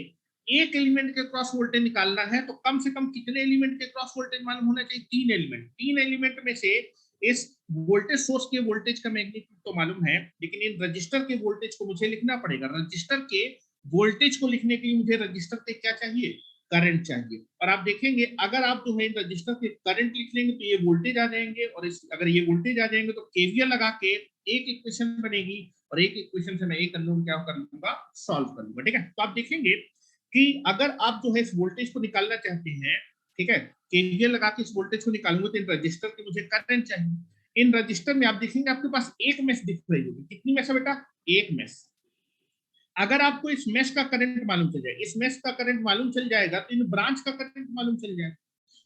एक एलिमेंट के क्रॉस वोल्टेज निकालना है तो कम से कम कितने एलिमेंट के क्रॉस वोल्टेज मालूम होना चाहिए, 3 एलिमेंट। 3 एलिमेंट में से इस वोल्टेज सोर्स के वोल्टेज का मैग्नीट्यूड तो मालूम है, लेकिन इन रजिस्टर के वोल्टेज को मुझे लिखना पड़ेगा। रजिस्टर के वोल्टेज को लिखने के लिए मुझे रजिस्टर के क्या चाहिए, करंट चाहिए। और आप देखेंगे अगर आप जो है रजिस्टर के करंट लिख लेंगे तो ये वोल्टेज आ जाएंगे, और इस अगर ये वोल्टेज आ जाएंगे तो केवीएल लगा के एक इक्वेशन बनेगी और एक इक्वेशन से मैं एक अननोन क्या कर लूंगा, सॉल्व कर लूंगा। ठीक है, तो आप देखेंगे कि अगर आप जो है इस वोल्टेज को निकालना चाहते हैं, ठीक है, केवीएल लगा के इस वोल्टेज को निकालूंगा तो इन रजिस्टर के मुझे करंट चाहिए। इन रजिस्टर में आप देखेंगे आपके पास एक मेश दिख रही होगी, कितनी मेश है बेटा, एक मेश। अगर आपको इस मेश का करंट मालूम चल जाए, इस मेश का करंट मालूम चल जाएगा तो इन ब्रांच का करंट मालूम चल जाएगा,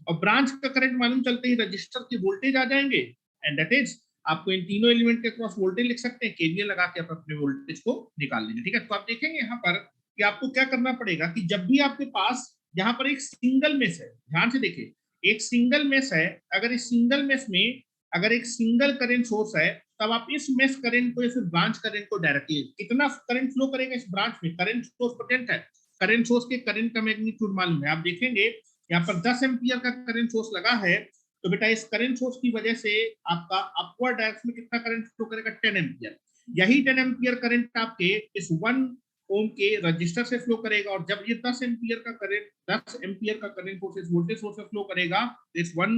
और ब्रांच का करंट मालूम चलते ही रजिस्टर के वोल्टेज आ जाएंगे, एंड दैट इज आपको इन तीनों एलिमेंट के क्रॉस वोल्टेज लिख सकते हैं, केवीएल लगा के आप अपने वोल्टेज को निकाल लेंगे। ठीक है, तो आप देखेंगे यहाँ पर कि आपको क्या करना पड़ेगा कि जब भी आपके पास यहाँ पर एक सिंगल मेश है, ध्यान से देखिए, एक सिंगल मेश है, अगर इस सिंगल मेश में अगर एक सिंगल करंट सोर्स है तब आप इस मेश करंट को या फिर ब्रांच करंट को डायरेक्टली, कितना करंट फ्लो करेगा इस ब्रांच में, करंट सोर्स प्रेजेंट है, करंट सोर्स के करंट का मैग्नीट्यूड मालूम है। आप देखेंगे यहाँ पर 10 एम्पियर का करंट सोर्स लगा है तो बेटा इस करंट सोर्स की वजह से आपका अपवर्ड डायरेक्शन में कितना करंट फ्लो करेगा, 10 एम्पियर। यही 10 एम्पियर करंट आपके इस 1 ओम के रजिस्टर से फ्लो करेगा, और जब ये 10 एम्पियर का करंट 10 एम्पियर का करंट सोर्स इस वोल्टेज सोर्स से फ्लो करेगा, इस 1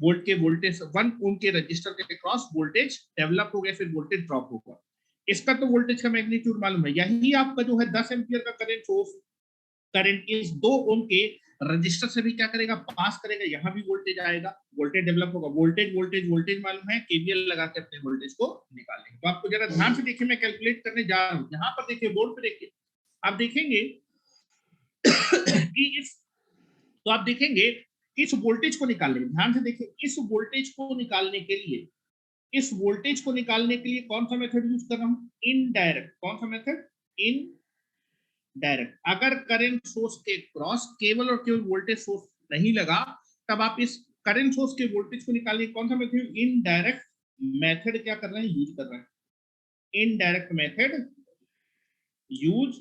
वोल्ट के वोल्टेज 1 ओम के रजिस्टर के क्रॉस वोल्टेज डेवलप हो गया, फिर वोल्टेज ड्रॉप होगा। इसका तो वोल्टेज का मैग्नीट्यूड मालूम है। यही आपका जो है 10 एम्पियर का करंट सोर्स करंट इस 2 ओम के रजिस्टर से भी क्या करेगा, पास करेगा, यहाँ भी वोल्टेज आएगा, वोल्टेज डेवलप होगा, वोल्टेज वोल्टेज वोल्टेज मालूम है, केवीएल लगा के अपने वोल्टेज को निकालेंगे। तो आपको जरा ध्यान से देखिए, मैं कैलकुलेट करने जा रहा हूँ। यहाँ पर देखिए बोर्ड पे देखिए, आप देखेंगे कि इस, तो आप देखेंगे इस वोल्टेज को निकालने, ध्यान से देखिए, इस वोल्टेज को निकालने के लिए, इस वोल्टेज को निकालने के लिए कौन सा मेथड यूज कर रहा हूँ, इनडायरेक्ट। कौन सा मेथड, इन डायरेक्ट। अगर करंट सोर्स के क्रॉस केवल और केवल वोल्टेज सोर्स नहीं लगा तब आप इस करंट सोर्स के वोल्टेज को निकालने कौन सा मेथड, इनडायरेक्ट मेथड क्या कर रहे हैं, यूज कर रहे हैं, इनडायरेक्ट मेथड यूज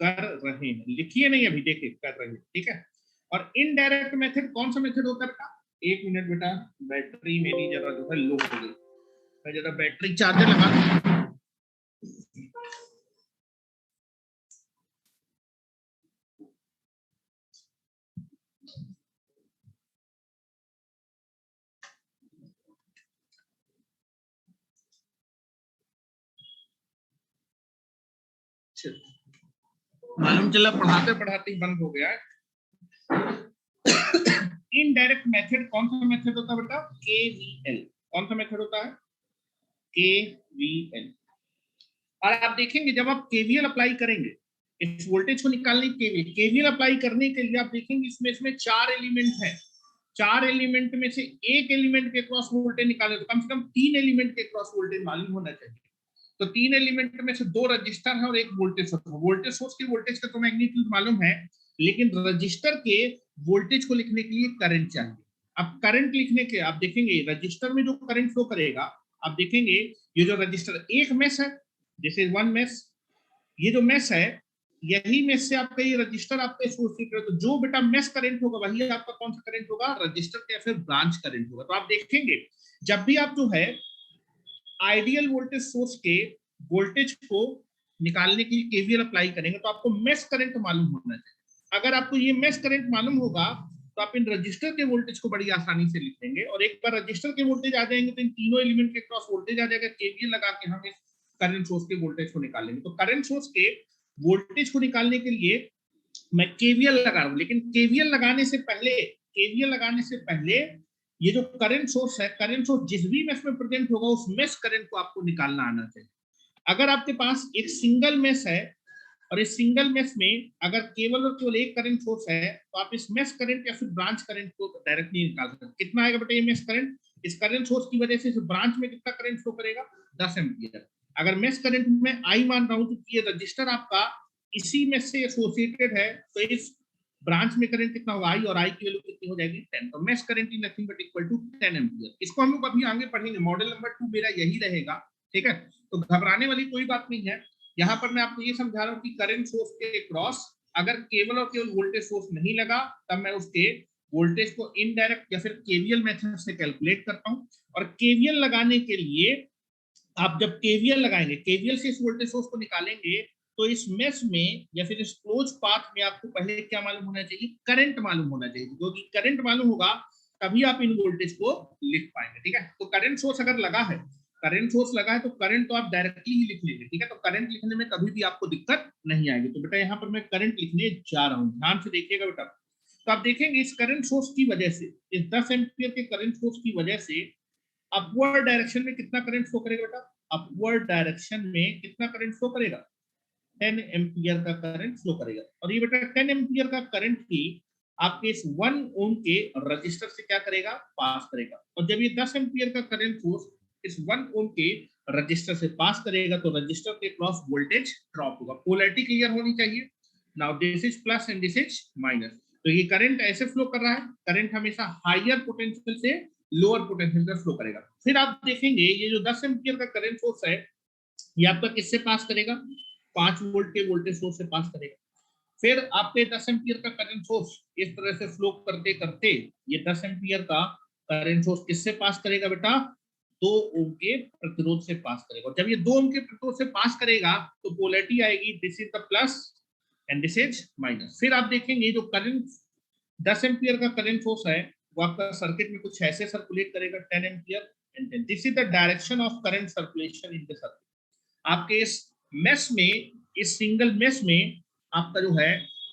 कर रहे हैं। लिखिए नहीं अभी, देखिए कर रहे हैं, ठीक है। और इनडायरेक्ट मेथड कौन सा मेथड होता है, एक मिनट बेटा, बैटरी मेरी जरा जो है लो हो गई, मैं जरा बैटरी चार्जर लगा दूं। मालूम चला पढ़ाते पढ़ाते ही बंद हो गया है। इनडायरेक्ट मेथड कौन सा मेथड होता है बेटा? केवीएल। कौन सा मेथड होता है? केवीएल। और आप देखेंगे जब आप केवीएल अप्लाई करेंगे इस वोल्टेज को निकालने के लिए, केवीएल अप्लाई करने के लिए आप देखेंगे इसमें 4 एलिमेंट है। 4 एलिमेंट में से एक एलिमेंट के क्रॉस वोल्टेज निकाले तो कम से कम 3 एलिमेंट के क्रॉस वोल्टेज मालूम होना चाहिए। तो 3 एलिमेंट में से 2 रजिस्टर है और एक वोल्टेज सोर्स। वोल्टेज सोर्स की वोल्टेज का तो मैग्नीट्यूड मालूम है, लेकिन रजिस्टर के वोल्टेज को लिखने के लिए करंट चाहिए। अब करंट लिखने के आप देखेंगे रजिस्टर में जो करंट फ्लो करेगा, आप देखेंगे ये जो रजिस्टर एक मेश है, दिस इज वन मेश, ये जो मेश है यही मेश से आपका ये रजिस्टर आपका एसोसिएटेड, तो जो बेटा मेश करंट होगा वही आपका कौन सा करंट होगा? रजिस्टर के या फिर ब्रांच करंट होगा। तो आप देखेंगे जब भी आप जो है आइडियल वोल्टेज सोर्स के वोल्टेज को निकालने के लिए केवीएल अप्लाई करेंगे तो आपको मेश करंट मालूम होना चाहिए। अगर आपको ये मेश करंट मालूम होगा तो आप इन रजिस्टर के वोल्टेज को बड़ी आसानी से लिख लेंगे, और एक बार रजिस्टर के वोल्टेज आ जाएंगे तो इन तीनों एलिमेंट के क्रॉस वोल्टेज आ जाएगा। केवीएल लगा के हम इस करंट सोर्स के वोल्टेज को निकालेंगे। तो करंट सोर्स के वोल्टेज को निकालने के लिए मैं केवीएल लगा रहा हूं, लेकिन केवीएल लगाने से पहले ये जो करंट सोर्स है, करंट सोर्स जिस भी मेश में प्रेजेंट होगा उस मेश करंट को आपको निकालना आना चाहिए। अगर आपके पास एक सिंगल मेश है और इस सिंगल मेश में अगर केवल और केवल एक करंट सोर्स है तो आप इस मेश करंट या फिर ब्रांच करंट को डायरेक्टली निकाल सकते हैं। कितना आएगा बेटा ये मेश करंट? इस करंट सोर्स की वजह से इस ब्रांच में कितना करंट फ्लो करेगा? 10 एम्पियर। अगर मेश करंट में आई मान रहा हूं तो ये रजिस्टर आपका इसी में से एसोसिएटेड है, तो इस ब्रांच में करंट कितना होगा? आई, और आई की वैल्यू कितनी हो जाएगी? 10। तो mesh current is nothing but equal to 10 ampere. इसको हम लोग अभी आगे पढ़ेंगे, मॉडल नंबर 2 मेरा यही रहेगा, ठीक है? तो घबराने वाली कोई बात नहीं है। यहाँ पर मैं आपको ये समझा रहा हूँ कि करंट सोर्स के क्रॉस अगर केवल और केवल वोल्टेज सोर्स नहीं लगा तब मैं उसके वोल्टेज को इनडायरेक्ट या फिर केवीएल मेथड से कैलकुलेट करता हूँ। और केवीएल लगाने के लिए आप जब केवीएल लगाएंगे, केवीएल से इस वोल्टेज सोर्स को निकालेंगे, तो इस मेश में या फिर इस क्लोज पाथ में आपको पहले क्या मालूम होना चाहिए? करंट मालूम होना चाहिए, क्योंकि करंट मालूम होगा तभी आप इन वोल्टेज को लिख पाएंगे, ठीक है? तो करंट सोर्स अगर लगा है, करंट सोर्स लगा है तो करंट तो आप डायरेक्टली ही लिख लेंगे, ठीक है? तो करंट लिखने में कभी भी आपको दिक्कत नहीं आएगी। तो बेटा यहाँ पर मैं करंट लिखने जा रहा हूँ, ध्यान से देखिएगा बेटा। तो आप देखेंगे इस करंट सोर्स की वजह से, इस 10 एम्पियर के करंट सोर्स की वजह से अपवर्ड डायरेक्शन में कितना करंट फ्लो करेगा बेटा? अपवर्ड डायरेक्शन में कितना करंट फ्लो करेगा? 10 एम्पियर का करंट फ्लो करेगा। और ये बेटा 10 एम्पियर का करंट ही आपके इस 1 ओम के रजिस्टर से क्या करेगा? पास करेगा। और जब ये 10 एम्पियर का करंट सोर्स इस 1 ओम के रजिस्टर से पास करेगा तो रजिस्टर के क्रॉस वोल्टेज ड्रॉप होगा। पोलैरिटी क्लियर होनी चाहिए। Now this is plus and this is minus. तो ये करंट ऐसे फ्लो कर रहा है, करंट हमेशा हायर पोटेंशियल से लोअर पोटेंशियल पे फ्लो करेगा। फिर आप देखेंगे ये जो 10 एम्पियर का करंट सोर्स है ये आपका किससे पास करेगा? 5 वोल्ट के वोल्टेज सोर्स से पास करेगा। फिर आपके 10 एम्पियर का करंट सोर्स इस तरह से फ्लो करते करते ये 10 एम्पियर का करंट सोर्स किससे पास करेगा बेटा? 2 ओम के प्रतिरोध से पास करेगा। और जब ये 2 ओम के प्रतिरोध से पास करेगा तो पोलैरिटी आएगी, this is the plus and this is minus. फिर आप देखेंगे जो करंट 10 एम्पियर का करंट सोर्स है वो आपका सर्किट में कुछ ऐसे सर्कुलेट करेगा, 10 ampere and 10। This is the direction of current circulation in the circuit. आपके इस मेश में, इस सिंगल मेश में आपका जो है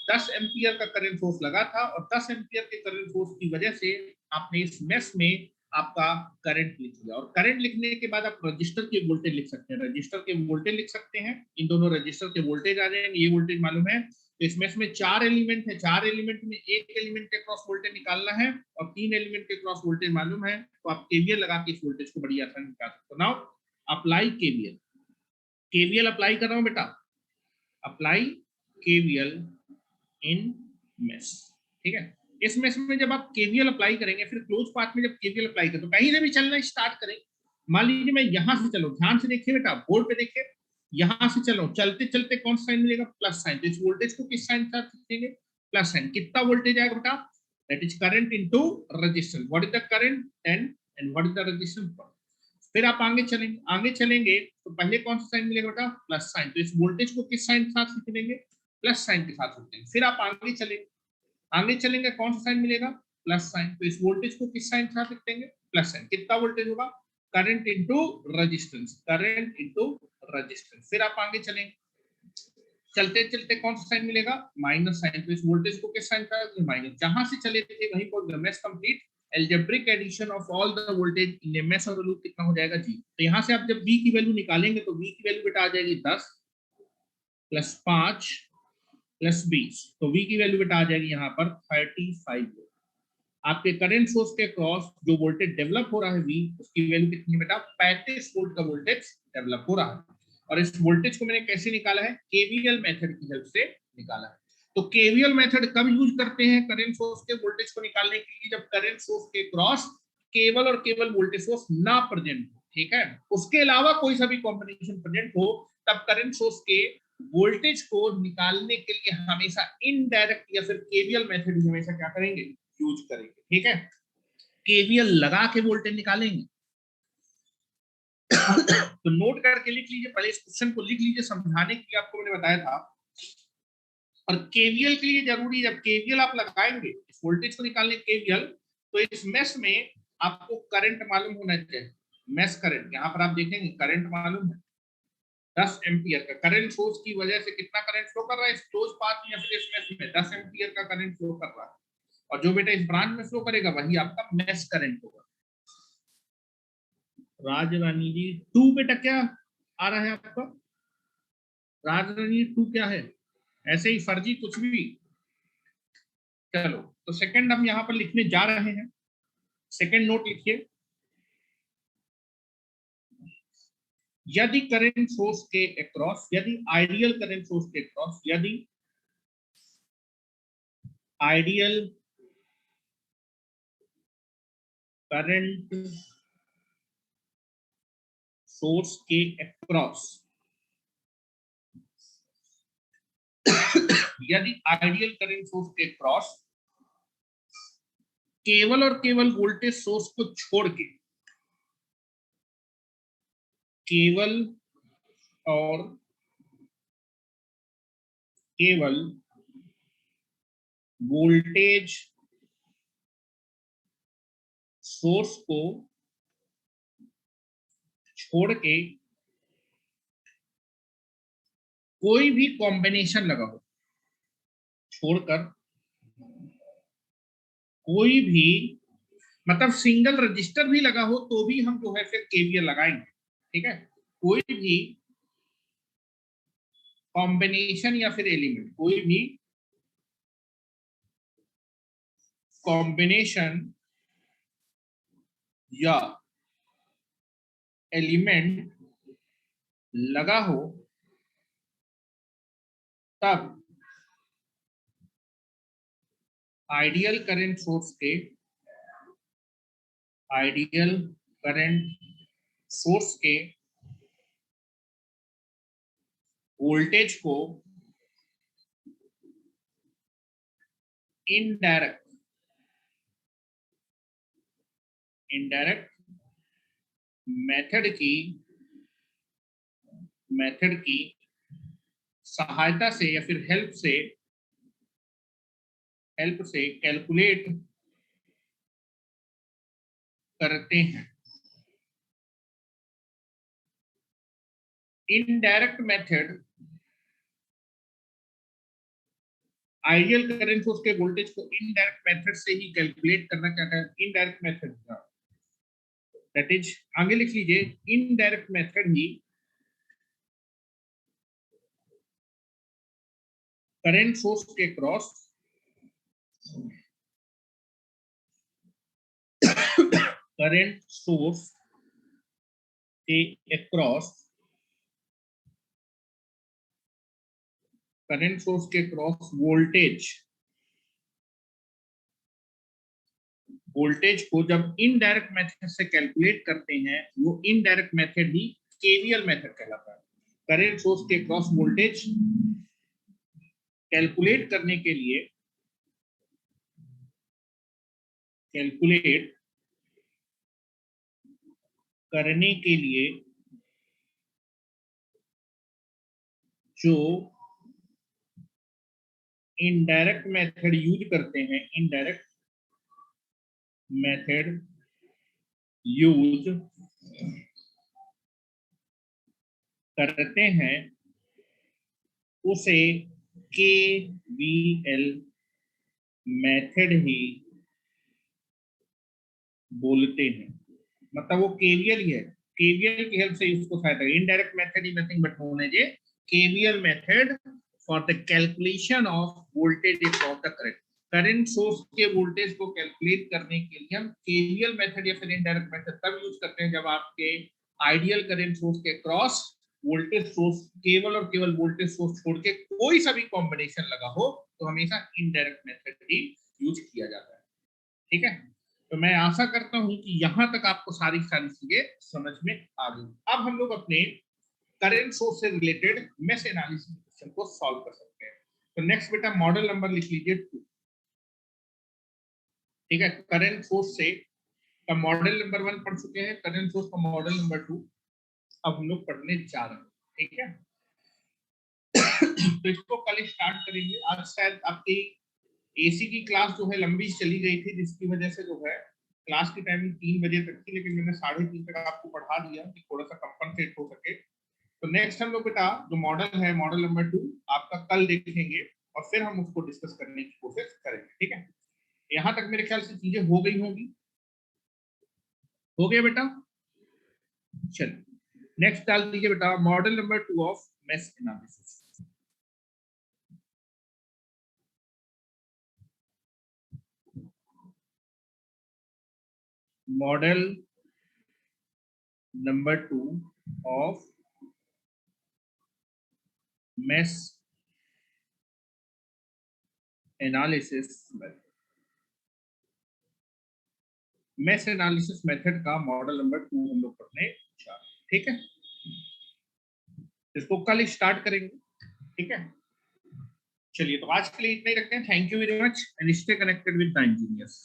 10 एम्पियर का करंट सोर्स लगा था और 10 एम्पियर के करंट सोर्स की वजह से आपने इस मेश में आपका करंट लिख लिया। और करंट लिखने के बाद आप रजिस्टर के वोल्टेज लिख सकते हैं, रजिस्टर के वोल्टेज लिख सकते हैं। इन दोनों रजिस्टर के वोल्टेज आ जाएंगे, ये वोल्टेज मालूम है। तो इस मेश में 4 एलिमेंट है, 4 एलिमेंट में एक एलिमेंट के क्रॉस वोल्टेज निकालना है और 3 एलिमेंट के क्रॉस वोल्टेज मालूम है, तो आप केवीएल लगा के इस वोल्टेज को बड़ी आसानी निकाल सकते हो। Now apply KVL. KVL apply कर रहा हूं बेटा, अप्लाई केवीएल इन मेश, ठीक है? इस मेश में जब आप केवीएल अप्लाई करेंगे, फिर क्लोज पाथ में जब केवीएल अप्लाई करें तो कहीं से भी चलना स्टार्ट करें। मान लीजिए मैं यहां से चलो, ध्यान से देखिए बेटा, बोर्ड पे देखिए, यहां से चलो, चलते चलते कौन सा साइन मिलेगा? Plus sign. तो इस वोल्टेज को किस साइन से लिखेंगे? Plus sign. कितना वोल्टेज आएगा बेटा? That is current into resistance. What is the current? 10 and what is the resistance? फिर आप आगे चलेंगे तो पहले कौन सा साइन मिलेगा बेटा? Plus sign. तो इस वोल्टेज को किस साइन के साथ लिख देंगे? प्लस साइन के साथ लिखते हैं। फिर आप आगे चलेंगे कौन सा साइन मिलेगा? Plus sign. तो इस वोल्टेज को किस साइन के साथ लिख देंगे? Plus sign. कितना वोल्टेज होगा? Current into resistance, current into resistance. फिर आप आगे चलेंगे, चलते चलते कौन सा साइन मिलेगा, माइनस साइन। तो इस वोल्टेज को किस साइन का, माइनस। जहां से चले थे वहीं पहुंच गए। Mesh complete, algebraic addition of all the voltage in a mesh और लूप कितना हो जाएगा, जी। तो यहाँ से आप जब v की वैल्यू निकालेंगे तो v की वैल्यू बेटा आ जाएगी 10 प्लस 5 प्लस 20। तो v की वैल्यू बेटा आ जाएगी यहाँ पर 35 वोल्ट। आपके करंट सोर्स के क्रॉस जो वोल्टेज डेवलप हो रहा है v, उसकी वैल्यू कितनी बेटा, 35 वोल्ट का वोल्टेज डेवलप हो रहा है। और इस वोल्टेज को मैंने कैसे निकाला है, केवीएल मेथड की हेल्प से निकाला है। तो केवीएल मेथड कब यूज करते हैं करंट सोर्स के वोल्टेज को निकालने के लिए, जब करंट सोर्स के क्रॉस केवल और केवल वोल्टेज सोर्स ना प्रेजेंट हो, ठीक है। उसके अलावा कोई सा भी कॉम्बिनेशन प्रेजेंट हो, तब करंट सोर्स के वोल्टेज को निकालने के लिए हमेशा इनडायरेक्ट या फिर केवीएल मेथड हमेशा क्या करेंगे, यूज करेंगे, ठीक है। केवीएल लगा के वोल्टेज निकालेंगे। तो नोट करके लिख लीजिए, पहले इस क्वेश्चन को लिख लीजिए, समझाने के लिए आपको मैंने बताया था। और केवीएल के लिए जरूरी, जब केवीएल आप लगाएंगे इस वोल्टेज को निकालने केवीएल, तो इस मेश में आपको करंट मालूम होना चाहिए। मेश करंट, यहाँ पर आप देखेंगे करंट मालूम है 10 एम्पियर का। करंट सोर्स की वजह से कितना करंट फ्लो कर रहा है इस क्लोज पाथ में या फिर इस मेश में, 10 एम्पियर का करंट फ्लो कर रहा है। और जो बेटा इस ब्रांच में फ्लो करेगा वही आपका मेश करंट होगा। राज रानी जी 2 बेटा क्या आ रहा है आपका, राज रानी 2 क्या है, ऐसे ही फर्जी कुछ भी। चलो, तो सेकंड हम यहाँ पर लिखने जा रहे हैं। सेकंड नोट लिखिए, यदि करंट सोर्स के अक्रॉस, यदि आइडियल करंट सोर्स के अक्रॉस, यदि आइडियल करंट सोर्स के अक्रॉस, यदि आइडियल करंट सोर्स के अक्रॉस केवल और केवल वोल्टेज सोर्स को छोड़ के, केवल और केवल वोल्टेज सोर्स को छोड़ के कोई भी कॉम्बिनेशन लगा हो, छोड़कर कोई भी, मतलब सिंगल रजिस्टर भी लगा हो तो भी हम जो है फिर केवीएल लगाएंगे, ठीक है। कोई भी कॉम्बिनेशन या फिर एलिमेंट, कोई भी कॉम्बिनेशन या एलिमेंट लगा हो तब आइडियल करंट सोर्स के, आइडियल करंट सोर्स के वोल्टेज को इनडायरेक्ट, इनडायरेक्ट मेथड की सहायता से या फिर हेल्प से कैलकुलेट करते हैं। Indirect method, ideal current source के वोल्टेज को इनडायरेक्ट मेथड से ही कैलकुलेट करना, क्या है इनडायरेक्ट मेथड, दैट इज, आगे लिख लीजिए, इनडायरेक्ट मेथड ही करंट सोर्स के क्रॉस करंट सोर्स के अक्रॉस, करंट सोर्स के क्रॉस वोल्टेज को जब इनडायरेक्ट मेथड से कैलकुलेट करते हैं, वो इनडायरेक्ट मेथड ही केवीएल मेथड कहलाता है। करंट सोर्स के क्रॉस वोल्टेज कैलकुलेट करने के लिए, कैलकुलेट करने के लिए जो इनडायरेक्ट मेथड यूज करते हैं, इनडायरेक्ट मेथड यूज करते हैं, उसे KVL मेथड ही बोलते हैं। मतलब वो केवीएल ही है, केवीएल की हेल्प से उसको फायदा है। Indirect method is nothing but known as a KVL method for the calculation of voltage across the current. Current source के वोल्टेज को कैलकुलेट करने के लिए हम केवीएल मेथड या फिर इनडायरेक्ट मेथड तब यूज करते हैं जब आपके आइडियल करंट सोर्स के क्रॉस वोल्टेज सोर्स केवल और केवल वोल्टेज सोर्स छोड़ के कोई सा भी कॉम्बिनेशन लगा हो, तो हमेशा इनडायरेक्ट मेथड ही यूज किया जाता है। ठीक है, तो मैं आशा करता हूं कि यहां तक आपको सारी चीजें समझ में आ गई। अब हम लोग अपने करंट सोर्स से रिलेटेड मेश एनालिसिस क्वेश्चन को सॉल्व कर सकते हैं। तो नेक्स्ट बेटा मॉडल नंबर लिख लीजिए 2। ठीक है, करंट सोर्स से का मॉडल नंबर 1 पढ़ चुके हैं, करंट सोर्स का मॉडल नंबर 2 अब हम लोग पढ़ने जा रहे हैं। ठीक है, तो इसको कल स्टार्ट करेंगे। आज शायद आपकी एसी की क्लास जो है लंबी चली गई थी, जिसकी वजह से जो है क्लास की टाइमिंग 3 बजे तक थी, लेकिन मैंने 3:30 तक आपको पढ़ा दिया कि थोड़ा सा कंपनसेट हो सके। तो नेक्स्ट हम लोग बेटा जो मॉडल है मॉडल नंबर 2 आपका कल देखेंगे और फिर हम उसको डिस्कस करने की कोशिश करेंगे। ठीक है, यहाँ तक मेरे ख्याल से चीजें हो गई होंगी। हो गया बेटा, चलिए नेक्स्ट डाल दीजिए बेटा model number 2 of mesh analysis. Model number 2 of mesh analysis method. Mesh analysis method का मॉडल नंबर 2 हम लोग पढ़ने जा रहे हैं। ठीक है, इसको कल स्टार्ट करेंगे। ठीक है, चलिए तो आज के लिए इतना ही रखते हैं। Thank you very much and stay connected with the engineers.